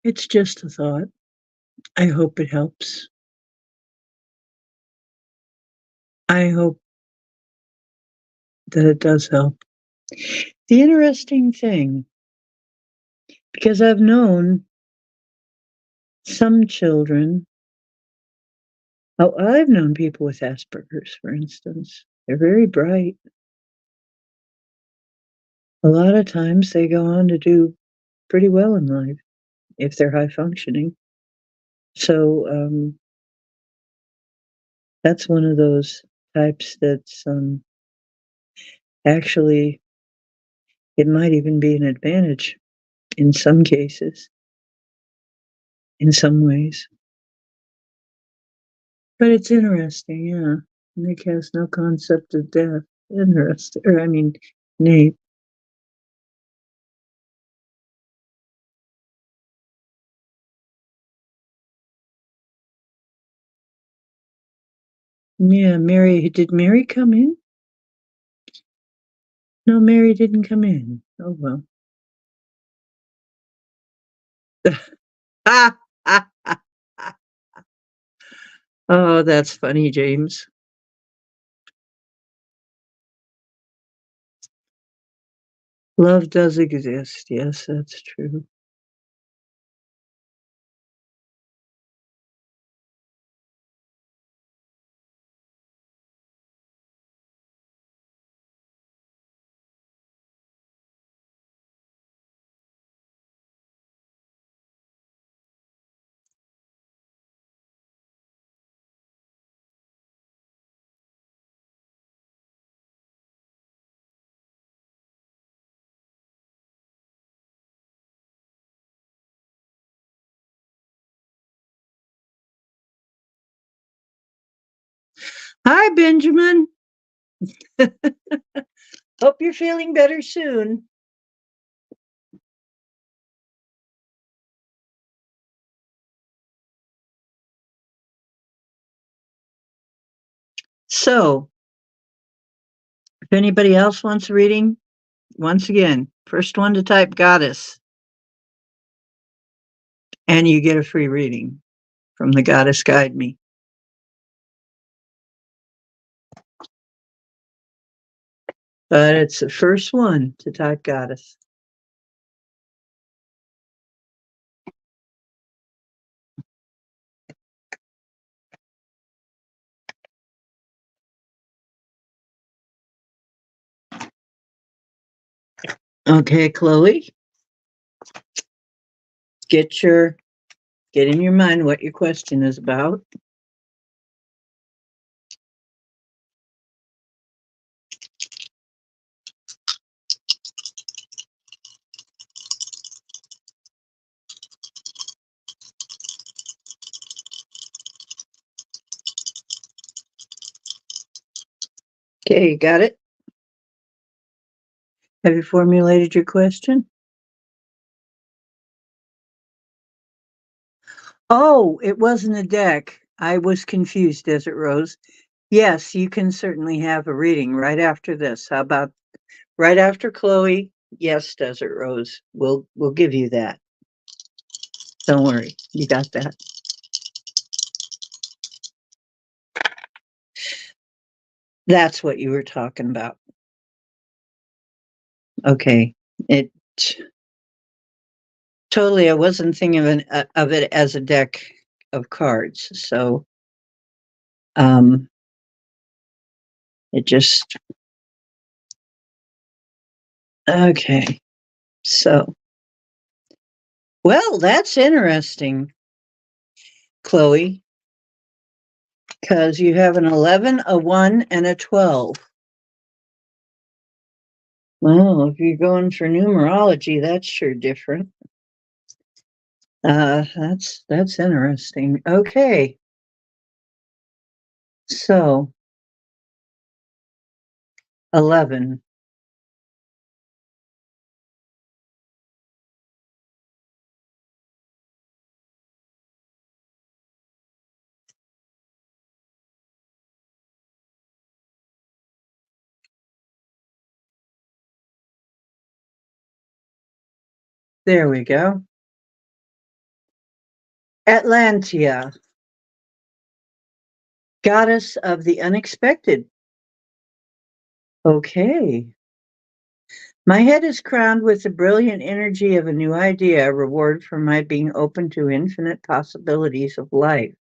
it's just a thought. I hope it helps. I hope that it does help. The interesting thing, because I've known some children, oh, I've known people with Asperger's, for instance. They're very bright. A lot of times they go on to do pretty well in life if they're high functioning. So that's one of those types that's actually, it might even be an advantage in some cases, in some ways. But it's interesting, yeah. Nick has no concept of death. Interesting. Or, I mean, Nate. Yeah, Mary. Did Mary come in? No, Mary didn't come in. Oh, well. Ah, ah, ah, ah. Oh, that's funny, James. Love does exist. Yes, that's true. Hi, Benjamin. Hope you're feeling better soon. So, if anybody else wants a reading, once again, first one to type goddess, and you get a free reading from the Goddess Guide Me. But it's the first one to type goddess. Okay, Chloe, get in your mind what your question is about. Okay, you got it? Have you formulated your question? Oh, it wasn't a deck. I was confused, Desert Rose. Yes, you can certainly have a reading right after this. How about right after Chloe? Yes, Desert Rose. We'll give you that. Don't worry. You got that. That's what you were talking about. Okay. It totally, I wasn't thinking of it as a deck of cards. So um it just okay. So well, that's interesting, Chloe. Because you have an 11, a 1, and a 12. Well, if you're going for numerology, that's sure different. That's interesting. Okay. So 11. There we go. Atlantia, goddess of the unexpected. Okay. My head is crowned with the brilliant energy of a new idea, a reward for my being open to infinite possibilities of life.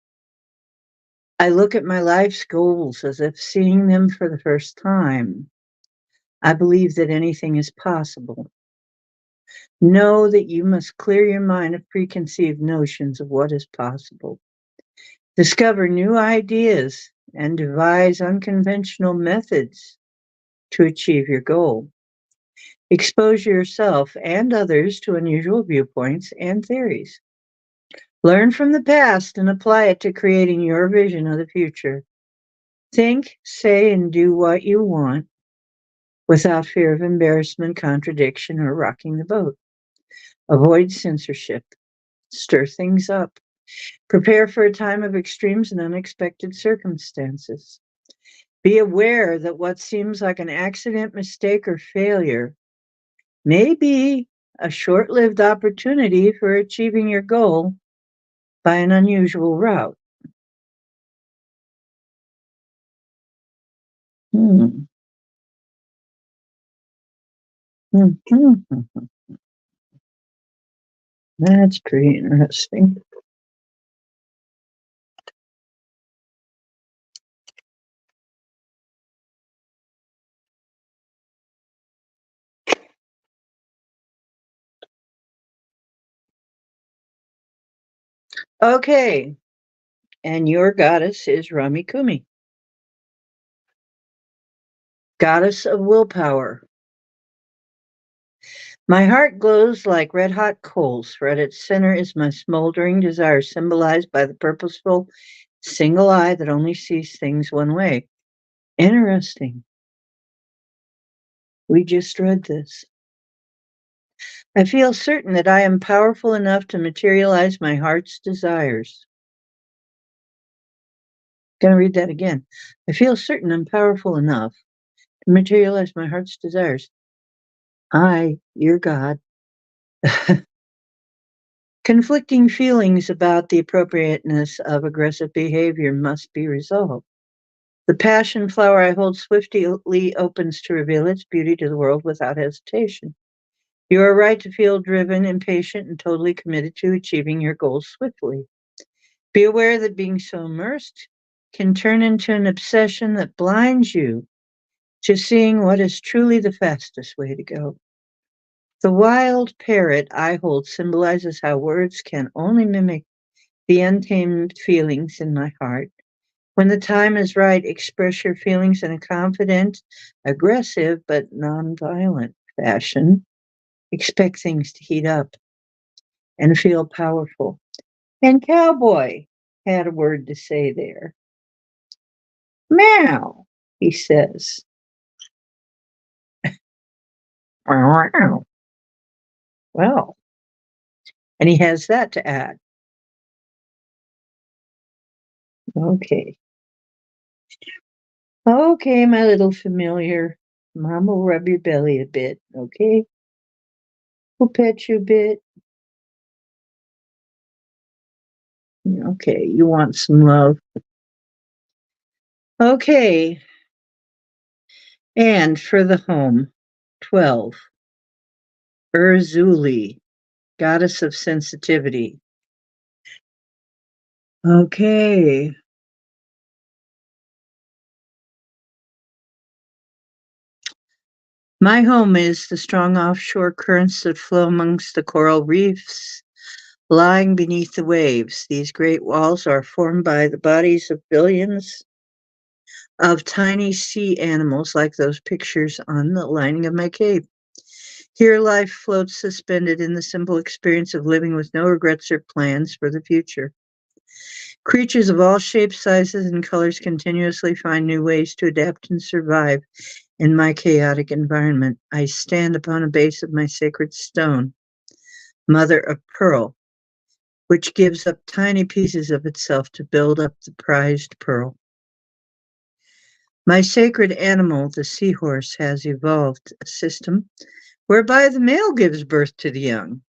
I look at my life's goals as if seeing them for the first time. I believe that anything is possible. Know that you must clear your mind of preconceived notions of what is possible. Discover new ideas and devise unconventional methods to achieve your goal. Expose yourself and others to unusual viewpoints and theories. Learn from the past and apply it to creating your vision of the future. Think, say, and do what you want without fear of embarrassment, contradiction, or rocking the boat. Avoid censorship. Stir things up. Prepare for a time of extremes and unexpected circumstances. Be aware that what seems like an accident, mistake, or failure may be a short lived opportunity for achieving your goal by an unusual route. Hmm. Mhm. That's pretty interesting. Okay, and your goddess is Ramikumi, goddess of willpower. My heart glows like red hot coals, for at its center is my smoldering desire, symbolized by the purposeful single eye that only sees things one way. Interesting. We just read this. I feel certain that I am powerful enough to materialize my heart's desires. Gonna read that again. I feel certain I'm powerful enough to materialize my heart's desires. I, your God. Conflicting feelings about the appropriateness of aggressive behavior must be resolved. The passion flower I hold swiftly opens to reveal its beauty to the world without hesitation. You are right to feel driven, impatient, and totally committed to achieving your goals swiftly. Be aware that being so immersed can turn into an obsession that blinds you to seeing what is truly the fastest way to go. The wild parrot I hold symbolizes how words can only mimic the untamed feelings in my heart. When the time is right, express your feelings in a confident, aggressive, but nonviolent fashion. Expect things to heat up and feel powerful. And Cowboy had a word to say there. Meow, he says. Wow. Well, and he has that to add. Okay. Okay, my little familiar. Mom will rub your belly a bit, okay? We'll pet you a bit. Okay, you want some love. Okay, and for the home, 12. Urzuli, goddess of sensitivity. Okay. My home is the strong offshore currents that flow amongst the coral reefs lying beneath the waves. These great walls are formed by the bodies of billions of tiny sea animals like those pictures on the lining of my cave. Here, life floats suspended in the simple experience of living with no regrets or plans for the future. Creatures of all shapes, sizes, and colors continuously find new ways to adapt and survive in my chaotic environment. I stand upon a base of my sacred stone, mother of pearl, which gives up tiny pieces of itself to build up the prized pearl. My sacred animal, the seahorse, has evolved a system whereby the male gives birth to the young.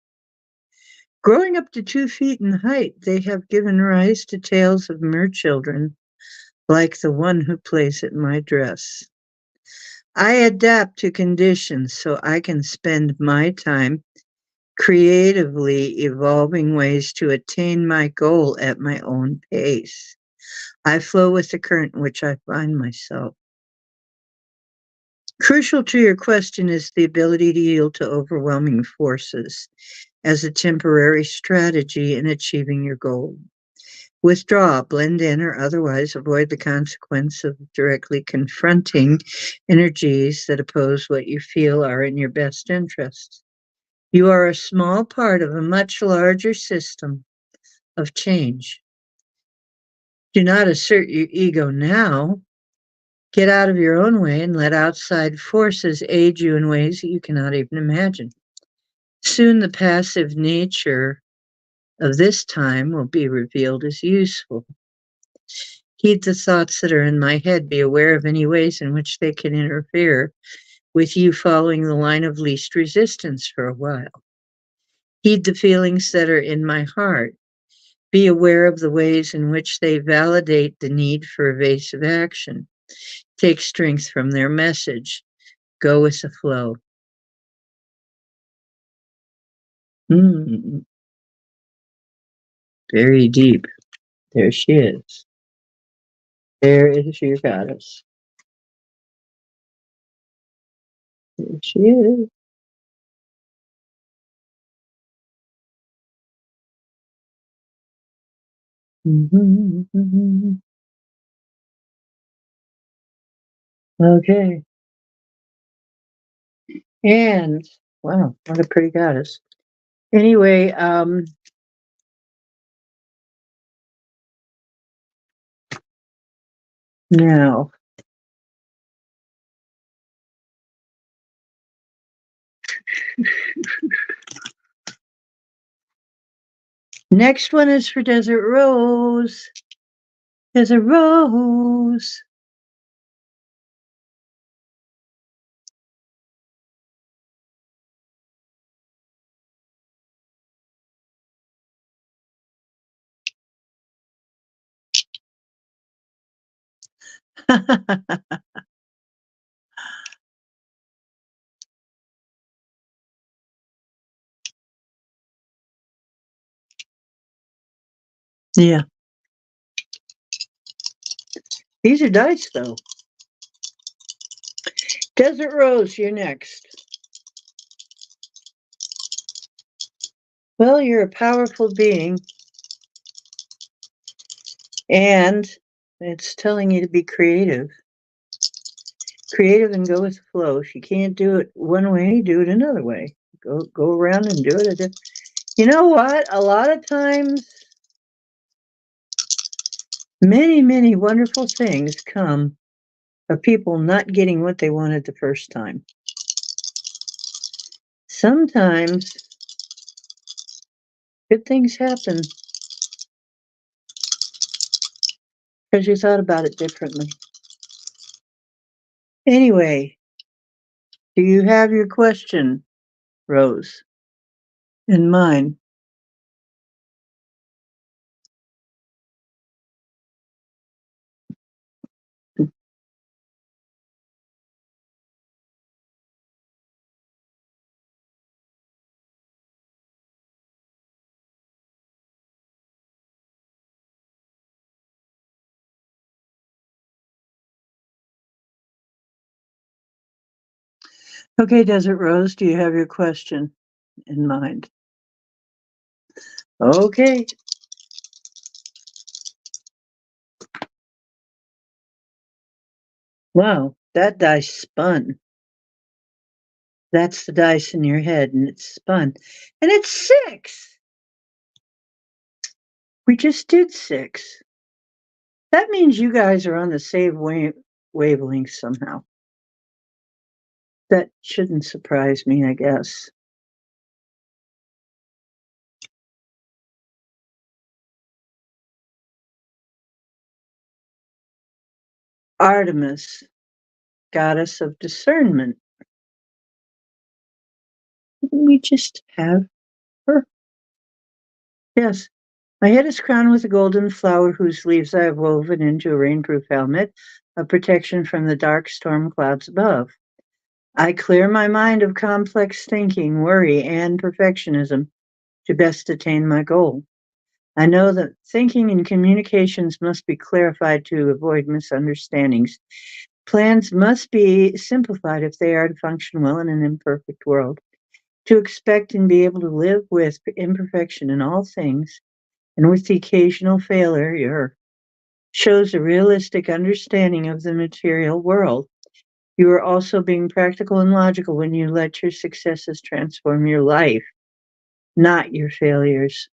Growing up to 2 feet in height, they have given rise to tales of mere children, like the one who plays at my dress. I adapt to conditions so I can spend my time creatively evolving ways to attain my goal at my own pace. I flow with the current in which I find myself. Crucial to your question is the ability to yield to overwhelming forces as a temporary strategy in achieving your goal. Withdraw, blend in, or otherwise avoid the consequence of directly confronting energies that oppose what you feel are in your best interests. You are a small part of a much larger system of change. Do not assert your ego now. Get out of your own way and let outside forces aid you in ways that you cannot even imagine. Soon the passive nature of this time will be revealed as useful. Heed the thoughts that are in my head. Be aware of any ways in which they can interfere with you following the line of least resistance for a while. Heed the feelings that are in my heart. Be aware of the ways in which they validate the need for evasive action. Take strength from their message. Go with the flow. Mm, very deep. There she is. There is your goddess. There she is. Mhm. Okay. And wow, what a pretty goddess. Anyway, now next one is for Desert Rose. Desert Rose. Yeah, these are dice though. Desert Rose, you're next. Well, you're a powerful being, and it's telling you to be creative. Creative and go with the flow. If you can't do it one way, do it another way. Go around and do it. You know what? A lot of times, many wonderful things come of people not getting what they wanted the first time. Sometimes good things happen because you thought about it differently. Anyway, do you have your question, Rose, in mind? Okay, Desert Rose, do you have your question in mind? Okay. Wow, that dice spun. That's the dice in your head, and it's spun. And it's 6. We just did 6. That means you guys are on the same wavelength somehow. That shouldn't surprise me, I guess. Artemis, goddess of discernment. We just have her. Yes. My head is crowned with a golden flower whose leaves I have woven into a rainproof helmet of protection from the dark storm clouds above. I clear my mind of complex thinking, worry, and perfectionism to best attain my goal. I know that thinking and communications must be clarified to avoid misunderstandings. Plans must be simplified if they are to function well in an imperfect world. To expect and be able to live with imperfection in all things, and with the occasional failure, shows a realistic understanding of the material world. You are also being practical and logical when you let your successes transform your life, not your failures.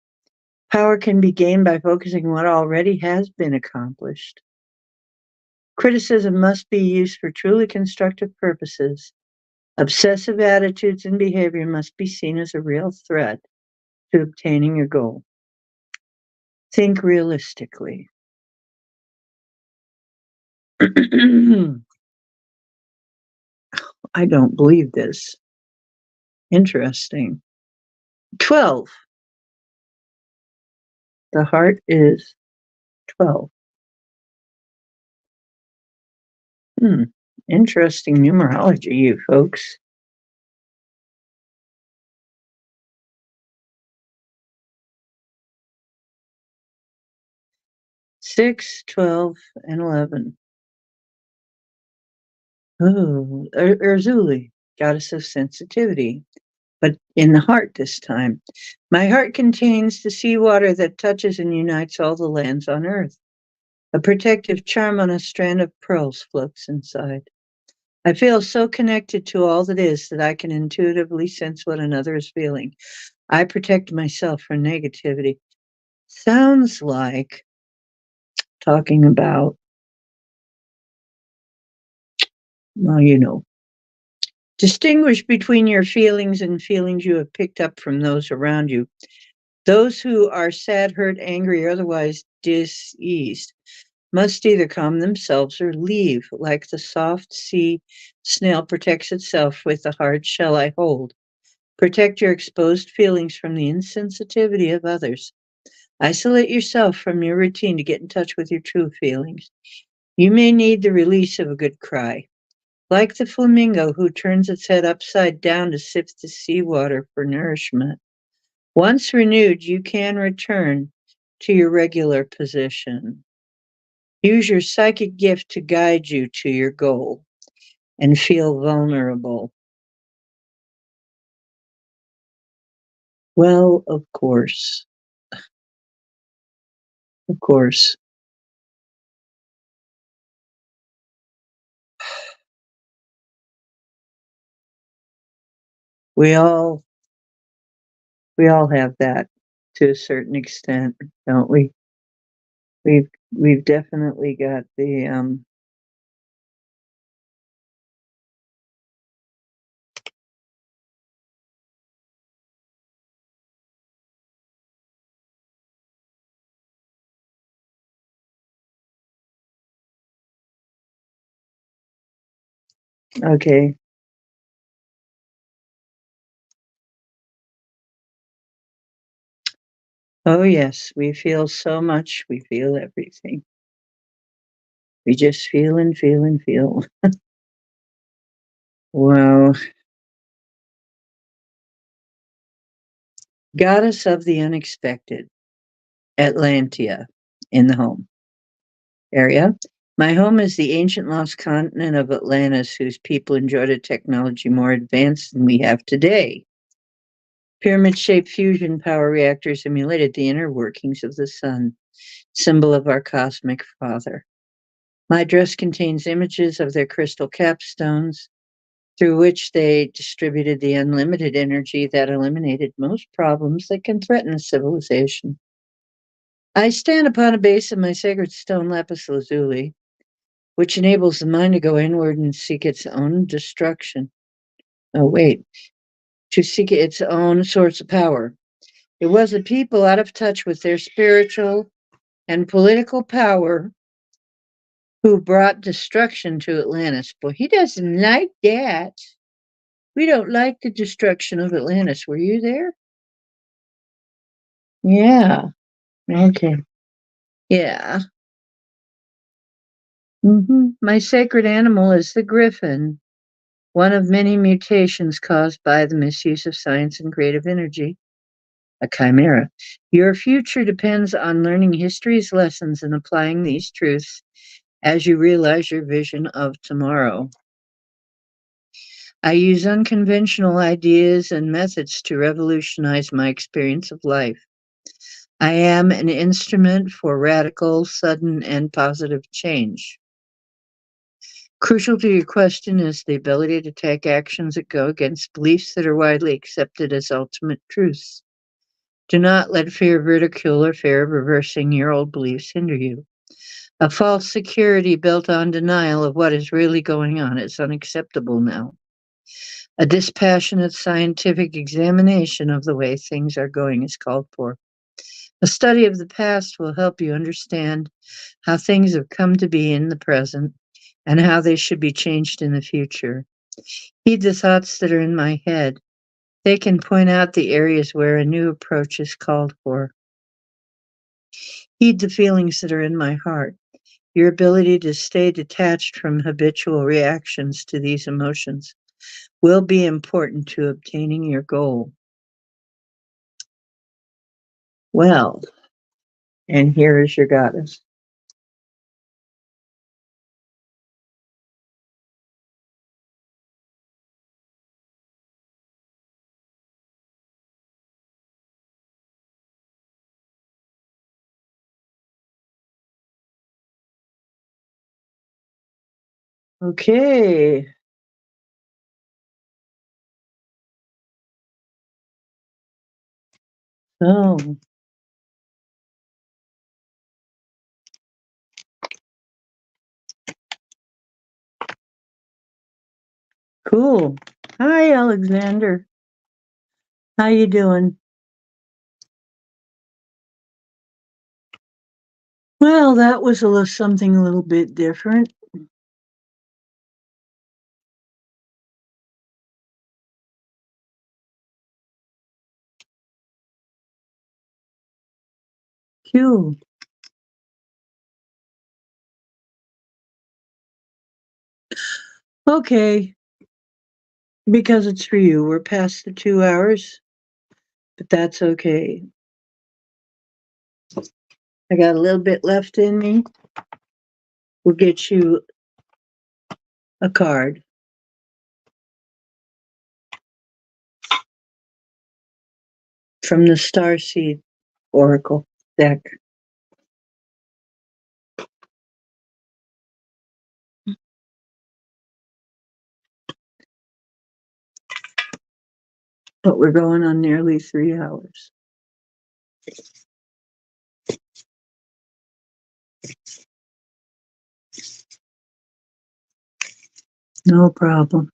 Power can be gained by focusing on what already has been accomplished. Criticism must be used for truly constructive purposes. Obsessive attitudes and behavior must be seen as a real threat to obtaining your goal. Think realistically. I don't believe this. Interesting. 12. The heart is 12. Hmm. Interesting numerology, you folks. 6, 12, and 11. Oh, Urzuli, goddess of sensitivity, but in the heart this time. My heart contains the seawater that touches and unites all the lands on earth. A protective charm on a strand of pearls floats inside. I feel so connected to all that is that I can intuitively sense what another is feeling. I protect myself from negativity. Sounds like talking about, well, distinguish between your feelings and feelings you have picked up from those around you. Those who are sad, hurt, angry, or otherwise diseased must either calm themselves or leave, like the soft sea snail protects itself with the hard shell I hold. Protect your exposed feelings from the insensitivity of others. Isolate yourself from your routine to get in touch with your true feelings. You may need the release of a good cry. Like the flamingo who turns its head upside down to sip the seawater for nourishment. Once renewed, you can return to your regular position. Use your psychic gift to guide you to your goal and feel vulnerable. Well, of course. Of course. We all we all have that to a certain extent, don't we? We've definitely got the okay. Oh yes, we feel so much, we feel everything. We just feel and feel and feel. Wow. Goddess of the unexpected, Atlantia in the home area. My home is the ancient lost continent of Atlantis, whose people enjoyed a technology more advanced than we have today. Pyramid-shaped fusion power reactors emulated the inner workings of the sun, symbol of our cosmic father. My dress contains images of their crystal capstones, through which they distributed the unlimited energy that eliminated most problems that can threaten civilization. I stand upon a base of my sacred stone lapis lazuli, which enables the mind to go inward and seek its own destruction. Oh, wait, to seek its own source of power. It was a people out of touch with their spiritual and political power who brought destruction to Atlantis. But he doesn't like that. We don't like the destruction of Atlantis. Were you there? Yeah. Okay. Yeah. My sacred animal is the griffin, one of many mutations caused by the misuse of science and creative energy, a chimera. Your future depends on learning history's lessons and applying these truths as you realize your vision of tomorrow. I use unconventional ideas and methods to revolutionize my experience of life. I am an instrument for radical, sudden, and positive change. Crucial to your question is the ability to take actions that go against beliefs that are widely accepted as ultimate truths. Do not let fear of ridicule or fear of reversing your old beliefs hinder you. A false security built on denial of what is really going on is unacceptable now. A dispassionate scientific examination of the way things are going is called for. A study of the past will help you understand how things have come to be in the present and how they should be changed in the future. Heed the thoughts that are in my head. They can point out the areas where a new approach is called for. Heed the feelings that are in my heart. Your ability to stay detached from habitual reactions to these emotions will be important to obtaining your goal. Well, and here is your goddess. Okay. So, cool. Hi, Alexander. How you doing? Well, that was something a little bit different. Cool. Okay, because it's for you. We're past the 2 hours, but that's okay. I got a little bit left in me. We'll get you a card. From the Starseed Oracle deck. But we're going on nearly 3 hours. No problem.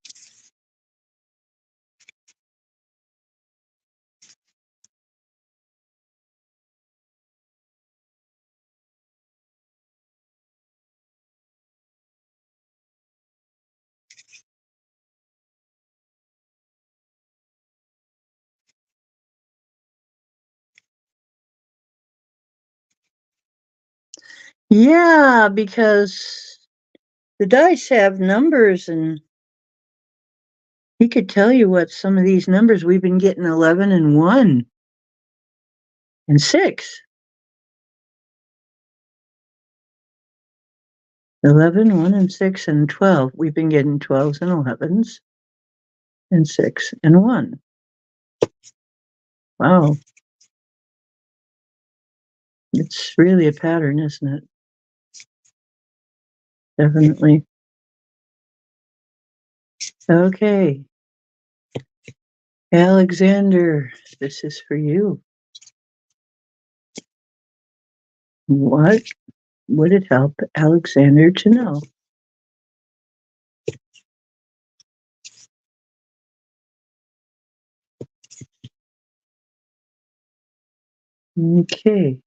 Yeah, because the dice have numbers, and he could tell you what some of these numbers we've been getting 11 and 1 and 6. 11, 1, and 6, and 12. We've been getting 12s and 11s, and 6 and 1. Wow. It's really a pattern, isn't it? Definitely. Okay. Alexander, this is for you. What would it help Alexander to know? Okay.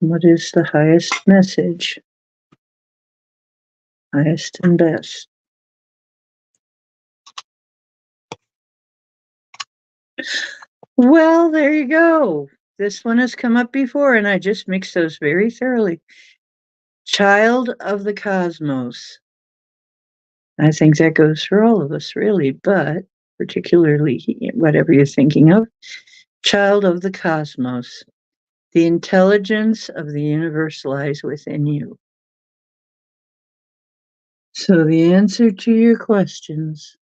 What is the highest message? Highest and best. Well, there you go. This one has come up before, and I just mixed those very thoroughly. Child of the cosmos. I think that goes for all of us, really, but particularly whatever you're thinking of. Child of the cosmos. The intelligence of the universe lies within you. So the answer to your questions,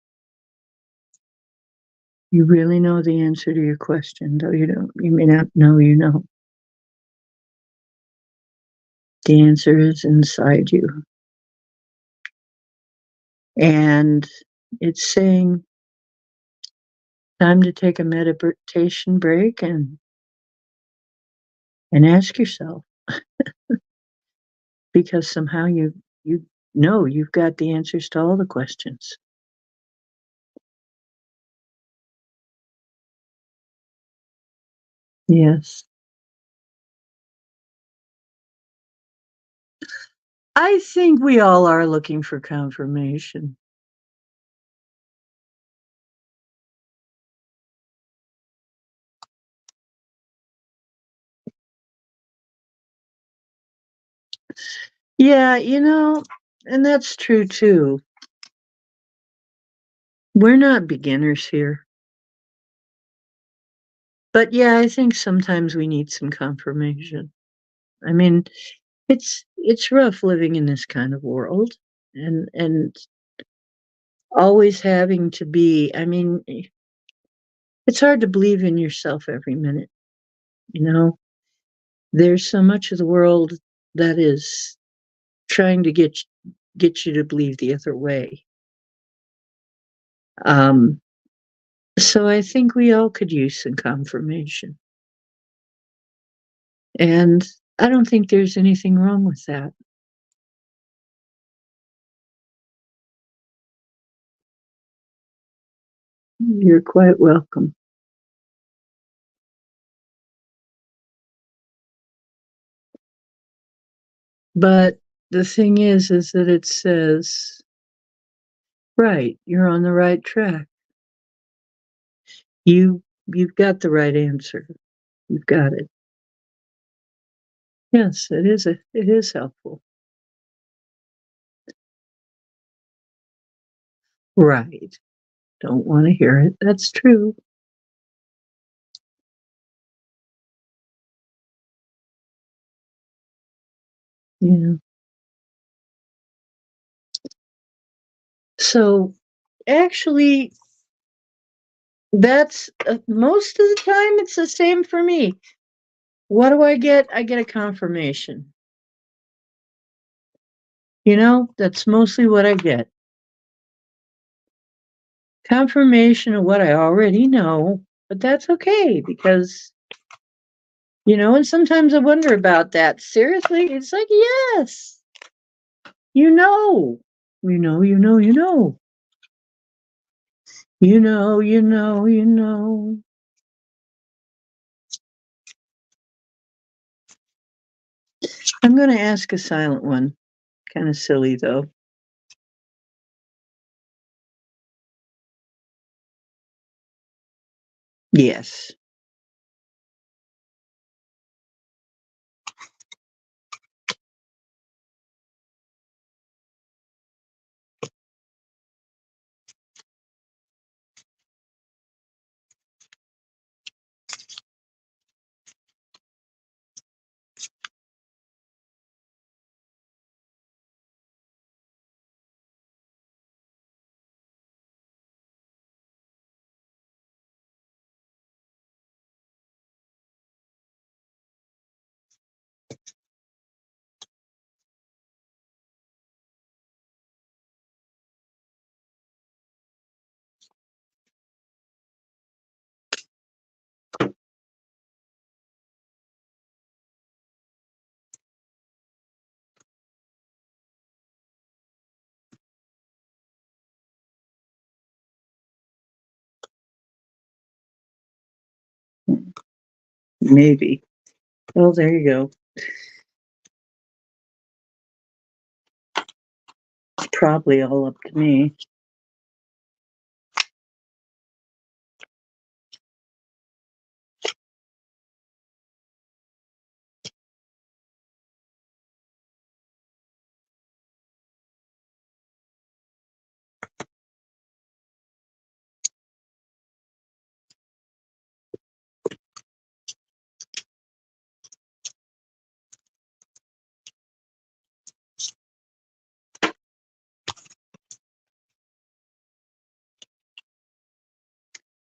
you really know the answer to your question, though you may not know you know. The answer is inside you. And it's saying time to take a meditation break and ask yourself, because somehow you know you've got the answers to all the questions. Yes. I think we all are looking for confirmation. Yeah, and that's true too. We're not beginners here. But yeah, I think sometimes we need some confirmation. I mean, it's rough living in this kind of world and always having to be, I mean, it's hard to believe in yourself every minute, you know? There's so much of the world that is trying to get you to believe the other way. Um, so I think we all could use some confirmation. And I don't think there's anything wrong with that. You're quite welcome. But the thing is that it says, right, you're on the right track. You've got the right answer. You've got it. Yes, it is helpful. Right. Don't want to hear it. That's true. Yeah. So actually, that's most of the time it's the same for me. What do I get? I get a confirmation. That's mostly what I get. Confirmation of what I already know, but that's okay because, and sometimes I wonder about that. Seriously, it's like, yes, you know, you know, you know, you know, you know, you know, you know. I'm going to ask a silent one. Kind of silly though. Yes. Maybe. Well, there you go. Probably all up to me.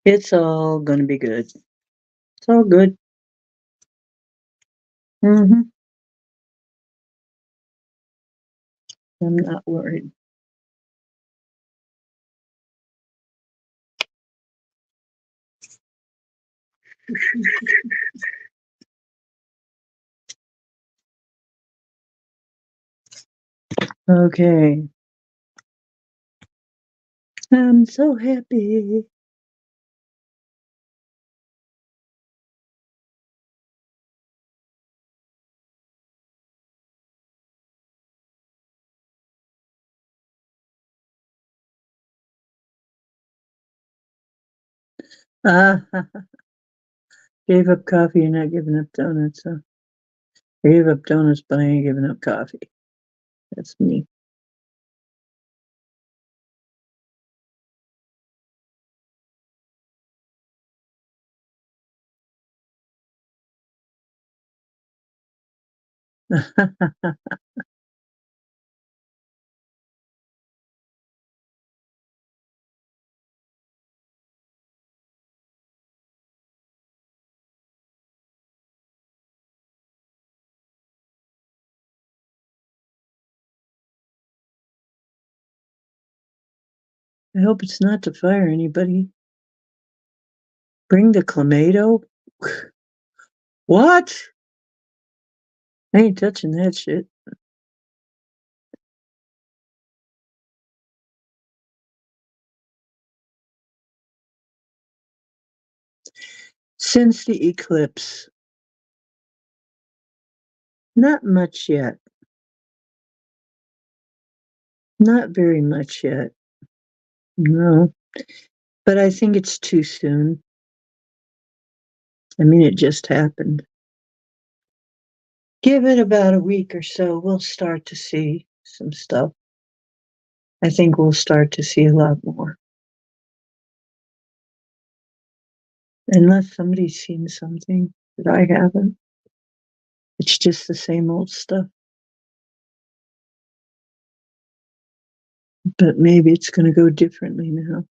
It's all gonna be good. It's all good. Hmm. I'm not worried. Okay. I'm so happy. Ah, gave up coffee and not giving up donuts. Huh? I gave up donuts, but I ain't giving up coffee. That's me. I hope it's not to fire anybody. Bring the clamato? What? I ain't touching that shit. Since the eclipse, not much yet. Not very much yet. No. But I think it's too soon. I mean, it just happened. Give it about a week or so, we'll start to see some stuff. I think we'll start to see a lot more. Unless somebody's seen something that I haven't. It's just the same old stuff. But maybe it's going to go differently now.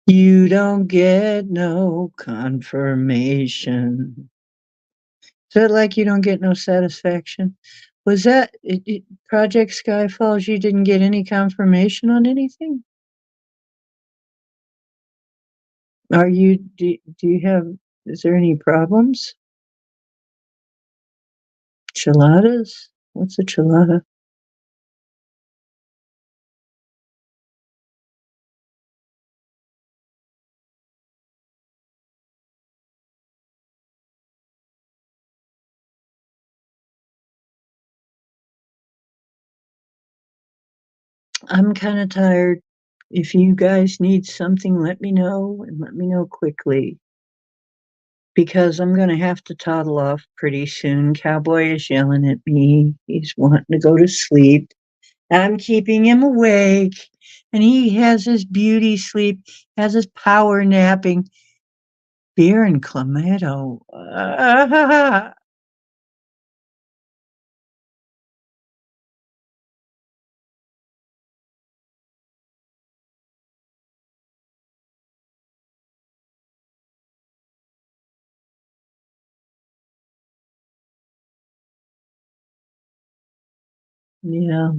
You don't get no confirmation. Is that like you don't get no satisfaction? Was that Project Skyfalls? You didn't get any confirmation on anything? Do you have, is there any problems? Chiladas? What's a chilada? I'm kind of tired. If you guys need something, let me know and let me know quickly because I'm going to have to toddle off pretty soon. Cowboy is yelling at me. He's wanting to go to sleep. I'm keeping him awake and he has his beauty sleep, has his power napping. Beer and clamato. Yeah,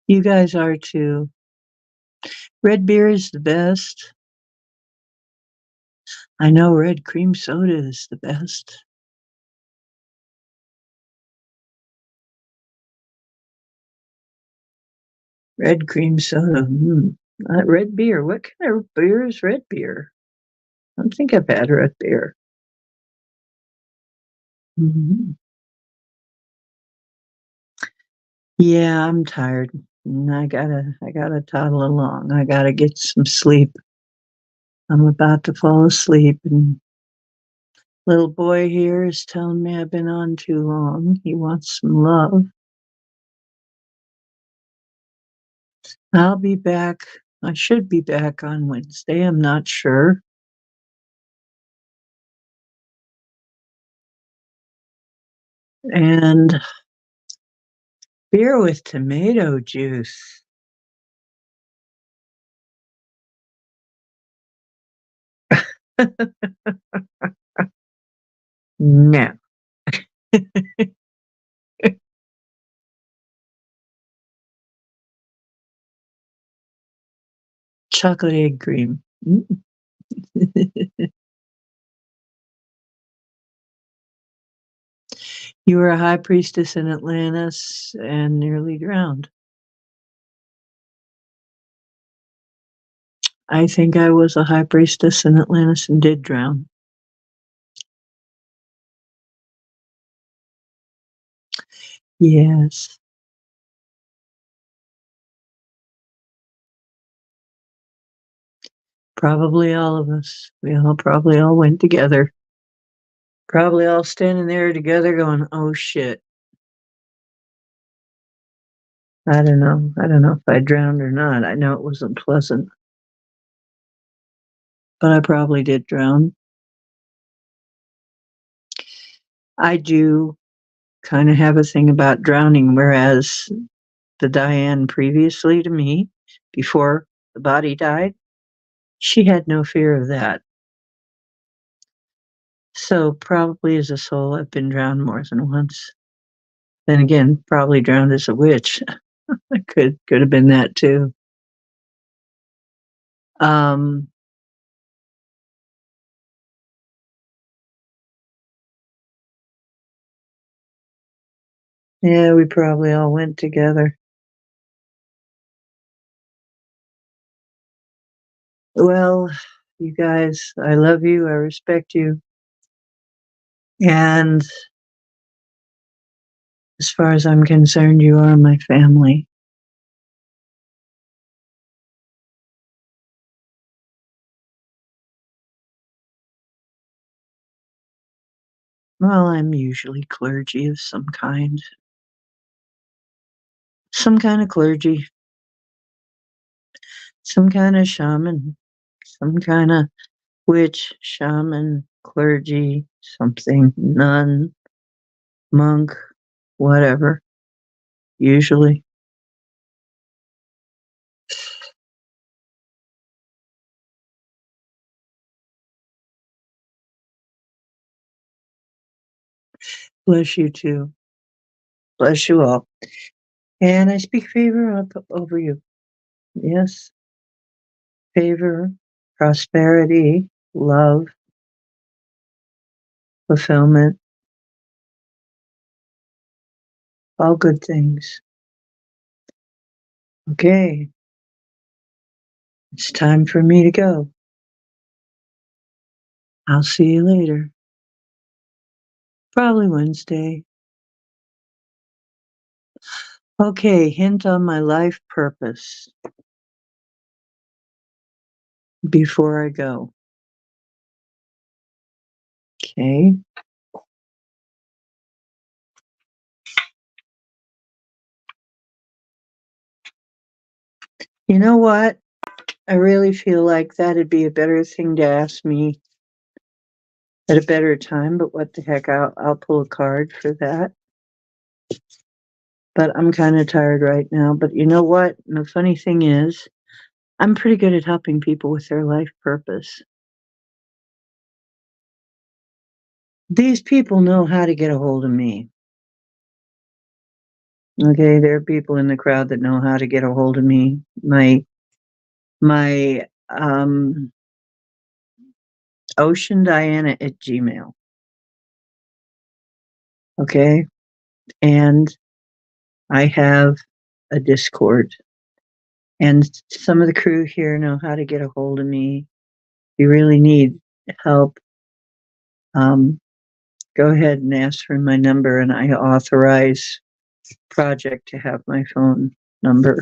you guys are too. Red beer is the best. I know red cream soda is the best. Red cream soda. Red beer. What kind of beer is red beer? I don't think I've had red beer. Mhm. Yeah, I'm tired. I gotta toddle along. I gotta get some sleep. I'm about to fall asleep, and little boy here is telling me I've been on too long. He wants some love. I'll be back. I should be back on Wednesday. I'm not sure. And beer with tomato juice. No. Chocolate egg cream. You were a high priestess in Atlantis and nearly drowned. I think I was a high priestess in Atlantis and did drown. Yes, probably all of us. We all probably all went together. Probably all standing there together going, oh shit. I don't know. I don't know if I drowned or not. I know it wasn't pleasant, but I probably did drown. I do kind of have a thing about drowning, whereas the Diane previously to me, before the body died, she had no fear of that. So probably as a soul, I've been drowned more than once. Then again, probably drowned as a witch. I could have been that too. Um, yeah, we probably all went together. Well, you guys, I love you. I respect you. And as far as I'm concerned, you are my family. Well, I'm usually clergy of some kind. Some kind of clergy, some kind of shaman, some kind of witch, shaman, clergy, something, nun, monk, whatever, usually. Bless you too. Bless you all. And I speak favor over you. Yes, favor, prosperity, love, fulfillment, all good things. Okay, it's time for me to go. I'll see you later. Probably Wednesday. Okay, hint on my life purpose before I go. Okay. You know what? I really feel like that'd be a better thing to ask me at a better time, but what the heck, I'll pull a card for that. But I'm kind of tired right now. But you know what? And the funny thing is, I'm pretty good at helping people with their life purpose. These people know how to get a hold of me. Okay, there are people in the crowd that know how to get a hold of me. My Ocean Diana at Gmail. Okay. And I have a Discord. And some of the crew here know how to get a hold of me. If you really need help, go ahead and ask for my number, and I authorize Project to have my phone number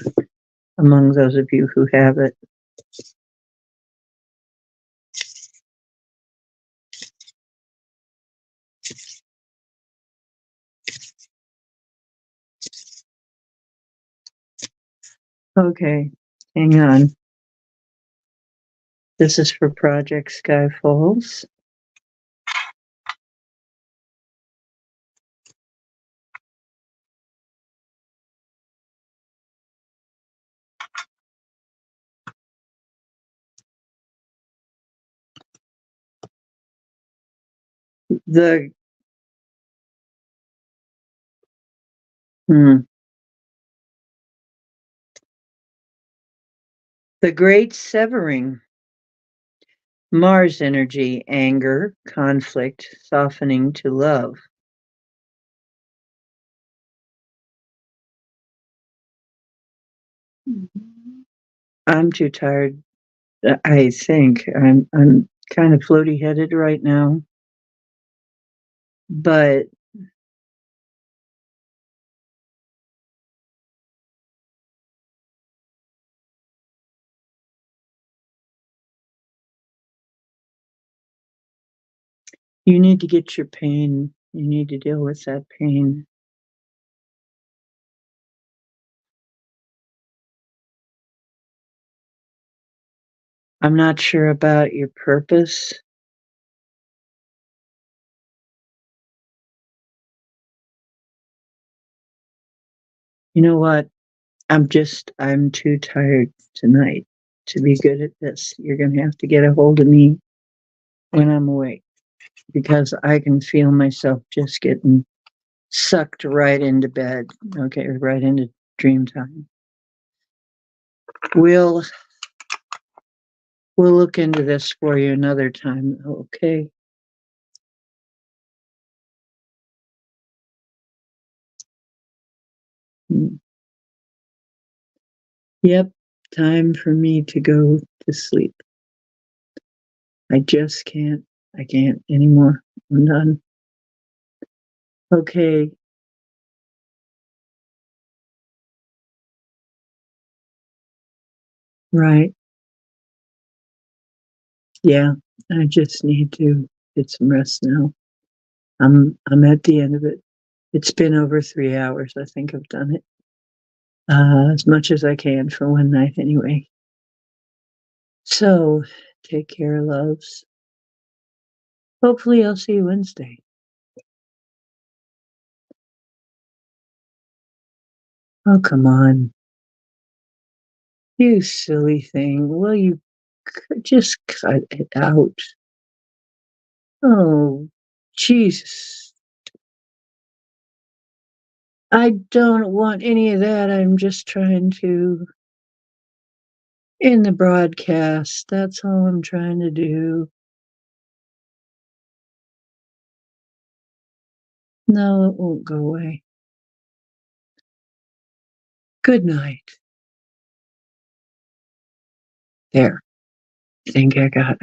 among those of you who have it. Okay, hang on. This is for Project Sky Falls. The the Great Severing. Mars energy, anger, conflict, softening to love. I'm too tired. I think I'm kind of floaty headed right now, but you need to get your pain. You need to deal with that pain. I'm not sure about your purpose. You know what? I'm too tired tonight to be good at this. You're going to have to get a hold of me when I'm awake because I can feel myself just getting sucked right into bed. Okay, right into dream time. We'll look into this for you another time. Okay. Yep, time for me to go to sleep. I just can't. I can't anymore. I'm done. Okay. Right. Yeah. I just need to get some rest now. I'm at the end of it. It's been over 3 hours. I think I've done it. As much as I can for one night anyway. So take care, loves. Hopefully I'll see you Wednesday. Oh, come on. You silly thing. Will you just cut it out? Oh, Jesus. I don't want any of that. I'm just trying to in the broadcast. That's all I'm trying to do. No, it won't go away. Good night. There. I think I got it.